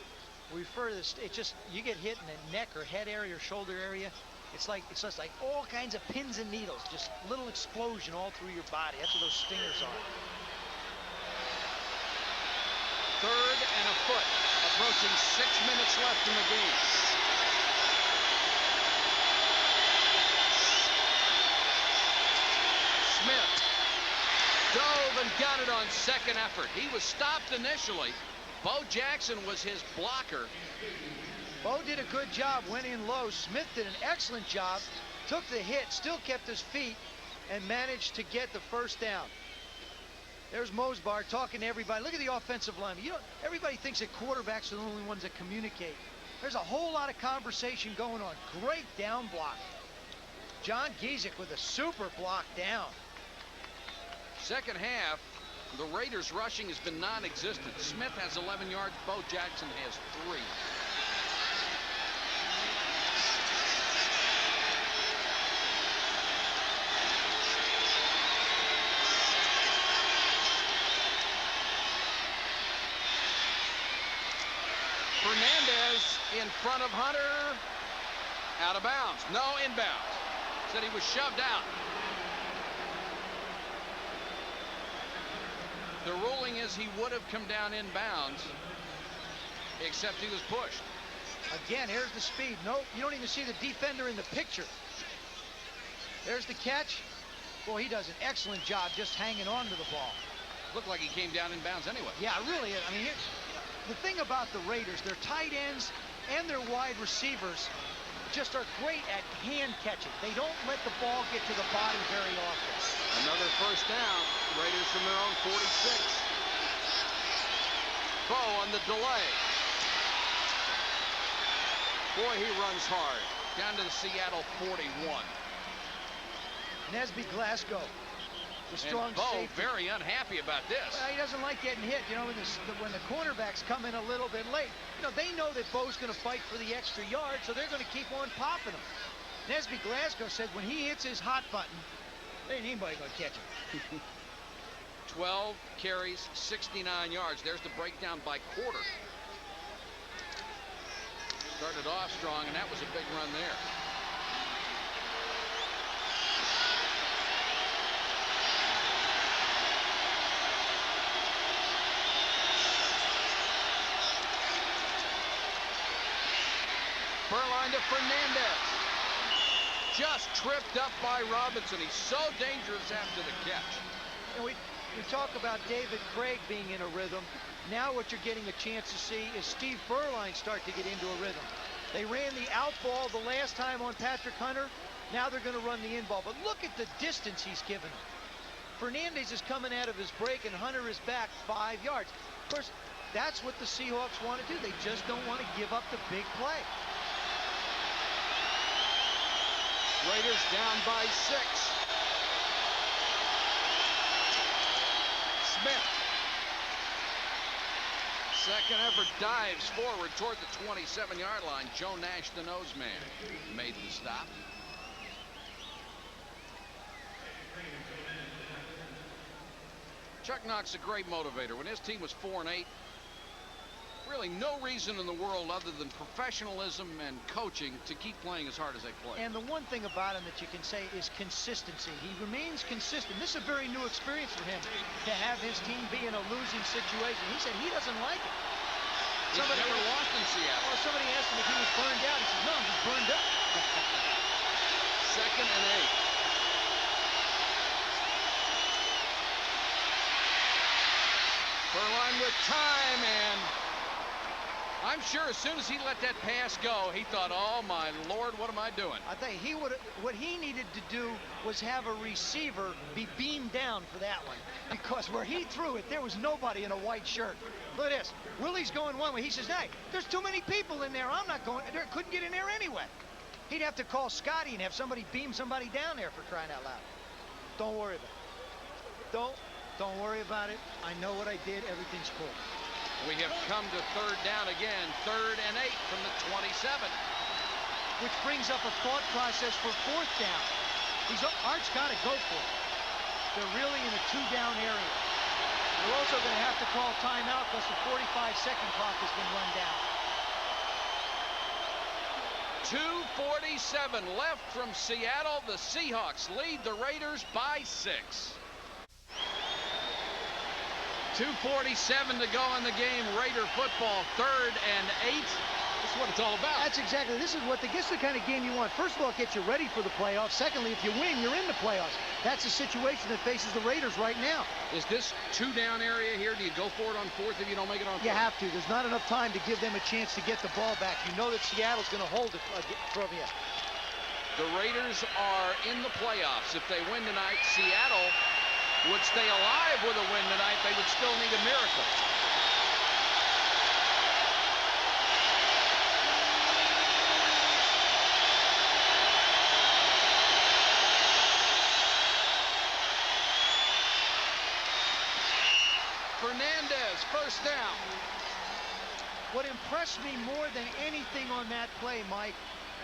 We refer to this, it's just, you get hit in the neck or head area or shoulder area. It's just like all kinds of pins and needles, just little explosion all through your body. That's what those stingers are. Third and a foot, approaching 6 minutes left in the game. Smith dove and got it on second effort. He was stopped initially. Bo Jackson was his blocker. Bo did a good job, went in low. Smith did an excellent job, took the hit, still kept his feet, and managed to get the first down. There's Mosbar talking to everybody. Look at the offensive line. Everybody thinks that quarterbacks are the only ones that communicate. There's a whole lot of conversation going on. Great down block. John Giesick with a super block down. Second half, the Raiders rushing has been non-existent. Smith has 11 yards. Bo Jackson has 3. Fernandez in front of Hunter. Out of bounds. No, inbounds. Said he was shoved out. The ruling is he would have come down inbounds, except he was pushed. Again, here's the speed. No, you don't even see the defender in the picture. There's the catch. Boy, he does an excellent job just hanging on to the ball. Looked like he came down inbounds anyway. Yeah, really. I mean, the thing about the Raiders, their tight ends and their wide receivers just are great at hand catching. They don't let the ball get to the body very often. Another first down. Raiders from their own 46. Bow on the delay. Boy, he runs hard. Down to the Seattle 41. Nesby Glasgow, the strong and Bow safety. very unhappy about this. Well, he doesn't like getting hit. You know, when the cornerbacks come in a little bit late, you know, they know that Bow's going to fight for the extra yard, so they're going to keep on popping him. Nesby Glasgow said when he hits his hot button, there ain't anybody going to catch him. 12 carries, 69 yards. There's the breakdown by quarter. Started off strong, and that was a big run there. Beuerlein to Fernandez. Just tripped up by Robinson. He's so dangerous after the catch. And we talk about David Krieg being in a rhythm. Now what you're getting a chance to see is Steve Beuerlein start to get into a rhythm. They ran the out ball the last time on Patrick Hunter. Now they're going to run the in ball. But look at the distance he's given him. Fernandez is coming out of his break, and Hunter is back 5 yards. Of course, that's what the Seahawks want to do. They just don't want to give up the big play. Raiders down by 6. Smith. Second effort, dives forward toward the 27-yard line. Joe Nash, the nose man, made the stop. Chuck Knox, a great motivator. When his team was 4-8, really no reason in the world other than professionalism and coaching to keep playing as hard as they play. And the one thing about him that you can say is consistency. He remains consistent. This is a very new experience for him to have his team be in a losing situation. He said he doesn't like it. He's never lost in Seattle. Well, somebody asked him if he was burned out. He said, no, I'm just burned up. Second and 8. Beuerlein with time, and I'm sure as soon as he let that pass go, he thought, oh my Lord, what am I doing? I think what he needed to do was have a receiver be beamed down for that one, because where he threw it, there was nobody in a white shirt. Look at this. Willie's going one way. He says, hey, there's too many people in there. I'm not going. Couldn't get in there anyway. He'd have to call Scotty and have somebody beam somebody down there, for crying out loud. Don't worry about it. Don't worry about it. I know what I did. Everything's cool. We have come to third down again. 3rd and 8 from the 27. Which brings up a thought process for 4th down. Art's got to go for it. They're really in a 2-down area. They're also going to have to call timeout because the 45-second clock has been run down. 2:47 left from Seattle. The Seahawks lead the Raiders by 6. 2:47 to go in the game. Raider football, 3rd and 8. This is what it's all about. This is the kind of game you want. First of all, it gets you ready for the playoffs. Secondly, if you win, you're in the playoffs. That's the situation that faces the Raiders right now. Is this 2-down area here? Do you go for it on 4th if you don't make it on 4th? You have to. There's not enough time to give them a chance to get the ball back. You know that Seattle's going to hold it from you. The Raiders are in the playoffs. If they win tonight, Seattle would stay alive with a win tonight. They would still need a miracle. Fernandez, first down. What impressed me more than anything on that play, Mike,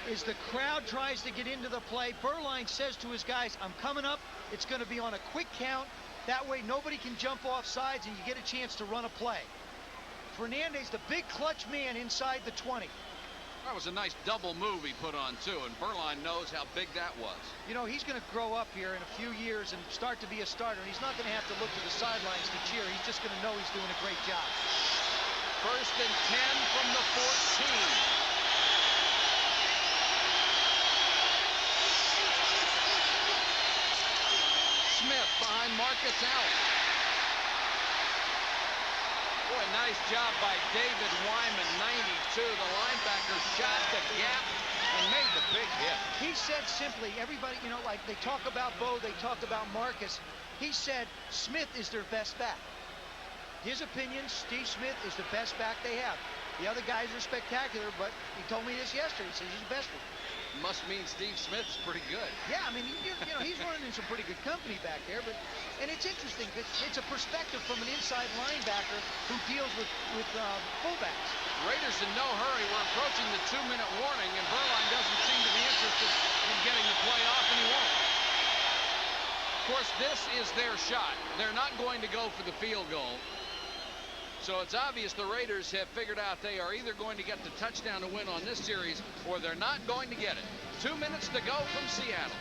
is the crowd tries to get into the play. Beuerlein says to his guys, I'm coming up. It's going to be on a quick count. That way nobody can jump off sides and you get a chance to run a play. Fernandez, the big clutch man inside the 20. That was a nice double move he put on, too, and Beuerlein knows how big that was. You know, he's going to grow up here in a few years and start to be a starter, and he's not going to have to look to the sidelines to cheer. He's just going to know he's doing a great job. 1st and 10 from the 14. Smith behind Marcus Allen. Boy, nice job by David Wyman, 92. The linebacker shot the gap and made the big hit. He said simply, everybody, you know, like they talk about Bo, they talk about Marcus. He said Smith is their best back. His opinion, Steve Smith is the best back they have. The other guys are spectacular, but he told me this yesterday. He says he's the best one. Must mean Steve Smith's pretty good. Yeah, I mean, you know, he's running in some pretty good company back there. And it's interesting. It's a perspective from an inside linebacker who deals with fullbacks. Raiders in no hurry. We're approaching the 2-minute warning, and Beuerlein doesn't seem to be interested in getting the play off, and he won't. Of course, this is their shot. They're not going to go for the field goal. So it's obvious the Raiders have figured out they are either going to get the touchdown to win on this series, or they're not going to get it. 2 minutes to go from Seattle.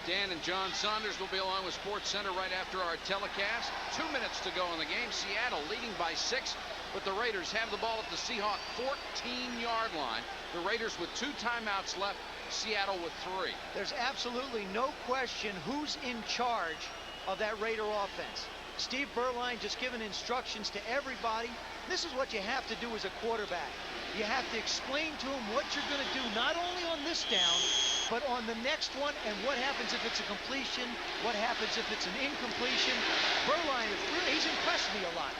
Dan and John Saunders will be along with Sports Center right after our telecast. 2 minutes to go in the game. Seattle leading by 6, but the Raiders have the ball at the Seahawks 14-yard line. The Raiders with 2 timeouts left. Seattle with 3. There's absolutely no question who's in charge of that Raider offense. Steve Beuerlein just giving instructions to everybody. This is what you have to do as a quarterback. You have to explain to him what you're going to do, not only on this down, but on the next one, and what happens if it's a completion, what happens if it's an incompletion. Beuerlein, he's impressed me a lot.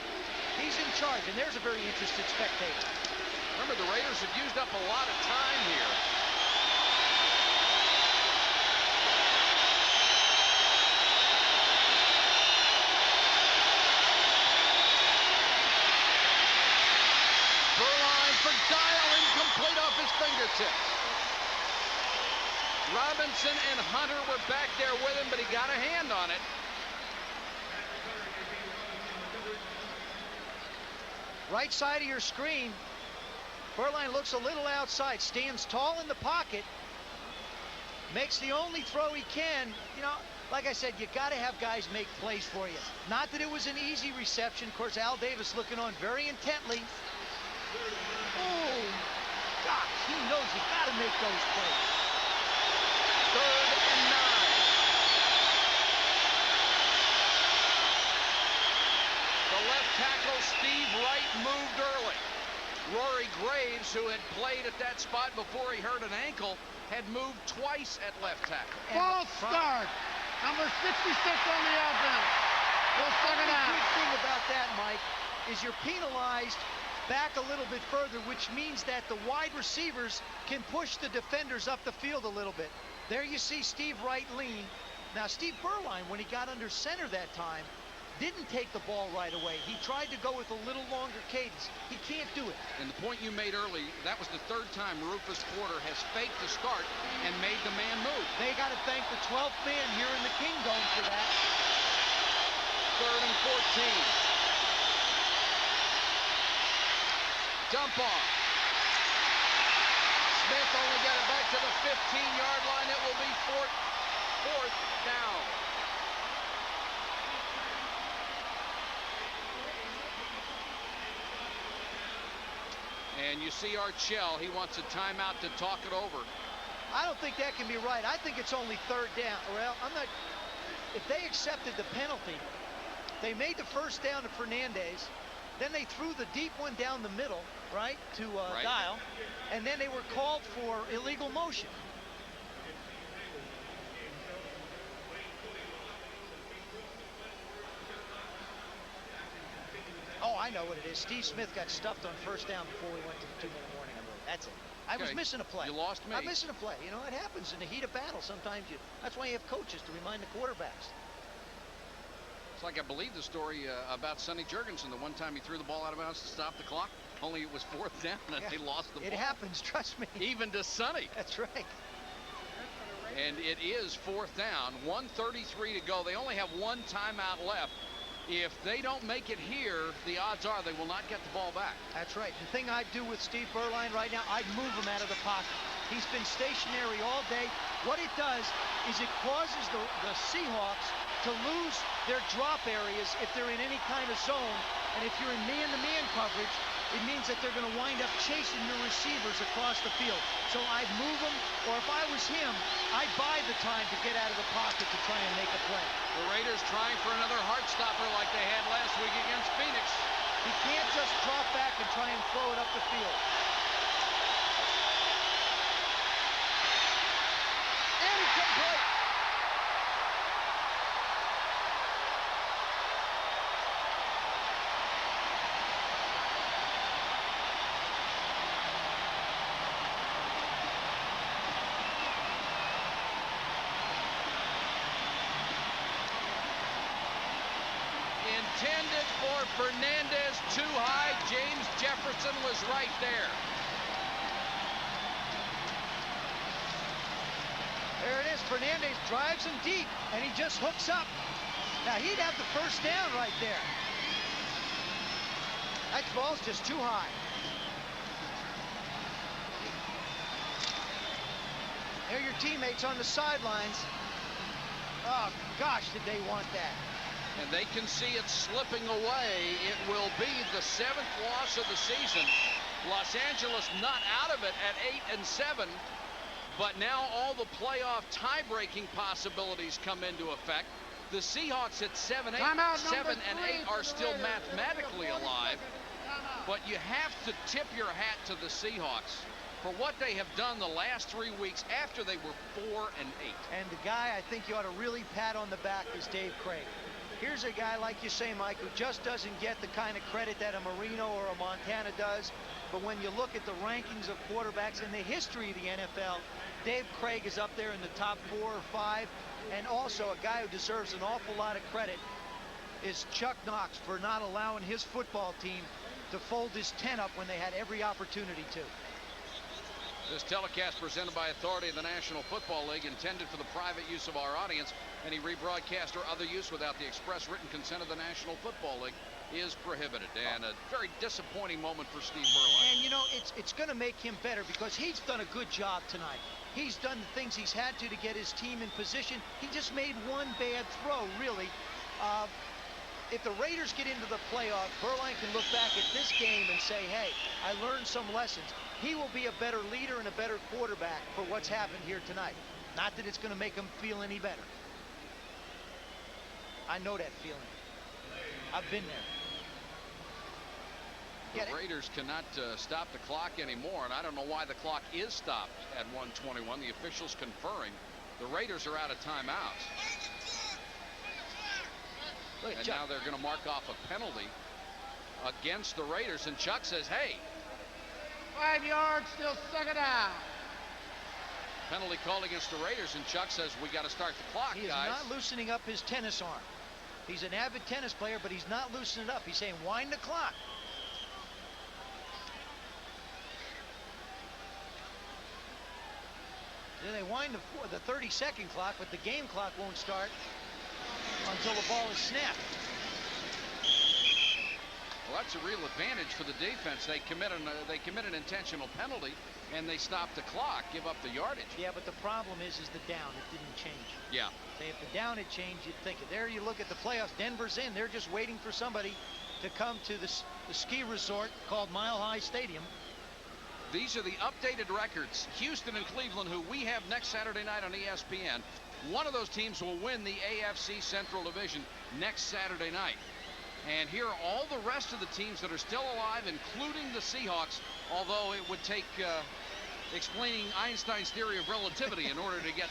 He's in charge, and there's a very interested spectator. Remember, the Raiders have used up a lot of time here. Incomplete off his fingertips. Robinson and Hunter were back there with him, but he got a hand on it. Right side of your screen. Beuerlein looks a little outside, stands tall in the pocket, makes the only throw he can. You know, like I said, you got to have guys make plays for you. Not that it was an easy reception. Of course, Al Davis looking on very intently. Oh, gosh, he knows you got to make those plays. 3rd and 9. The left tackle, Steve Wright, moved early. Rory Graves, who had played at that spot before he hurt an ankle, had moved twice at left tackle. False start. Number 66 on the offense. We'll second The out. good thing about that, Mike, is you're penalized back a little bit further, which means that the wide receivers can push the defenders up the field a little bit. There you see Steve Wright lean. Now, Steve Beuerlein, when he got under center that time, didn't take the ball right away. He tried to go with a little longer cadence. He can't do it. And the point you made early, that was the 3rd time Rufus Porter has faked the start and made the man move. They got to thank the 12th man here in the King Dome for that. 3rd and 14. Dump off. Smith only got it back to the 15-yard line. It will be fourth down. And you see Archell. He wants a timeout to talk it over. I don't think that can be right. I think it's only 3rd down. Well, I'm not. If they accepted the penalty, they made the 1st down to Fernandez. Then they threw the deep one down the middle, right, to Dial. And then they were called for illegal motion. Oh, I know what it is. Steve Smith got stuffed on 1st down before we went to the 2-minute warning. That's it. I was missing a play. You lost me. I'm missing a play. You know, it happens in the heat of battle. Sometimes that's why you have coaches to remind the quarterbacks. It's like I believe the story about Sonny Jurgensen, the one time he threw the ball out of bounds to stop the clock, only it was 4th down and they lost the ball. It happens, trust me. Even to Sonny. That's right. And it is 4th down, 1:33 to go. They only have 1 timeout left. If they don't make it here, the odds are they will not get the ball back. That's right. The thing I'd do with Steve Beuerlein right now, I'd move him out of the pocket. He's been stationary all day. What it does is it causes the Seahawks to lose their drop areas if they're in any kind of zone. And if you're in man-to-man coverage, it means that they're going to wind up chasing your receivers across the field. So I'd move them, or if I was him, I'd buy the time to get out of the pocket to try and make a play. The Raiders trying for another heart stopper like they had last week against Phoenix. He can't just drop back and try and throw it up the field. And it's complete. Intended for Fernandez, too high. James Jefferson was right there. There it is. Fernandez drives him deep, and he just hooks up. Now, he'd have the first down right there. That ball's just too high. There are your teammates on the sidelines. Oh, gosh, did they want that. And they can see it slipping away. It will be the 7th loss of the season. Los Angeles not out of it at 8-7, but now all the playoff tie-breaking possibilities come into effect. The Seahawks at 7-8, 7-8 are still mathematically alive, but you have to tip your hat to the Seahawks for what they have done the last 3 weeks after they were 4-8. And the guy I think you ought to really pat on the back is Dave Krieg. Here's a guy, like you say, Mike, who just doesn't get the kind of credit that a Marino or a Montana does. But when you look at the rankings of quarterbacks in the history of the NFL, Dave Krieg is up there in the top 4 or 5. And also a guy who deserves an awful lot of credit is Chuck Knox for not allowing his football team to fold his tent up when they had every opportunity to. This telecast presented by authority of the National Football League, intended for the private use of our audience. Any rebroadcast or other use without the express written consent of the National Football League is prohibited. And a very disappointing moment for Steve Beuerlein. And, you know, it's going to make him better because he's done a good job tonight. He's done the things he's had to get his team in position. He just made one bad throw, really. If the Raiders get into the playoffs, Beuerlein can look back at this game and say, hey, I learned some lessons. He will be a better leader and a better quarterback for what's happened here tonight. Not that it's going to make him feel any better. I know that feeling. I've been there. The Raiders cannot stop the clock anymore, and I don't know why the clock is stopped at 1:21. The officials conferring. The Raiders are out of timeouts. And now they're going to mark off a penalty against the Raiders, and Chuck says, hey. 5 yards, still second down. Penalty called against the Raiders, and Chuck says we got to start the clock, guys. He is not loosening up his tennis arm. He's an avid tennis player, but he's not loosening it up. He's saying wind the clock. Then they wind the 30-second clock, but the game clock won't start until the ball is snapped. Well, that's a real advantage for the defense. They commit an intentional penalty, and they stop the clock, give up the yardage. Yeah, but the problem is the down. It didn't change. Yeah. If the down had changed, you'd think it. There you look at the playoffs. Denver's in. They're just waiting for somebody to come to the ski resort called Mile High Stadium. These are the updated records. Houston and Cleveland, who we have next Saturday night on ESPN. One of those teams will win the AFC Central Division next Saturday night. And here are all the rest of the teams that are still alive, including the Seahawks, although it would take explaining Einstein's theory of relativity in order to get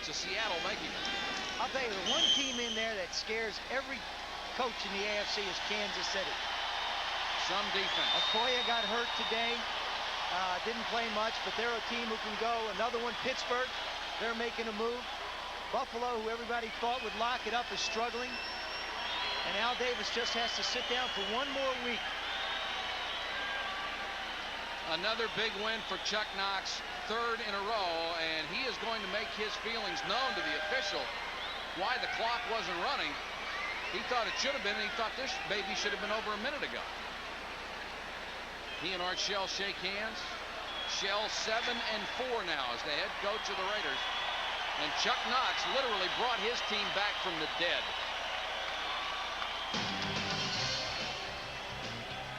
to Seattle making it. I'll tell you, the one team in there that scares every coach in the AFC is Kansas City. Some defense. Okoye got hurt today. Didn't play much, but they're a team who can go. Another one, Pittsburgh. They're making a move. Buffalo, who everybody thought would lock it up, is struggling. And Al Davis just has to sit down for one more week. Another big win for Chuck Knox, third in a row, and he is going to make his feelings known to the official why the clock wasn't running. He thought it should have been, and he thought this baby should have been over a minute ago. He and Art Shell shake hands. Shell 7-4 now as the head coach of the Raiders. And Chuck Knox literally brought his team back from the dead.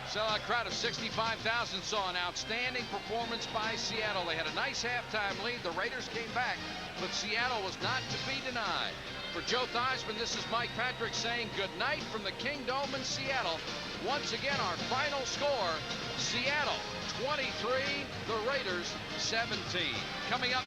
Sellout crowd of 65,000 saw an outstanding performance by Seattle. They had a nice halftime lead. The Raiders came back, but Seattle was not to be denied. For Joe Theismann, this is Mike Patrick saying good night from the Kingdome in Seattle. Once again, our final score, Seattle 23, the Raiders 17. Coming up.